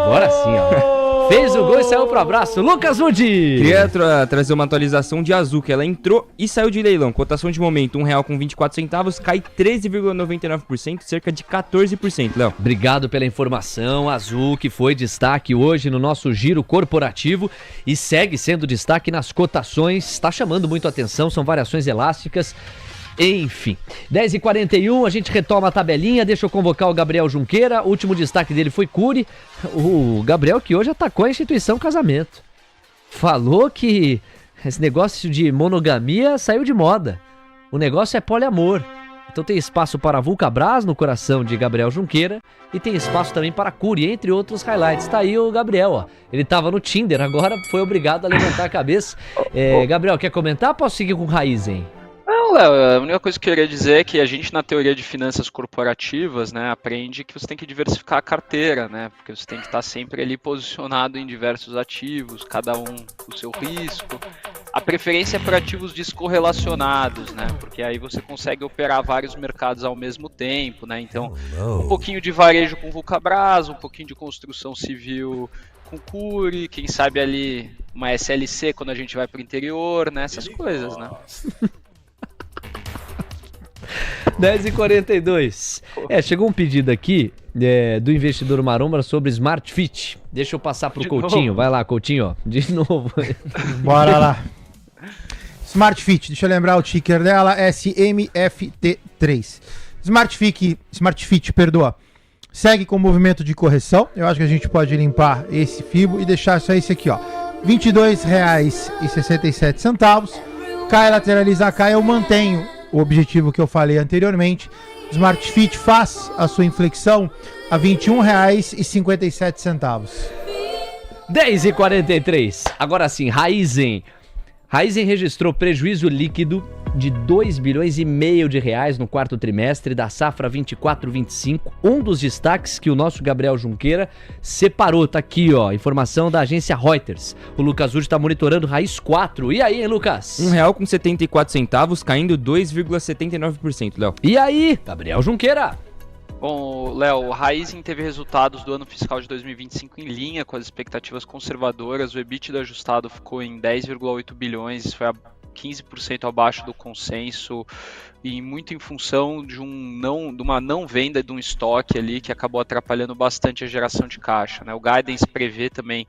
Agora sim, ó. Fez o gol e saiu pro abraço. Lucas Wood! Queria trazer uma atualização de Azul, que ela entrou e saiu de leilão. Cotação de momento, R$1,24, cai 13,99%, cerca de 14%, Léo. Obrigado pela informação, Azul, que foi destaque hoje no nosso giro corporativo e segue sendo destaque nas cotações. Está chamando muito a atenção, são variações elásticas. Enfim, 10h41, a gente retoma a tabelinha, deixa eu convocar o Gabriel Junqueira, o último destaque dele foi Cury, o Gabriel que hoje atacou a instituição casamento, falou que esse negócio de monogamia saiu de moda, o negócio é poliamor, então tem espaço para Vulcabras no coração de Gabriel Junqueira e tem espaço também para Cury, entre outros highlights. Tá aí o Gabriel, ó, ele tava no Tinder, agora foi obrigado a levantar a cabeça. Gabriel, quer comentar? Posso seguir com raiz, hein? Não, Léo, a única coisa que eu queria dizer é que a gente na teoria de finanças corporativas, né, aprende que você tem que diversificar a carteira, né, porque você tem que estar sempre ali posicionado em diversos ativos, cada um com o seu risco. A preferência é por ativos descorrelacionados, né, porque aí você consegue operar vários mercados ao mesmo tempo, né, então um pouquinho de varejo com Vulcabras, um pouquinho de construção civil com Cury, quem sabe ali uma SLC quando a gente vai pro interior, né? Essas coisas, né? 10h42. Chegou um pedido aqui do investidor Maromba sobre Smart Fit. Deixa eu passar pro Coutinho. Novo. Vai lá, Coutinho, ó. De novo. Bora lá. Smart Fit, deixa eu lembrar o ticker dela, SMFT3. Smart Fit, perdoa. Segue com o movimento de correção. Eu acho que a gente pode limpar esse FIBO e deixar só esse aqui, ó. R$ 22,67. Cai, lateraliza, cai. Eu mantenho o objetivo que eu falei anteriormente. Smart Fit faz a sua inflexão a R$ 21,57. 10h43. Agora sim, Raizen. Raizen registrou prejuízo líquido de 2 bilhões e meio de reais no quarto trimestre da safra 24-25. Um dos destaques que o nosso Gabriel Junqueira separou, tá aqui, ó, informação da agência Reuters. O Lucas Urdi tá monitorando Raiz 4. E aí, hein, Lucas? R$1,74, caindo 2,79%, Léo. E aí, Gabriel Junqueira? Bom, Léo, o Raizen teve resultados do ano fiscal de 2025 em linha com as expectativas conservadoras. O EBITDA ajustado ficou em 10,8 bilhões, isso foi 15% abaixo do consenso e muito em função de uma não venda de um estoque ali que acabou atrapalhando bastante a geração de caixa, né? O guidance prevê também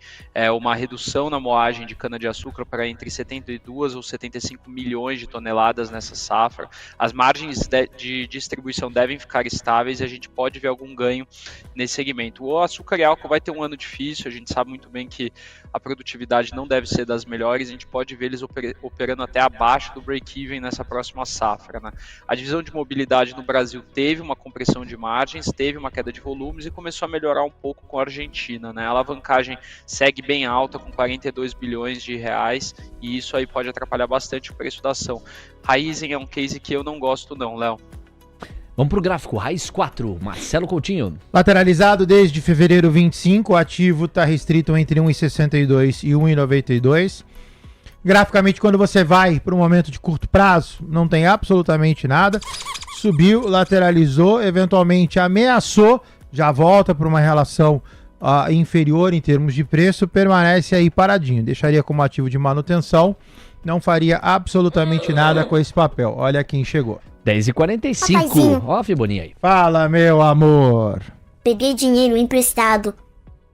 uma redução na moagem de cana-de-açúcar para entre 72 ou 75 milhões de toneladas nessa safra. As margens de distribuição devem ficar estáveis e a gente pode ver algum ganho nesse segmento. O açúcar e álcool vai ter um ano difícil, a gente sabe muito bem que a produtividade não deve ser das melhores, a gente pode ver eles operando até abaixo do break-even nessa próxima safra, né? A divisão de mobilidade no Brasil teve uma compressão de margens, teve uma queda de volumes e começou a melhorar um pouco com a Argentina, né? A alavancagem segue bem alta, com 42 bilhões de reais, e isso aí pode atrapalhar bastante o preço da ação. Raizen é um case que eu não gosto não, Léo. Vamos pro gráfico, Raiz 4, Marcelo Coutinho. Lateralizado desde fevereiro 25, o ativo está restrito entre 1,62 e 1,92. Graficamente, quando você vai para um momento de curto prazo, não tem absolutamente nada. Subiu, lateralizou, eventualmente ameaçou, já volta para uma relação inferior em termos de preço, permanece aí paradinho. Deixaria como ativo de manutenção, não faria absolutamente nada com esse papel. Olha quem chegou. 10h45. Ó a Fiboninha aí. Fala, meu amor. Peguei dinheiro emprestado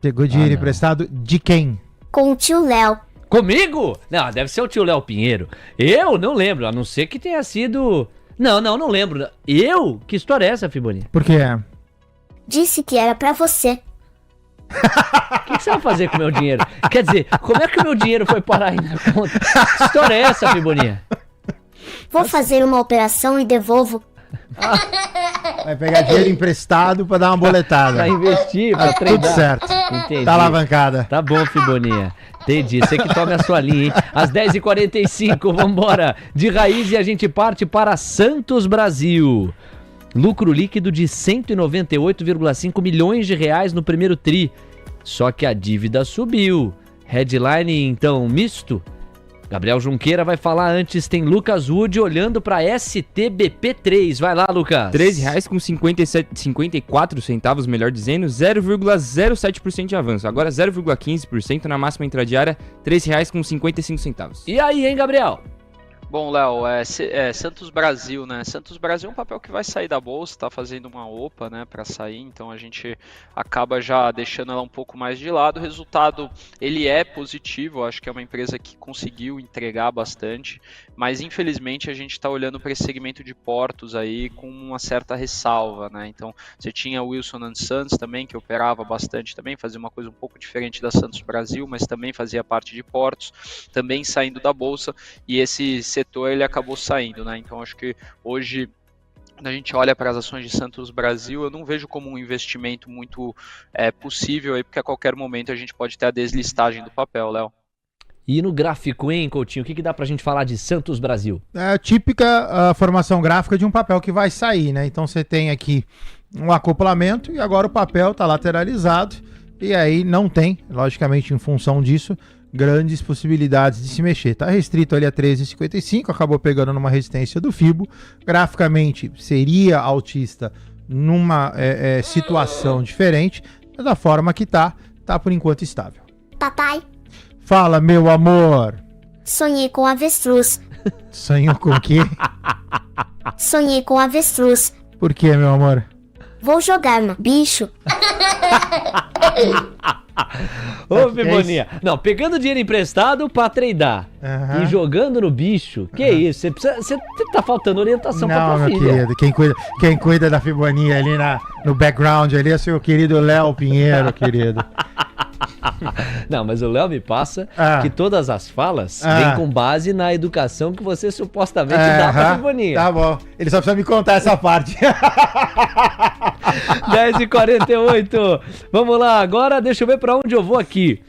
Pegou dinheiro emprestado de quem? com o tio Léo. Comigo? Não, deve ser o tio Léo Pinheiro. Eu não lembro, a não ser que tenha sido... Não lembro. Eu? Que história é essa, Fiboninha? Por quê? Disse que era pra você. O que você vai fazer com o meu dinheiro? Quer dizer, como é que o meu dinheiro foi parar aí na conta? Que história é essa, Fiboninha? Vou fazer uma operação e devolvo. Vai pegar dinheiro emprestado pra dar uma boletada. Pra investir, pra Tudo treinar. certo. Entendi. Tá alavancada. Tá bom, Fiboninha. Entendi. Você que tome a sua linha, hein? Às 10h45, vambora. De Raiz e a gente parte para Santos Brasil. Lucro líquido de 198,5 milhões de reais no primeiro tri. Só que a dívida subiu. Headline, então, misto? Gabriel Junqueira vai falar antes, tem Lucas Wood olhando para STBP3. Vai lá, Lucas. R$ 13,54, melhor dizendo, 0,07% de avanço. Agora 0,15% na máxima intradiária, R$ 13,55. E aí, hein, Gabriel? Bom, Léo, Santos Brasil, né? Santos Brasil é um papel que vai sair da bolsa, tá fazendo uma OPA, né, para sair, então a gente acaba já deixando ela um pouco mais de lado. O resultado, ele é positivo, acho que é uma empresa que conseguiu entregar bastante, mas infelizmente a gente está olhando para esse segmento de portos aí com uma certa ressalva, né? Então você tinha o Wilson & Sons também, que operava bastante também, fazia uma coisa um pouco diferente da Santos Brasil, mas também fazia parte de portos, também saindo da bolsa, e esse setor ele acabou saindo, né? Então acho que hoje, quando a gente olha para as ações de Santos Brasil, eu não vejo como um investimento muito possível aí, porque a qualquer momento a gente pode ter a deslistagem do papel, Léo. E no gráfico, hein, Coutinho? O que dá pra gente falar de Santos Brasil? É a típica formação gráfica de um papel que vai sair, né? Então você tem aqui um acoplamento e agora o papel tá lateralizado e aí não tem, logicamente em função disso, grandes possibilidades de se mexer. Tá restrito ali a 13,55, acabou pegando numa resistência do FIBO. Graficamente seria altista numa situação diferente, mas da forma que tá por enquanto estável. Papai, Fala, meu amor. sonhei com avestruz. Sonhou com o quê? Sonhei com avestruz. Por quê, meu amor? Vou jogar no bicho. Ô, Feboninha. Não, pegando dinheiro emprestado pra treinar Aham. e jogando no bicho, que isso? Você tá faltando orientação pra Não, tua meu filha. querido. Quem cuida da Fiboninha ali no background ali é seu querido Léo Pinheiro, querido. Não, mas o Léo me passa Ah. que todas as falas Ah. vêm com base na educação que você supostamente dá pra Aham. Feboninha. Tá bom. Ele só precisa me contar essa parte. 10h48. Vamos lá, agora deixa eu ver pra onde eu vou aqui.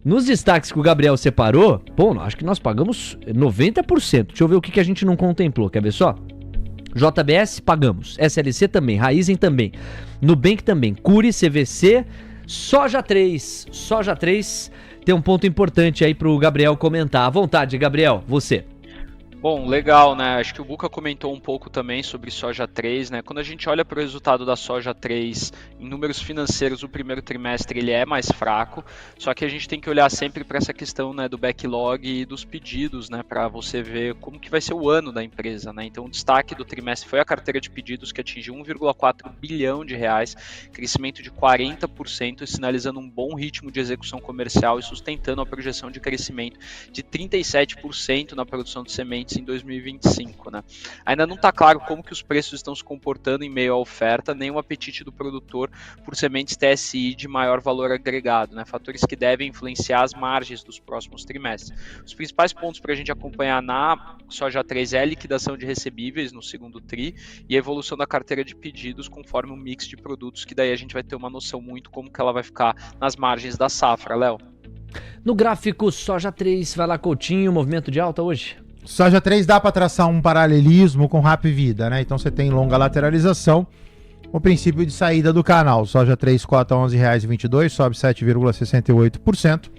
Nos destaques que o Gabriel separou, bom, acho que nós pagamos 90%. Deixa eu ver o que a gente não contemplou, quer ver só? JBS pagamos, SLC também, Raizen também, Nubank também, Cury, CVC, Soja 3. Soja 3 tem um ponto importante aí pro Gabriel comentar. À vontade, Gabriel, você. Bom, legal, né? Acho que o Buca comentou um pouco também sobre Soja 3, né? Quando a gente olha para o resultado da Soja 3 em números financeiros, o primeiro trimestre ele é mais fraco, só que a gente tem que olhar sempre para essa questão, né, do backlog e dos pedidos, né, para você ver como que vai ser o ano da empresa, né? Então, o destaque do trimestre foi a carteira de pedidos que atingiu 1,4 bilhão de reais, crescimento de 40%, sinalizando um bom ritmo de execução comercial e sustentando a projeção de crescimento de 37% na produção de sementes em 2025, né? Ainda não está claro como que os preços estão se comportando em meio à oferta, nem o apetite do produtor por sementes TSI de maior valor agregado, né? Fatores que devem influenciar as margens dos próximos trimestres. Os principais pontos para a gente acompanhar na Soja 3 é a liquidação de recebíveis no segundo TRI e a evolução da carteira de pedidos conforme o mix de produtos, que daí a gente vai ter uma noção muito como que ela vai ficar nas margens da safra, Léo. No gráfico Soja 3, vai lá, Coutinho, movimento de alta hoje? Soja 3 dá para traçar um paralelismo com Rap Vida, né? Então você tem longa lateralização, o princípio de saída do canal. Soja 3 cota R$ 11,22, sobe 7,68%.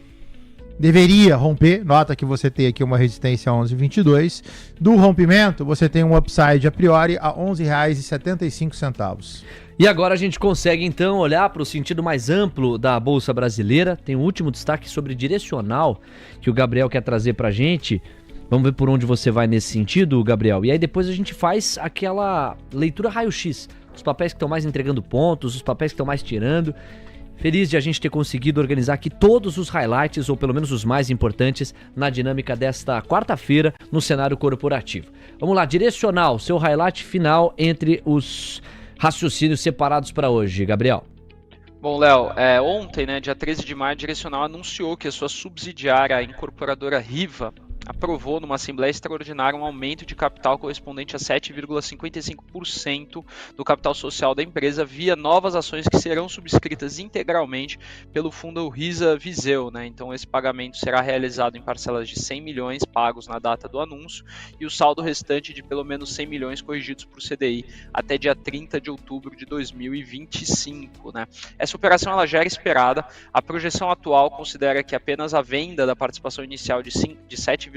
Deveria romper, nota que você tem aqui uma resistência a 11,22. Do rompimento, você tem um upside a priori a R$ 11,75. E agora a gente consegue então olhar para o sentido mais amplo da Bolsa Brasileira. Tem um último destaque sobre direcional que o Gabriel quer trazer para a gente. Vamos ver por onde você vai nesse sentido, Gabriel. E aí depois a gente faz aquela leitura raio-x. Os papéis que estão mais entregando pontos, os papéis que estão mais tirando. Feliz de a gente ter conseguido organizar aqui todos os highlights, ou pelo menos os mais importantes, na dinâmica desta quarta-feira no cenário corporativo. Vamos lá, direcional, seu highlight final entre os raciocínios separados para hoje, Gabriel. Bom, Léo, ontem, né, dia 13 de maio, a Direcional anunciou que a sua subsidiária, a incorporadora Riva, aprovou numa Assembleia Extraordinária um aumento de capital correspondente a 7,55% do capital social da empresa via novas ações que serão subscritas integralmente pelo fundo Risa Viseu, né? Então esse pagamento será realizado em parcelas de 100 milhões pagos na data do anúncio e o saldo restante de pelo menos 100 milhões corrigidos por CDI até dia 30 de outubro de 2025, né? Essa operação ela já era esperada. A projeção atual considera que apenas a venda da participação inicial de 7,55%,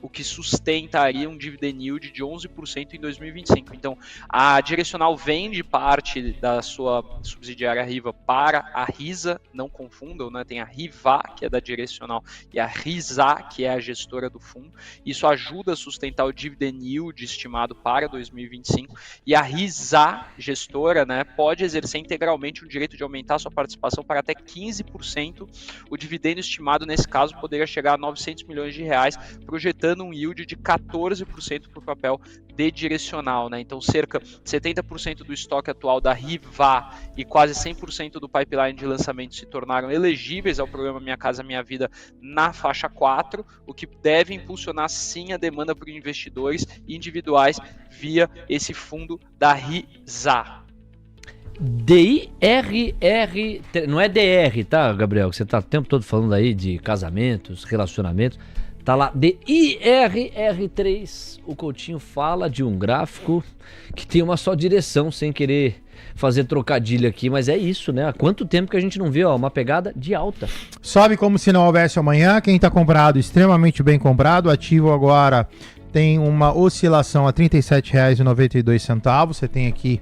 o que sustentaria um dividend yield de 11% em 2025. Então, a Direcional vende parte da sua subsidiária Riva para a Risa, não confundam, né? Tem a Riva, que é da Direcional, e a Risa, que é a gestora do fundo. Isso ajuda a sustentar o dividend yield estimado para 2025, e a Risa, gestora, né, pode exercer integralmente o direito de aumentar sua participação para até 15%. O dividendo estimado, nesse caso, poderia chegar a 900 milhões de reais, projetando um yield de 14% por papel de Direcional, né? Então cerca de 70% do estoque atual da Riva e quase 100% do pipeline de lançamento se tornaram elegíveis ao programa Minha Casa Minha Vida na faixa 4, o que deve impulsionar sim a demanda por investidores individuais via esse fundo da Risa. DIRR, não é DR, tá, Gabriel? Que você tá o tempo todo falando aí de casamentos, relacionamentos. Tá lá, DIRR3. O Coutinho fala de um gráfico que tem uma só direção, sem querer fazer trocadilho aqui, mas é isso, né? Há quanto tempo que a gente não vê, ó, uma pegada de alta. Sobe como se não houvesse amanhã. Quem tá comprado, extremamente bem comprado. Ativo agora tem uma oscilação a R$ 37,92. Você tem aqui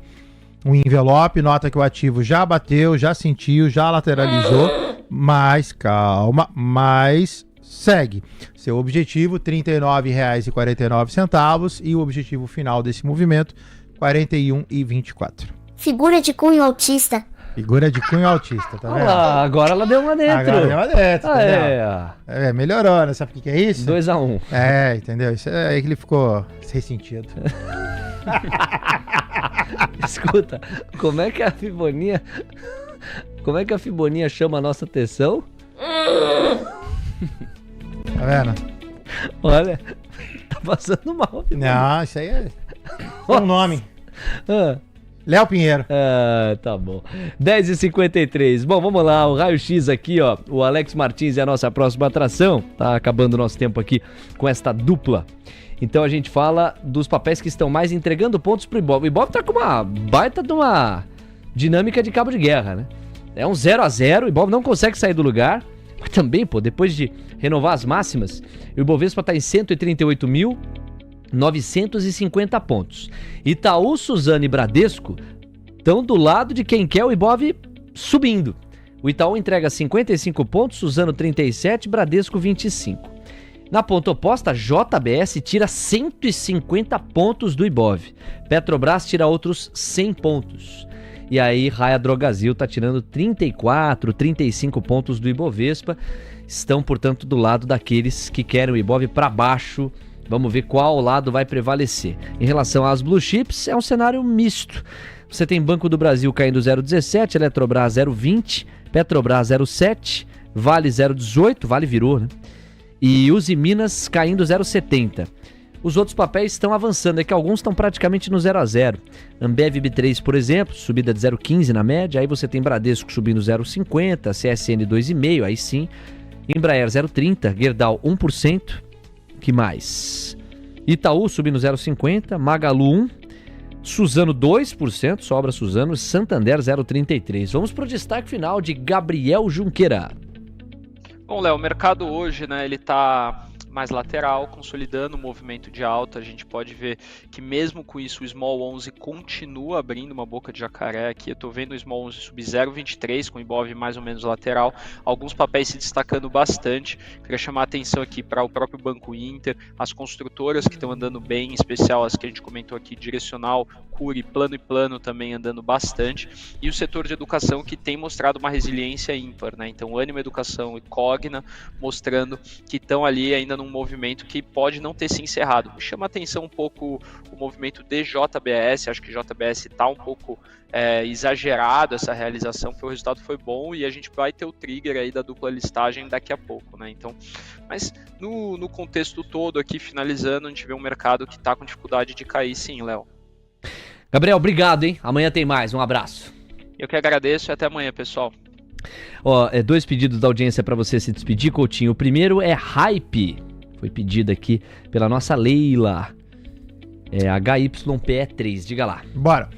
um envelope, nota que o ativo já bateu, já sentiu, já lateralizou. Mas, calma, mas segue. Seu objetivo, R$ 39,49 e o objetivo final desse movimento, R$ 41,24. Figura de cunho autista. Figura de cunho autista, tá vendo? Olha lá, agora ela deu uma dentro. Agora deu uma dentro, Ah, entendeu? é. Melhorou, né? Sabe o que é isso? 2-1. É, entendeu? Isso é aí que ele ficou ressentido. Escuta, como é que a Fiboninha chama a nossa atenção? Tá vendo? Olha, tá passando mal. Fiboninha. Não, isso aí é um nome. Ah. Léo Pinheiro. Ah, tá bom. 10h53. Bom, vamos lá. O raio-x aqui, ó. O Alex Martins é a nossa próxima atração. Tá acabando o nosso tempo aqui com esta dupla. Então a gente fala dos papéis que estão mais entregando pontos pro Ibov. O Ibov tá com uma baita de uma dinâmica de cabo de guerra, né? É um 0-0. O Ibov não consegue sair do lugar. Mas também, pô, depois de renovar as máximas, o Ibovespa tá em 138.950 pontos. Itaú, Suzano e Bradesco estão do lado de quem quer o Ibov subindo. O Itaú entrega 55 pontos, Suzano 37, Bradesco 25. Na ponta oposta, a JBS tira 150 pontos do Ibov. Petrobras tira outros 100 pontos. E aí, Raia Drogasil tá tirando 34, 35 pontos do Ibovespa. Estão, portanto, do lado daqueles que querem o Ibov para baixo. Vamos ver qual lado vai prevalecer. Em relação às blue chips, é um cenário misto. Você tem Banco do Brasil caindo 0,17, Eletrobras 0,20, Petrobras 0,7, Vale 0,18, Vale virou, né? E Uzi Minas caindo 0,70. Os outros papéis estão avançando, é que alguns estão praticamente no 0 a 0. Ambev B3, por exemplo, subida de 0,15 na média. Aí você tem Bradesco subindo 0,50, CSN 2,5, aí sim. Embraer 0,30, Gerdau 1%. Que mais? Itaú subindo 0,50, Magalu 1, Suzano 2%, sobra Suzano, Santander 0,33. Vamos para o destaque final de Gabriel Junqueira. Bom, Léo, o mercado hoje, né, ele tá mais lateral, consolidando o movimento de alta. A gente pode ver que mesmo com isso o Small 11 continua abrindo uma boca de jacaré aqui. Eu tô vendo o Small 11 subir 0,23 com o Ibov mais ou menos lateral. Alguns papéis se destacando bastante. Queria chamar a atenção aqui para o próprio Banco Inter, as construtoras que estão andando bem, em especial as que a gente comentou aqui, Direcional, Cury, Plano e Plano também andando bastante. E o setor de educação que tem mostrado uma resiliência ímpar, né? Então, Ânima Educação e Cogna mostrando que estão ali ainda num movimento que pode não ter se encerrado. Me chama a atenção um pouco o movimento de JBS, acho que JBS está um pouco exagerado essa realização, porque o resultado foi bom e a gente vai ter o trigger aí da dupla listagem daqui a pouco, né? Então, mas no contexto todo aqui, finalizando, a gente vê um mercado que está com dificuldade de cair sim, Léo. Gabriel, obrigado, hein? Amanhã tem mais, um abraço. Eu que agradeço e até amanhã, pessoal. Ó, 2 pedidos da audiência para você se despedir, Coutinho. O primeiro é Hype. Foi pedido aqui pela nossa Leila. É HYPE3, diga lá. Bora.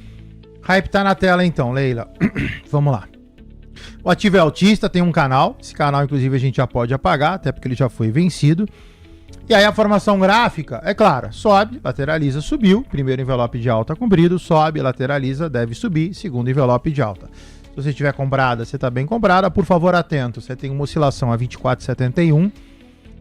Hype tá na tela então, Leila. Vamos lá. O ativo é autista, tem um canal. Esse canal, inclusive, a gente já pode apagar, até porque ele já foi vencido. E aí a formação gráfica, é clara, sobe, lateraliza, subiu. Primeiro envelope de alta cumprido, sobe, lateraliza, deve subir. Segundo envelope de alta. Se você estiver comprada, você está bem comprada. Por favor, atento. Você tem uma oscilação a 24,71.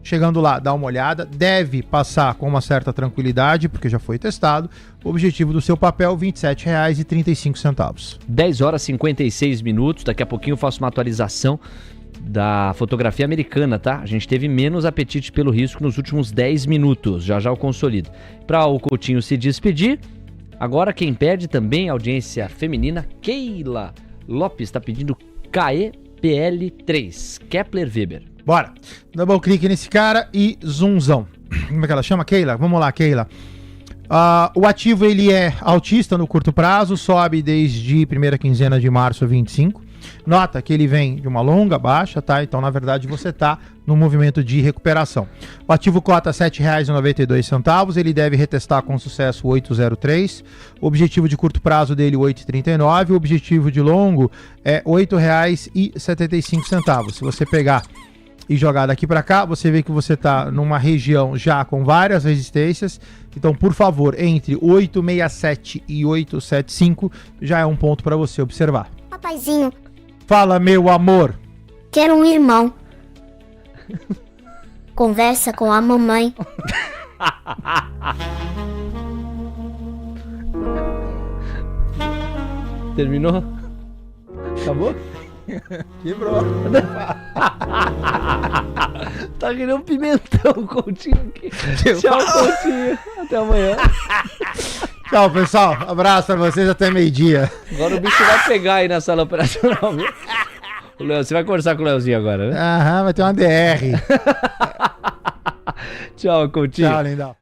Chegando lá, dá uma olhada. Deve passar com uma certa tranquilidade, porque já foi testado. O objetivo do seu papel, R$ 27,35. 10h56. Daqui a pouquinho eu faço uma atualização da fotografia americana, tá? A gente teve menos apetite pelo risco nos últimos 10 minutos. Já já eu consolido. Para o Coutinho se despedir, agora quem pede também, a audiência feminina, Keila Lopes está pedindo KEPL3, Kepler Weber. Bora. Double clique nesse cara e zoomzão. Como é que ela chama? Keila? Vamos lá, Keila. O ativo ele é altista no curto prazo, sobe desde primeira quinzena de março 25. Nota que ele vem de uma longa baixa, tá? Então, na verdade, você tá no movimento de recuperação. O ativo cota R$ 7,92, ele deve retestar com sucesso 8,03. O objetivo de curto prazo dele, 8,39. O objetivo de longo é R$ 8,75. Se você pegar e jogar daqui para cá, você vê que você está numa região já com várias resistências. Então, por favor, entre 8,67 e 8,75 já é um ponto para você observar. Papaizinho. Fala, meu amor. quer um irmão. Conversa com a mamãe. Terminou? Acabou? Quebrou. Tá que nem um pimentão, Coutinho aqui. Tchau, Coutinho. Até amanhã. Tchau, pessoal. Abraço pra vocês até meio-dia. Agora o bicho vai pegar aí na sala operacional, viu? O Léo, você vai conversar com o Leozinho agora, né? Aham, vai ter uma DR. Tchau, Coutinho. Tchau, lindão.